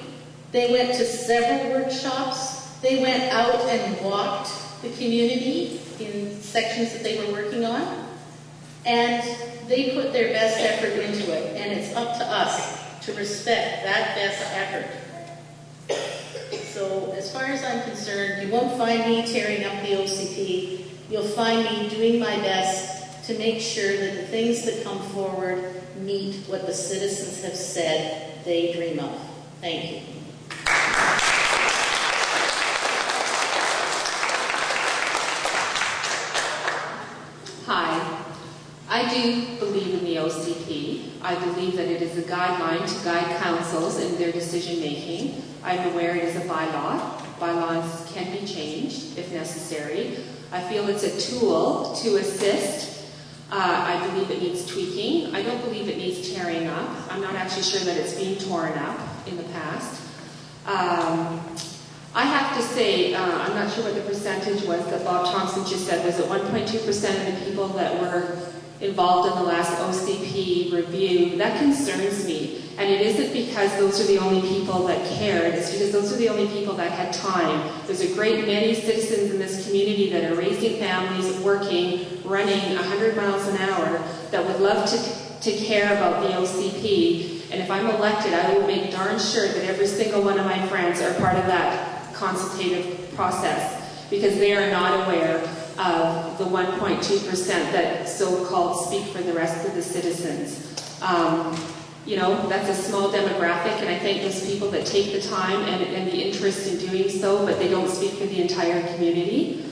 they went to several workshops, they went out and walked the community in sections that they were working on, and they put their best effort into it, and it's up to us to respect that best effort. So as far as I'm concerned, you won't find me tearing up the OCP. You'll find me doing my best to make sure that the things that come forward meet what the citizens have said they dream of. Thank you. Hi. I do believe in the OCP. I believe that it is a guideline to guide councils in their decision making. I'm aware it is a bylaw. Bylaws can be changed if necessary. I feel it's a tool to assist. I believe it needs tweaking. I don't believe it needs tearing up. I'm not actually sure that it's being torn up in the past. I have to say, I'm not sure what the percentage was that Bob Thompson just said. Was it 1.2% of the people that were involved in the last OCP review? That concerns me. And it isn't because those are the only people that cared. It's because those are the only people that had time. There's a great many citizens in this community that are raising families, working, running 100 miles an hour that would love to care about the OCP. And if I'm elected, I will make darn sure that every single one of my friends are part of that consultative process, because they are not aware of the 1.2% that so-called speak for the rest of the citizens. You know, that's a small demographic, and I thank those people that take the time and the interest in doing so, but they don't speak for the entire community.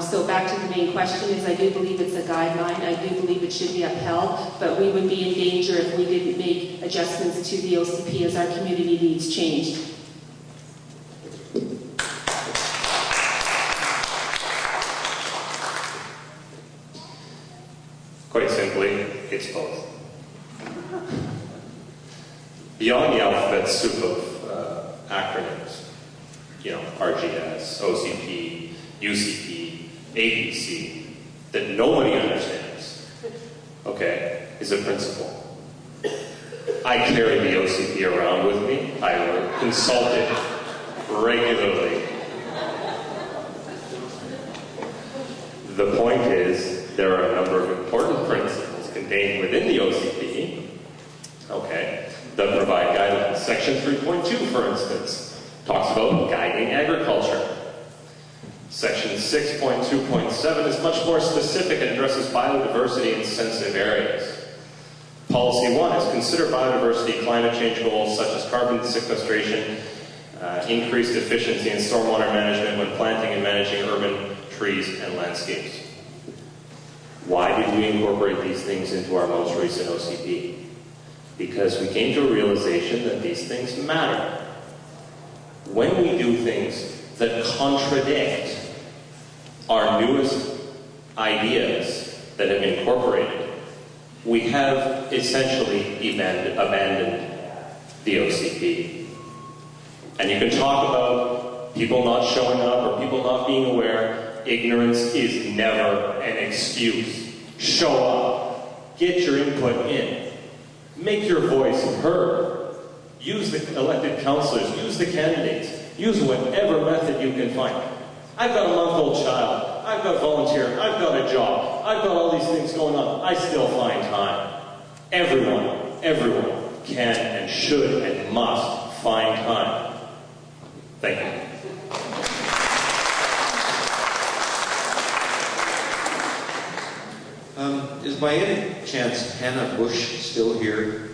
So back to the main question is, I do believe it's a guideline. I do believe it should be upheld, but we would be in danger if we didn't make adjustments to the OCP as our community needs changed. Quite simply, it's both. Beyond the alphabet soup of acronyms, you know, RGS, OCP, UCP, APC, that nobody understands, okay, is a principle. I carry the OCP around with me. I consult it regularly. The point is, there are a number of important principles contained within the OCP, okay, that provide guidelines. Section 3.2, for instance, talks about guiding agriculture. Section 6.2.7 is much more specific and addresses biodiversity in sensitive areas. Policy 1 is consider biodiversity climate change goals such as carbon sequestration, increased efficiency in stormwater management when planting and managing urban trees and landscapes. Why did we incorporate these things into our most recent OCP? Because we came to a realization that these things matter. When we do things that contradict our newest ideas that have been incorporated, we have essentially abandoned the OCP. And you can talk about people not showing up or people not being aware. Ignorance is never an excuse. Show up. Get your input in. Make your voice heard. Use the elected councillors. Use the candidates. Use whatever method you can find. I've got a month-old child. I've got volunteer. I've got a job. I've got all these things going on. I still find time. Everyone can and should and must find time. Thank you. Is by any chance Hannah Bush still here?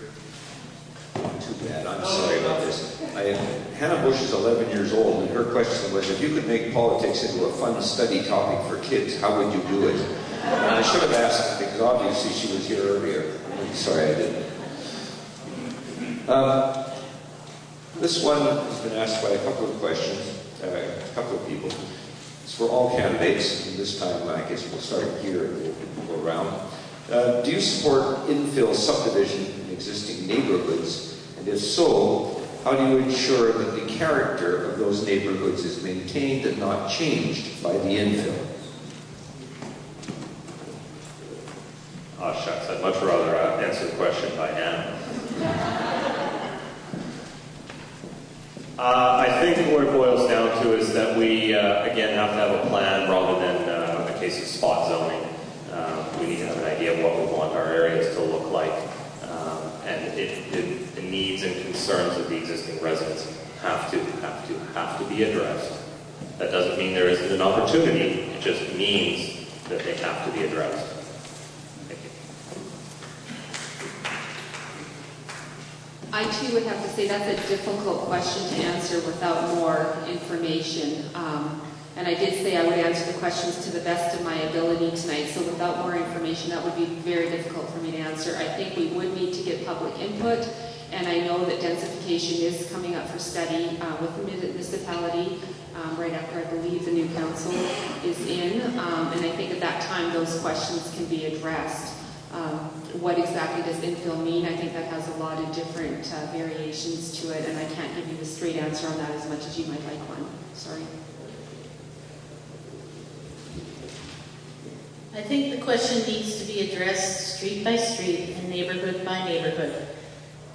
Too bad, I'm sorry about this. Hannah Bush is 11 years old, and her question was, if you could make politics into a fun study topic for kids, how would you do it? And I should have asked her, because obviously she was here earlier. I'm really sorry I didn't. This one has been asked by a couple of questions, a couple of people. It's for all candidates, and this time I guess we'll start here and we'll go around. Do you support infill subdivision in existing neighborhoods? And if so, how do you ensure that the character of those neighborhoods is maintained and not changed by the infill? Oh, shucks, I'd much rather answer the question by Anna. I think what it boils down to is that we, again, have to have a plan rather than a case of spot zoning. We need to have an idea of what we want our areas to look like. And the needs and concerns of the existing residents have to be addressed. That doesn't mean there isn't an opportunity. It just means that they have to be addressed. Thank you. I too would have to say that's a difficult question to answer without more information. And I did say I would answer the questions to the best of my ability tonight, so without more information that would be very difficult for me to answer. I think we would need to get public input, and I know that densification is coming up for study with the municipality right after I believe the new council is in, and I think at that time those questions can be addressed. What exactly does infill mean? I think that has a lot of different variations to it, and I can't give you the straight answer on that as much as you might like one. Sorry. I think the question needs to be addressed street by street and neighborhood by neighborhood.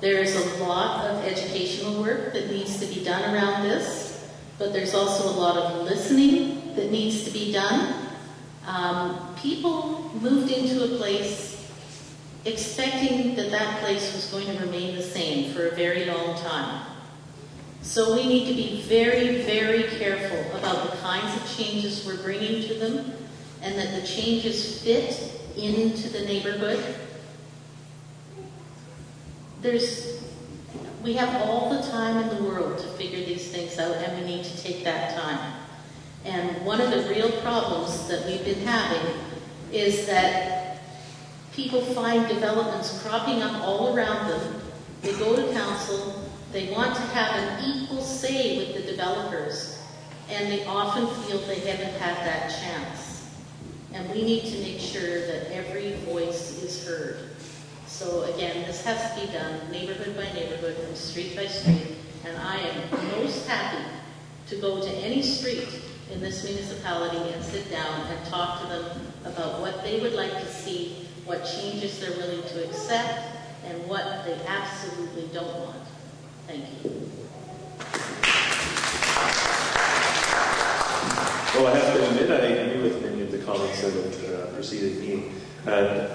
There is a lot of educational work that needs to be done around this, but there's also a lot of listening that needs to be done. People moved into a place expecting that that place was going to remain the same for a very long time. So we need to be very, very careful about the kinds of changes we're bringing to them, and that the changes fit into the neighborhood. We have all the time in the world to figure these things out, and we need to take that time. And one of the real problems that we've been having is that people find developments cropping up all around them. They go to council, they want to have an equal say with the developers, and they often feel they haven't had that chance. And we need to make sure that every voice is heard. So again, this has to be done neighborhood by neighborhood and street by street. And I am most happy to go to any street in this municipality and sit down and talk to them about what they would like to see, what changes they're willing to accept, and what they absolutely don't want. Thank you. Well, I have to admit, I agree with many of the comments that have preceded me. And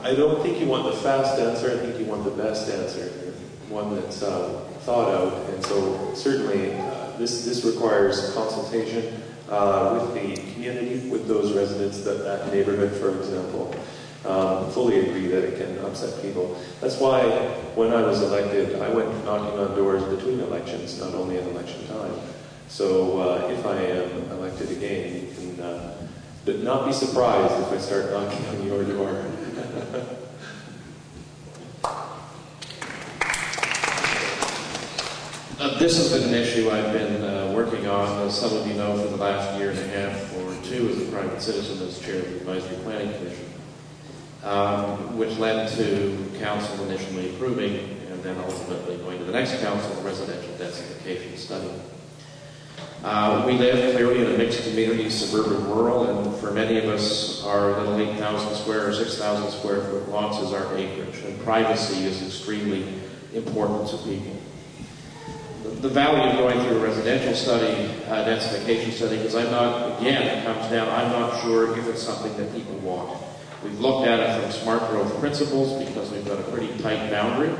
I don't think you want the fast answer, I think you want the best answer, one that's thought out. And so certainly this requires consultation with the community, with those residents, that neighborhood, for example. Fully agree that it can upset people. That's why when I was elected, I went knocking on doors between elections, not only at election time. So if I am elected again, you can not be surprised if I start knocking on your door. This has been an issue I've been working on, as some of you know, for the last year and a half or two as a private citizen, as chair of the Advisory Planning Commission, which led to council initially approving and then ultimately going to the next council, the residential densification study. We live clearly in a mixed community, suburban, rural, and for many of us, our little 8,000 square or 6,000 square foot lots is our acreage, and privacy is extremely important to people. the value of going through a residential study, densification study, because I'm not, again, it comes down, I'm not sure if it's something that people want. We've looked at it from smart growth principles because we've got a pretty tight boundary.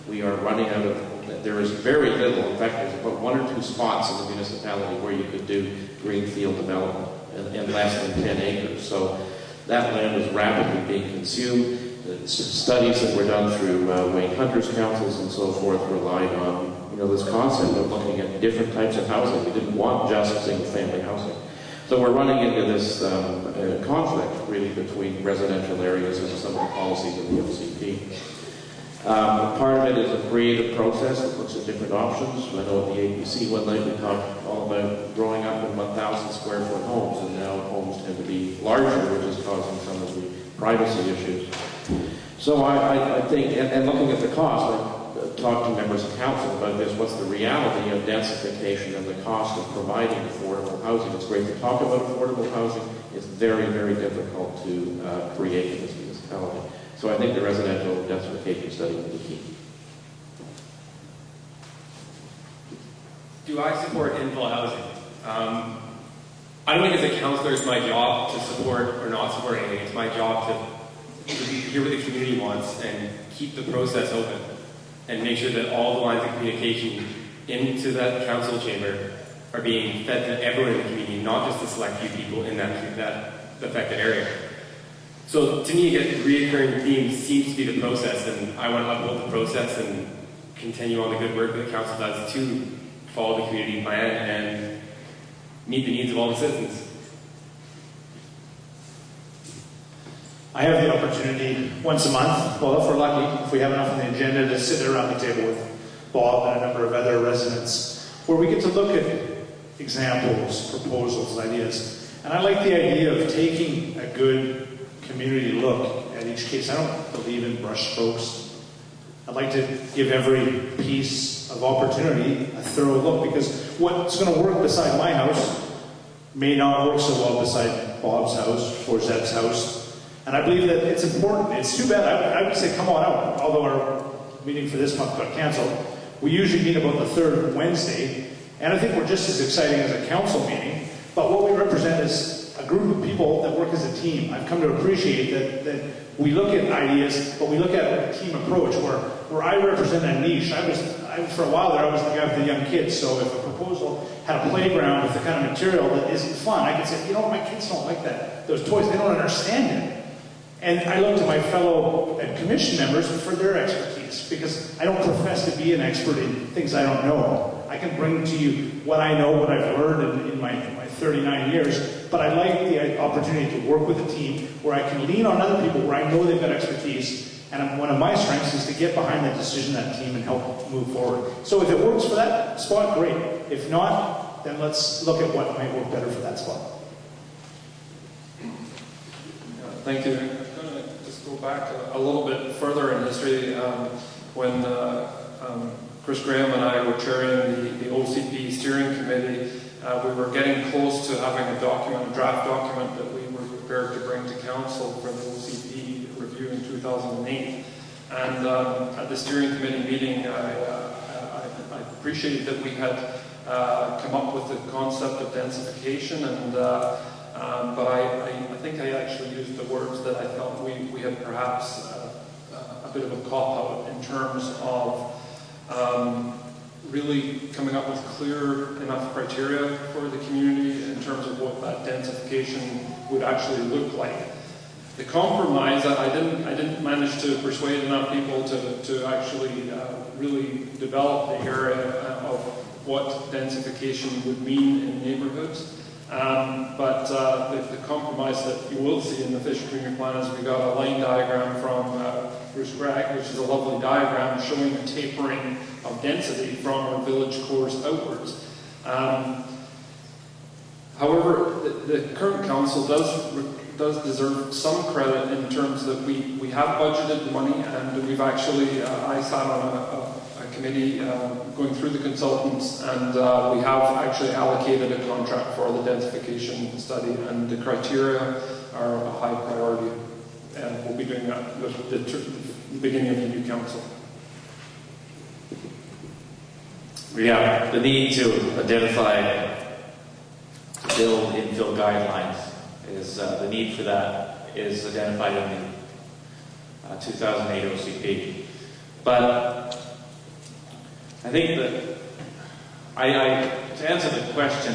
We are running out of, there is very little, in fact there's about 1 or 2 spots in the municipality where you could do greenfield development in less than 10 acres. So that land is rapidly being consumed. The studies that were done through Wayne Hunter's councils and so forth relied on this concept of looking at different types of housing. We didn't want just single-family housing. So we're running into this conflict, really, between residential areas and some of the policies of the OCP. Part of it is a creative process that looks at different options. I know at the APC one night we talked all about growing up in 1,000 square foot homes, and now homes tend to be larger, which is causing some of the privacy issues. So I think, and looking at the cost, I talked to members of council about this, what's the reality of densification and the cost of providing affordable housing. It's great to talk about affordable housing. It's very, very difficult to create in this municipality. So I think the residential densification study will be key. Do I support infill housing? I don't think as a councillor it's my job to support or not support anything. It's my job to hear what the community wants and keep the process open and make sure that all the lines of communication into that council chamber are being fed to everyone in the community, not just the select few people in that affected area. So to me, a reoccurring theme seems to be the process, and I want to uphold the process and continue on the good work that the council does to follow the community plan and meet the needs of all the citizens. I have the opportunity once a month, well, if we're lucky, if we have enough on the agenda, to sit around the table with Bob and a number of other residents, where we get to look at examples, proposals, ideas. And I like the idea of taking a good community look at each case. I don't believe in brush strokes. I'd like to give every piece of opportunity a thorough look, because what's going to work beside my house may not work so well beside Bob's house or Zeb's house. And I believe that it's important. It's too bad. I would say come on out, although our meeting for this month got canceled. We usually meet about the third Wednesday, and I think we're just as exciting as a council meeting. But what we represent is a group of people that work as a team. I've come to appreciate that we look at ideas, but we look at it with a team approach, where I represent a niche. For a while there, I was the guy with the young kids, so if a proposal had a playground with the kind of material that isn't fun, I could say, my kids don't like that. Those toys, they don't understand it. And I look to my fellow commission members for their expertise, because I don't profess to be an expert in things I don't know. I can bring to you what I know, what I've learned in my 39 years, but I like the opportunity to work with a team where I can lean on other people where I know they've got expertise, and one of my strengths is to get behind the decision of that team and help move forward. So if it works for that spot, great. If not, then let's look at what might work better for that spot. Thank you. I'm going to just go back a little bit further in history. When Chris Graham and I were chairing the OCP steering committee, we were getting close to having a draft document that we were prepared to bring to council for the OCP review in 2008. And at the steering committee meeting, I appreciated that we had come up with the concept of densification, and but I think I actually used the words that I felt we had perhaps a bit of a cop-out in terms of really coming up with clear enough criteria for the community in terms of what that densification would actually look like. The compromise, I didn't manage to persuade enough people to actually really develop the area of what densification would mean in neighbourhoods. But the compromise that you will see in the Fisher Community Plan is we got a line diagram from Bruce Gregg, which is a lovely diagram showing a tapering of density from our village cores outwards. However, the current council does deserve some credit in terms that we have budgeted money, and we've actually, I sat on a committee going through the consultants, and we have actually allocated a contract for the densification study, and the criteria are a high priority, and we'll be doing that with the beginning of the new council. We have the need to identify, to build infill guidelines. The need for that is identified in the 2008 OCP. But I think that to answer the question,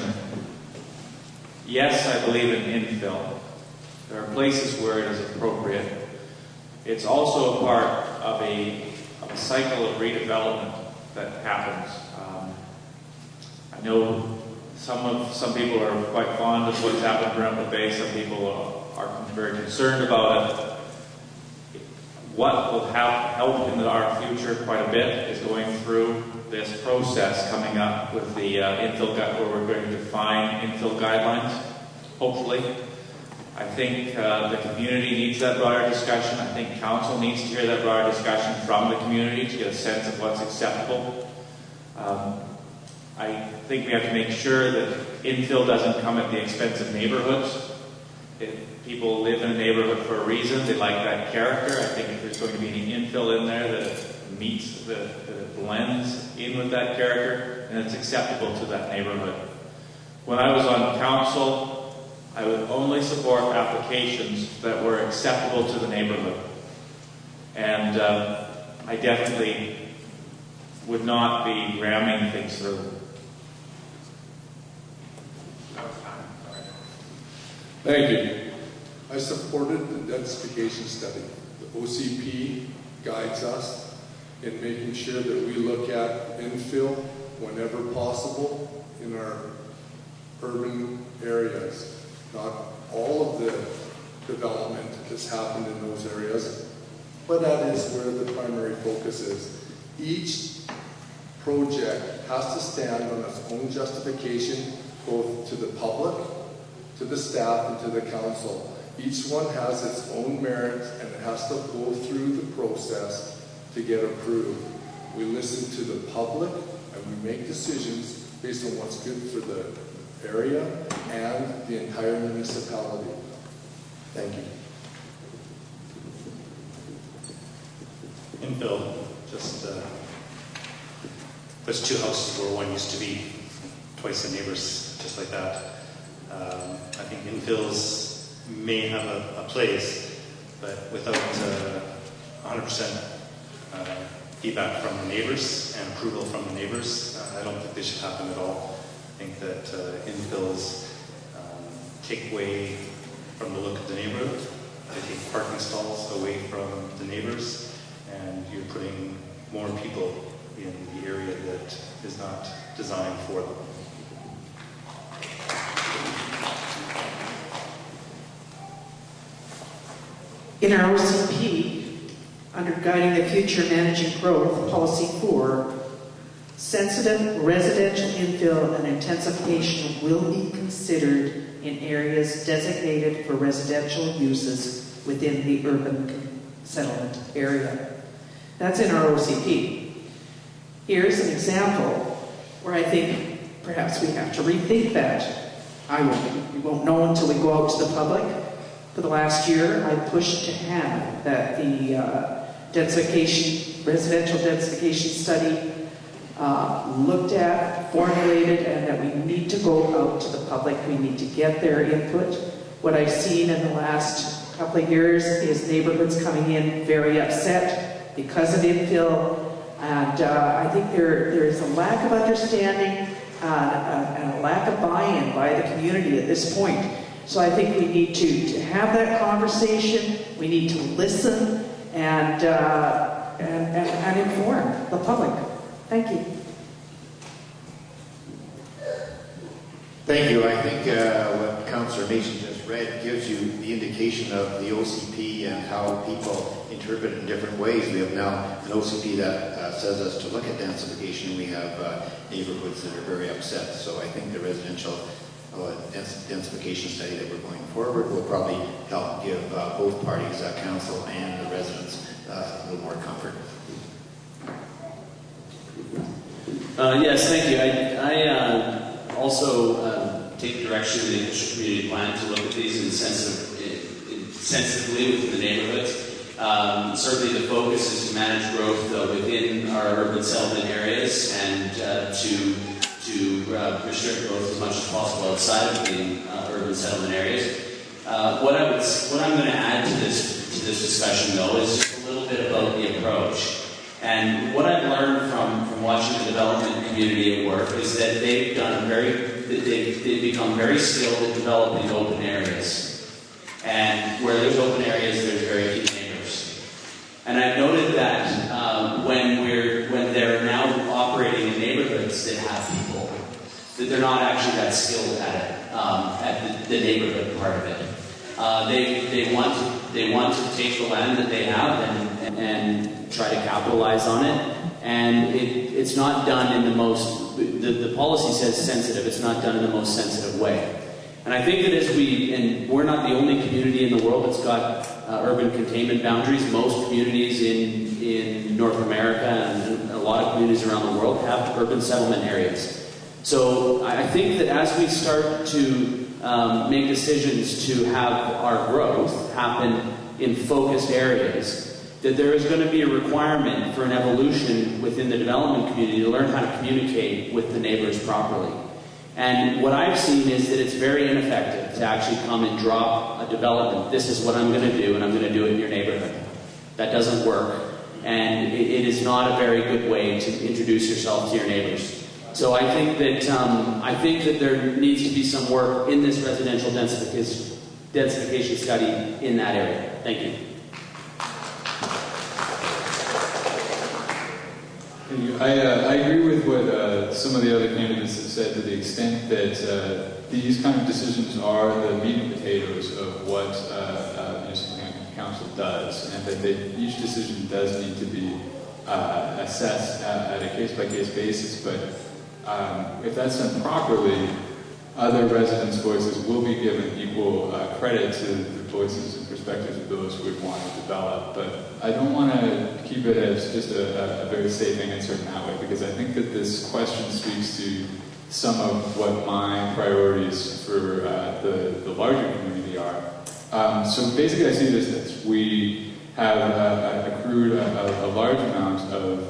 yes, I believe in infill. There are places where it is appropriate. It's also a part of a cycle of redevelopment that happens. I know some people are quite fond of what's happened around the Bay. Some people are very concerned about it. What will help in our future quite a bit is going through this process coming up with the infill where we're going to define infill guidelines, hopefully. I think the community needs that broader discussion. I think council needs to hear that broader discussion from the community to get a sense of what's acceptable. I think we have to make sure that infill doesn't come at the expense of neighborhoods. People live in a neighborhood for a reason. They like that character. I think if there's going to be any infill in there that meets, that it blends in with that character, and it's acceptable to that neighborhood. When I was on council, I would only support applications that were acceptable to the neighborhood. And I definitely would not be ramming things through. Thank you. I supported the densification study. The OCP guides us in making sure that we look at infill whenever possible in our urban areas. Not all of the development has happened in those areas, but that is where the primary focus is. Each project has to stand on its own justification, both to the public, to the staff, and to the council. Each one has its own merits, and it has to go through the process to get approved. We listen to the public, and we make decisions based on what's good for the area and the entire municipality. Thank you. Infill just puts two houses where one used to be, twice the neighbors, just like that. I think infills may have a place, but without 100% feedback from the neighbors and approval from the neighbors, I don't think they should happen at all. I think that infills take away from the look of the neighborhood. They take parking stalls away from the neighbors, and you're putting more people in the area that is not designed for them. In our OCP, under Guiding the Future Managing Growth, Policy 4, sensitive residential infill and intensification will be considered in areas designated for residential uses within the urban settlement area. That's in our OCP. Here's an example where I think perhaps we have to rethink that. We won't know until we go out to the public. For the last year, I pushed to have that the residential densification study looked at, formulated, and that we need to go out to the public. We need to get their input. What I've seen in the last couple of years is neighborhoods coming in very upset because of infill, and I think there is a lack of understanding and a lack of buy-in by the community at this point. So I think we need to have that conversation. We need to listen and inform the public. Thank you. Thank you. I think what Councillor Mason just read gives you the indication of the OCP and how people interpret it in different ways. We have now an OCP that says us to look at densification. We have neighborhoods that are very upset. So I think the residential densification study that we're going forward will probably help give both parties, council and the residents, a little more comfort. Yes, thank you. I also take direction in the community plan to look at these sensitively within the neighborhoods. Certainly the focus is to manage growth within our urban settlement areas and to restrict growth as much as possible outside of the urban settlement areas. What I'm going to add to this discussion, though, is just a little bit about the approach. And what I've learned from watching the development community at work is that they've become very skilled at developing open areas. And where there's open areas, there's very few neighbors. And I've noted that when they're now operating in neighborhoods that have people, that they're not actually that skilled at it, at the neighborhood part of it. They want to take the land that they have and try to capitalize on it. And it's not done in the most, the policy says sensitive, it's not done in the most sensitive way. And I think that and we're not the only community in the world that's got urban containment boundaries. Most communities in North America and a lot of communities around the world have urban settlement areas. So I think that as we start to make decisions to have our growth happen in focused areas, that there is going to be a requirement for an evolution within the development community to learn how to communicate with the neighbors properly. And what I've seen is that it's very ineffective to actually come and drop a development. This is what I'm going to do, and I'm going to do it in your neighborhood. That doesn't work. And it is not a very good way to introduce yourself to your neighbors. So I think that there needs to be some work in this residential densification study in that area. Thank you. I agree with what some of the other candidates have said to the extent that these kind of decisions are the meat and potatoes of what Municipal Council does, and that each decision does need to be assessed at a case-by-case basis. But if that's done properly, other residents' voices will be given equal credit to the voices and perspectives of those who would want to develop. But I don't want to keep it as just a very safe answer in that way, because I think that this question speaks to some of what my priorities for the larger community are. So basically I see it as this. We have accrued a large amount of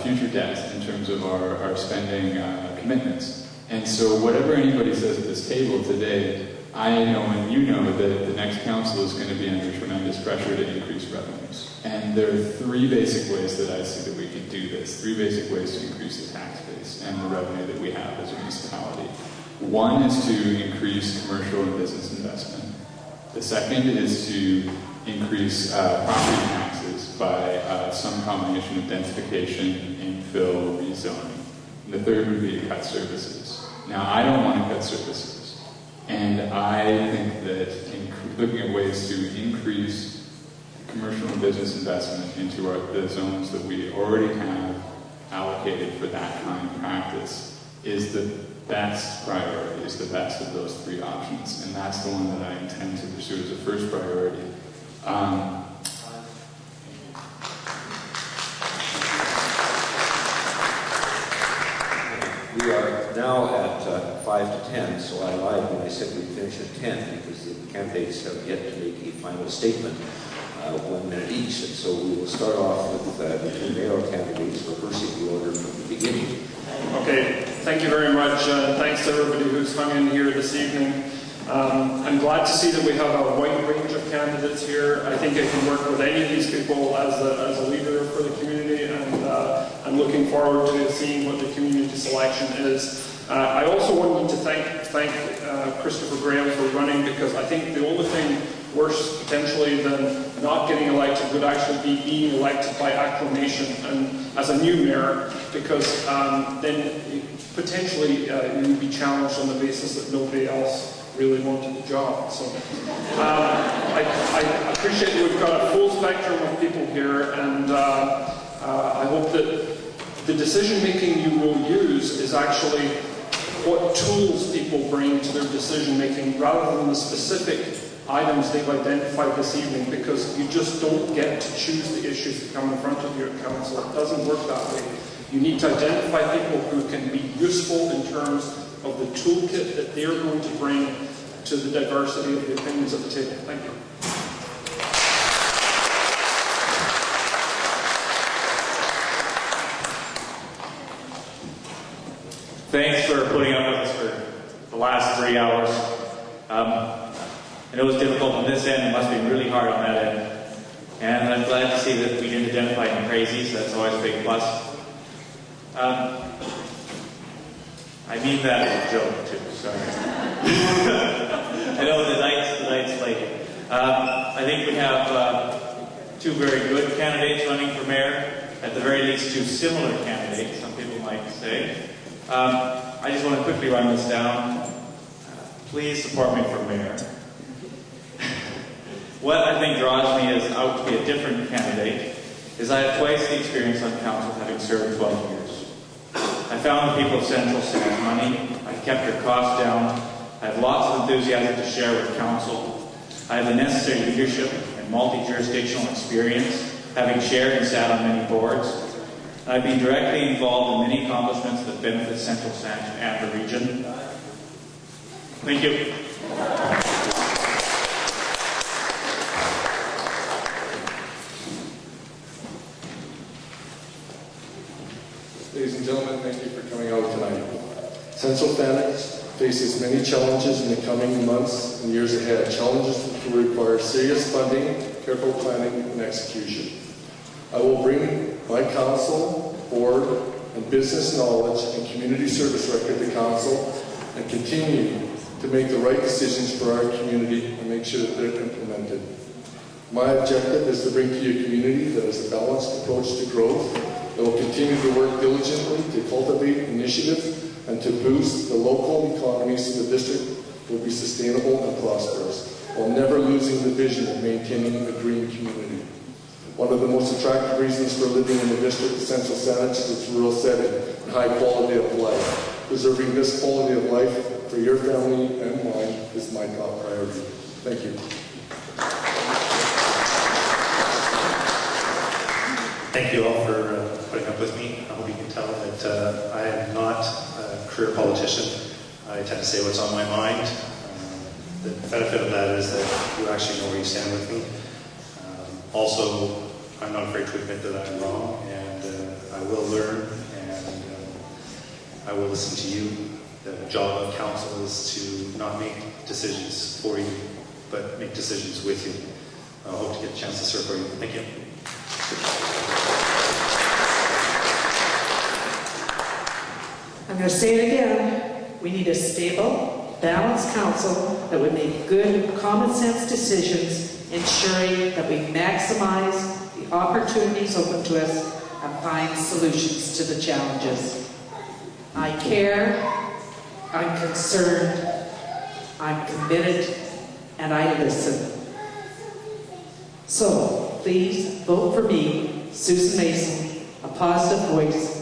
future debt in terms of our spending commitments. And so whatever anybody says at this table today, I know and you know that the next council is going to be under tremendous pressure to increase revenues. And there are three basic ways that I see that we can do this. Three basic ways to increase the tax base and the revenue that we have as a municipality. One is to increase commercial and business investment. The second is to increase property taxes by some combination of densification, infill, rezoning. And the third would be to cut services. Now, I don't want to cut services. And I think that looking at ways to increase commercial and business investment into the zones that we already have allocated for that kind of practice is the best priority, is the best of those three options. And that's the one that I intend to pursue as a first priority. We are now at 5 to 10, so I lied when I said we'd finish at 10 because the candidates have yet to make a final statement, 1 minute each. And so we will start off with the two mayoral candidates, reversing the order from the beginning. Okay, thank you very much. Thanks to everybody who's hung in here this evening. I'm glad to see that we have a wide range of candidates here. I think I can work with any of these people as a leader for the community, and I'm looking forward to seeing what the community selection is. I also wanted to thank Christopher Graham for running, because I think the only thing worse potentially than not getting elected would actually be being elected by acclamation and as a new mayor, because then potentially you would be challenged on the basis that nobody else really wanted the job. So I appreciate that we've got a full spectrum of people here, and I hope that the decision making you will use is actually what tools people bring to their decision making rather than the specific items they've identified this evening, because you just don't get to choose the issues that come in front of your council. It doesn't work that way. You need to identify people who can be useful in terms of the toolkit that they're going to bring to the diversity of the opinions at the table. Thank you. Thanks for putting up with us for the last 3 hours. I know it's difficult on this end. It must be really hard on that end. And I'm glad to see that we didn't identify any crazies. That's always a big plus. I mean that as a joke, too. Sorry. I know the night's late. I think we have 2 very good candidates running for mayor. At the very least, 2 similar candidates, some people might say. I just want to quickly run this down. Please support me for mayor. What I think draws me as out to be a different candidate is I have twice the experience on council, having served 12 years. I found the people of Central saved money. I've kept their costs down. I have lots of enthusiasm to share with council. I have the necessary leadership and multi-jurisdictional experience, having shared and sat on many boards. And I've been directly involved in many accomplishments that benefit Central Saanich and the region. Thank you. Ladies and gentlemen, thank you for coming out tonight. Central Saanich faces many challenges in the coming months and years ahead. Challenges that will require serious funding, careful planning, and execution. I will bring my council, board, and business knowledge and community service record to council and continue to make the right decisions for our community and make sure that they're implemented. My objective is to bring to you a community that has a balanced approach to growth, that will continue to work diligently to cultivate initiative and to boost the local economy so the district will be sustainable and prosperous, while never losing the vision of maintaining a green community. One of the most attractive reasons for living in the district of Central Saanich is its rural setting and high quality of life. Preserving this quality of life for your family and mine is my top priority. Thank you. Thank you all for putting up with me. I hope you can tell that I am not a career politician. I tend to say what's on my mind. The benefit of that is that you actually know where you stand with me. Also, I'm not afraid to admit that I'm wrong, and I will learn, and I will listen to you. The job of council is to not make decisions for you, but make decisions with you. I hope to get a chance to serve for you. Thank you. I'm going to say it again. We need a stable, balanced council that would make good, common sense decisions, ensuring that we maximize the opportunities open to us and find solutions to the challenges. I care, I'm concerned, I'm committed, and I listen. So, please vote for me, Susan Mason, a positive voice,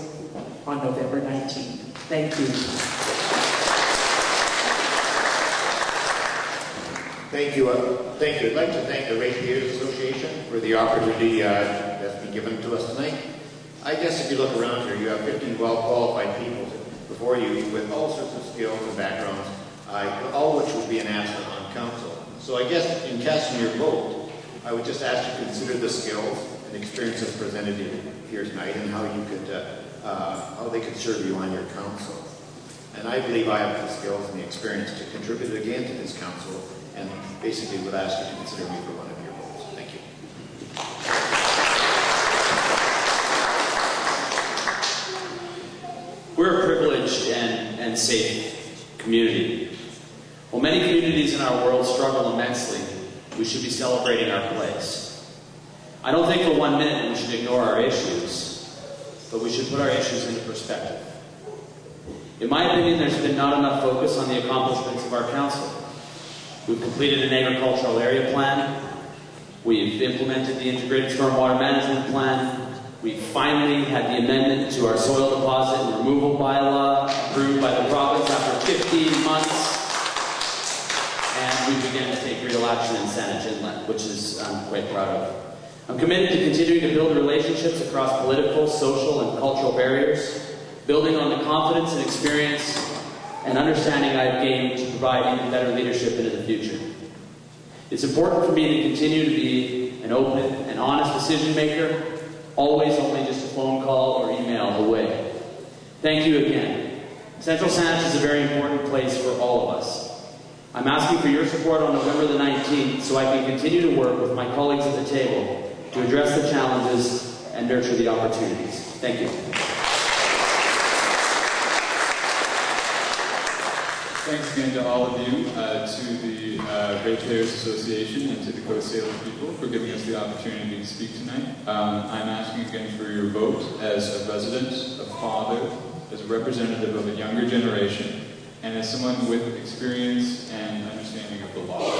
on November 19th. Thank you. Thank you. Thank you. I'd like to thank the Ratepayers Association for the opportunity that's been given to us tonight. I guess if you look around here, you have 15 well-qualified people before you with all sorts of skills and backgrounds, all which would be an asset on council. So I guess in casting your vote, I would just ask you to consider the skills and experiences presented here tonight and how you could, how they could serve you on your council. And I believe I have the skills and the experience to contribute again to this council, and basically would ask you to consider me for one of your votes. Thank you. We're a privileged and safe community. While many communities in our world struggle immensely, we should be celebrating our place. I don't think for 1 minute we should ignore our issues, but we should put our issues into perspective. In my opinion, there's been not enough focus on the accomplishments of our council. We've completed an agricultural area plan. We've implemented the integrated stormwater management plan. We finally had the amendment to our soil deposit and removal bylaw approved by the province after 15 months. And we began to take real action in Saanich Inlet, which I'm quite proud of. I'm committed to continuing to build relationships across political, social, and cultural barriers, building on the confidence and experience and understanding I've gained to provide even better leadership into the future. It's important for me to continue to be an open and honest decision maker, always only just a phone call or email away. Thank you again. Central Saanich is a very important place for all of us. I'm asking for your support on November the 19th so I can continue to work with my colleagues at the table to address the challenges and nurture the opportunities. Thank you. Thanks again to all of you, to the Ratepayers Association and to the Coast Salish people for giving us the opportunity to speak tonight. I'm asking again for your vote as a resident, a father, as a representative of a younger generation, and as someone with experience and understanding of the law.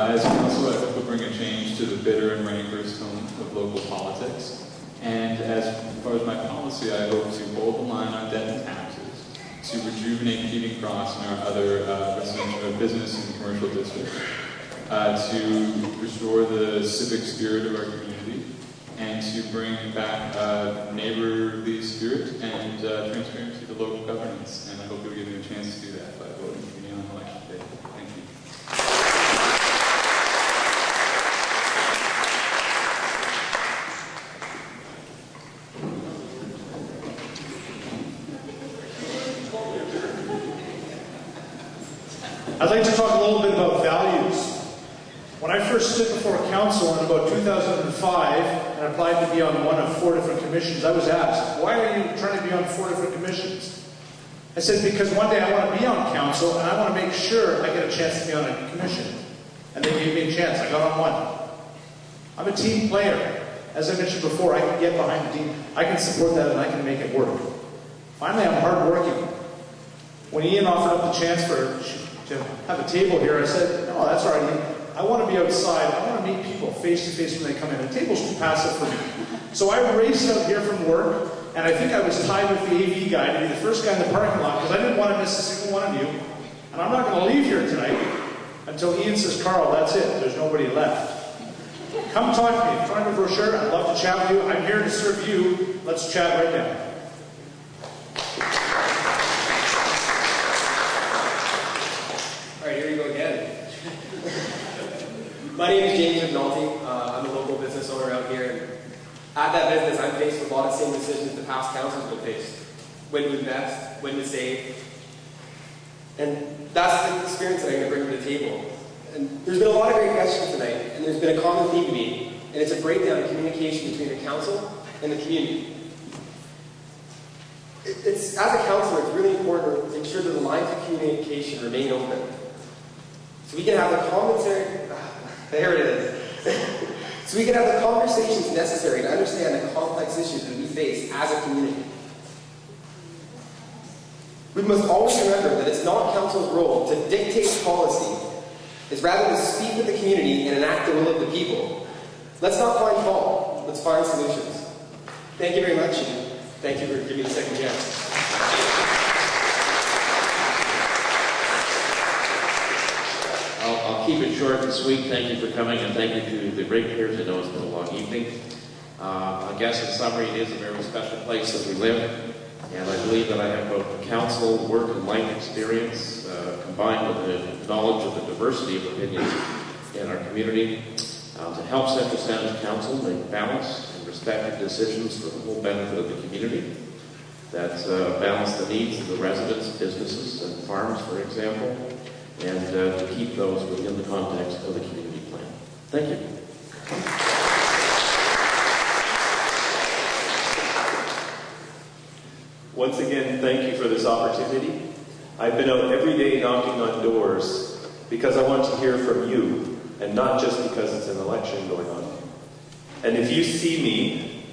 As council, I hope we'll bring a change to the bitter and rancorous tone of local politics. And as far as my policy, I hope to hold the line on debt and taxes, to rejuvenate Keating Cross and our other residential business and commercial districts, to restore the civic spirit of our community, and to bring back neighborly spirit and transparency to local governance. And I hope you'll give me a chance to do that by voting for me on election day. Thank you. I'd like to talk a little bit about values. When I first stood before council in about 2005 and applied to be on one of 4 different commissions, I was asked, why are you trying to be on 4 different commissions? I said, because one day I want to be on council and I want to make sure I get a chance to be on a commission. And they gave me a chance. I got on one. I'm a team player. As I mentioned before, I can get behind the team. I can support that and I can make it work. Finally, I'm hardworking. When Ian offered up the chance to have a table here, I said, no, that's all right, Ian. I want to be outside. I want to meet people face to face when they come in. The table's too passive for me. So I raced out here from work, and I think I was tied with the AV guy to be the first guy in the parking lot because I didn't want to miss a single one of you. And I'm not going to leave here tonight until Ian says, Carl, that's it. There's nobody left. Come talk to me. Find a brochure. I'd love to chat with you. I'm here to serve you. Let's chat right now. All right, here we go again. My name is James McNulty. I'm a local business owner out here. And at that business, I'm faced with a lot of same decisions the past councils have faced. When to invest, when to save. And that's the experience that I'm going to bring to the table. And there's been a lot of great questions tonight, and there's been a common theme to me, and it's a breakdown of communication between the council and the community. As a councillor, it's really important to ensure that the lines of communication remain open. So we can have the there it is. So we can have the conversations necessary to understand the complex issues that we face as a community. We must always remember that it's not council's role to dictate policy. It's rather to speak with the community and enact the will of the people. Let's not find fault. Let's find solutions. Thank you very much, and thank you for giving me the second chance. I'll keep it short and sweet. Thank you for coming, and thank you to the ratepayers. I know it's been a long evening. I guess in summary, it is a very special place that we live, and I believe that I have both the council, work, and life experience combined with the knowledge of the diversity of opinions in our community to help Central Saanich Council make balanced and respected decisions for the whole benefit of the community that balance the needs of the residents, businesses, and farms, for example, and to keep those within the context of the community plan. Thank you. Once again, thank you for this opportunity. I've been out every day knocking on doors because I want to hear from you, and not just because it's an election going on. And if you see me,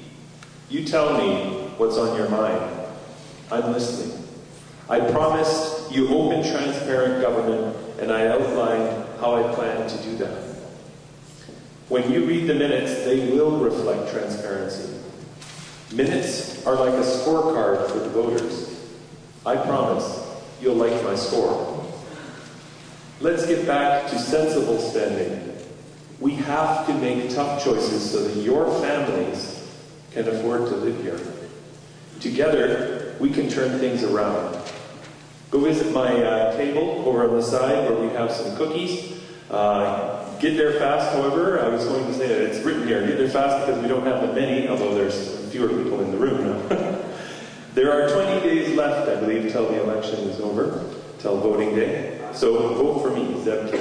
you tell me what's on your mind. I'm listening. I promised you open, transparent government, and I outlined how I plan to do that. When you read the minutes, they will reflect transparency. Minutes are like a scorecard for the voters. I promise you'll like my score. Let's get back to sensible spending. We have to make tough choices so that your families can afford to live here. Together, we can turn things around. Go visit my table over on the side where we have some cookies. Get there fast, however. I was going to say that it's written here. Get there fast because we don't have that many, although there's fewer people in the room now. There are 20 days left, I believe, till the election is over, till voting day. So vote for me, Zeb King.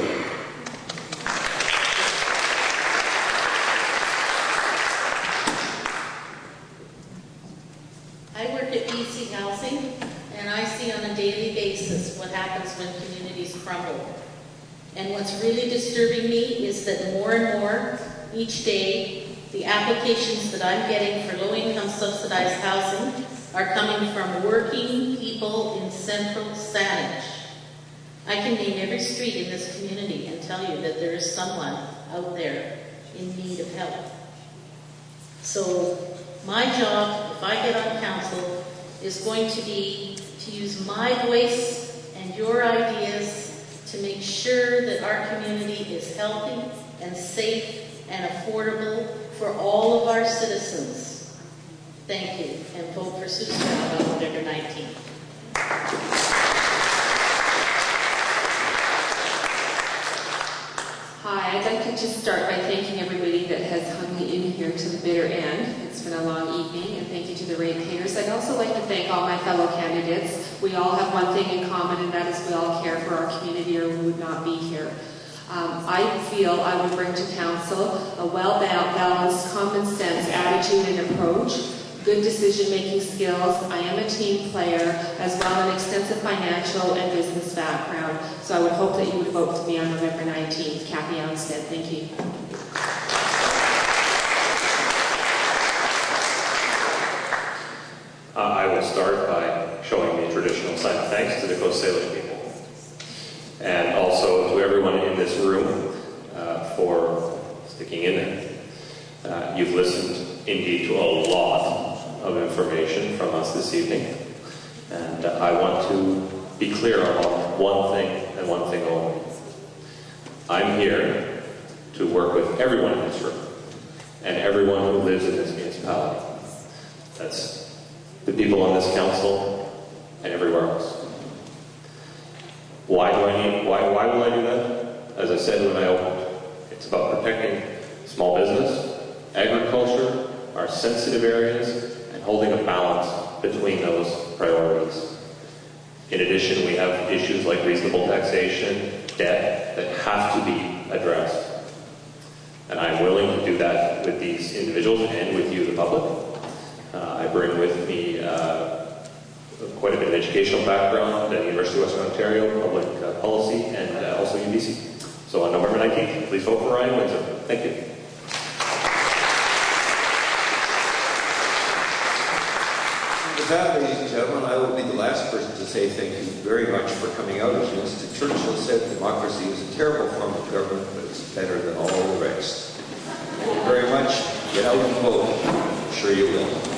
I work at BC Housing, and I see on a daily basis what happens when communities crumble. And what's really disturbing me is that more and more each day, the applications that I'm getting for low-income subsidized housing are coming from working people in central Saanich. I can name every street in this community and tell you that there is someone out there in need of help. So my job, if I get on council, is going to be to use my voice and your ideas to make sure that our community is healthy and safe and affordable for all of our citizens. Thank you, and vote for Susan on November 19th. Hi, I'd like to just start by thanking everybody that has hung me in here to the bitter end. It's been a long evening, and thank you to the ratepayers. I'd also like to thank all my fellow candidates. We all have one thing in common, and that is we all care for our community or we would not be here. I feel I would bring to council a well-balanced, common sense attitude and approach, good decision-making skills. I am a team player, as well as an extensive financial and business background. So I would hope that you would vote for me on November 19th. Kathy Onstead, thank you. I will start by showing the traditional sign of thanks to the Coast Salish people. And also to everyone in this room for sticking in there. You've listened indeed to a lot of information from us this evening. And I want to be clear on one thing and one thing only. I'm here to work with everyone in this room and everyone who lives in this municipality. That's the people on this council and everywhere else. Why will I do that? As I said when I opened, it's about protecting small business, agriculture, our sensitive areas, and holding a balance between those priorities. In addition, we have issues like reasonable taxation, debt, that have to be addressed. And I'm willing to do that with these individuals and with you, the public. I bring with me quite a bit of educational background at University of Western Ontario, public policy, and also UBC. So on November 19th, please vote for Ryan Windsor. Thank you. With that, ladies and gentlemen, I will be the last person to say thank you very much for coming out. As Winston Churchill said, democracy is a terrible form of government, but it's better than all the rest. Thank you very much. Get out and vote. I'm sure you will.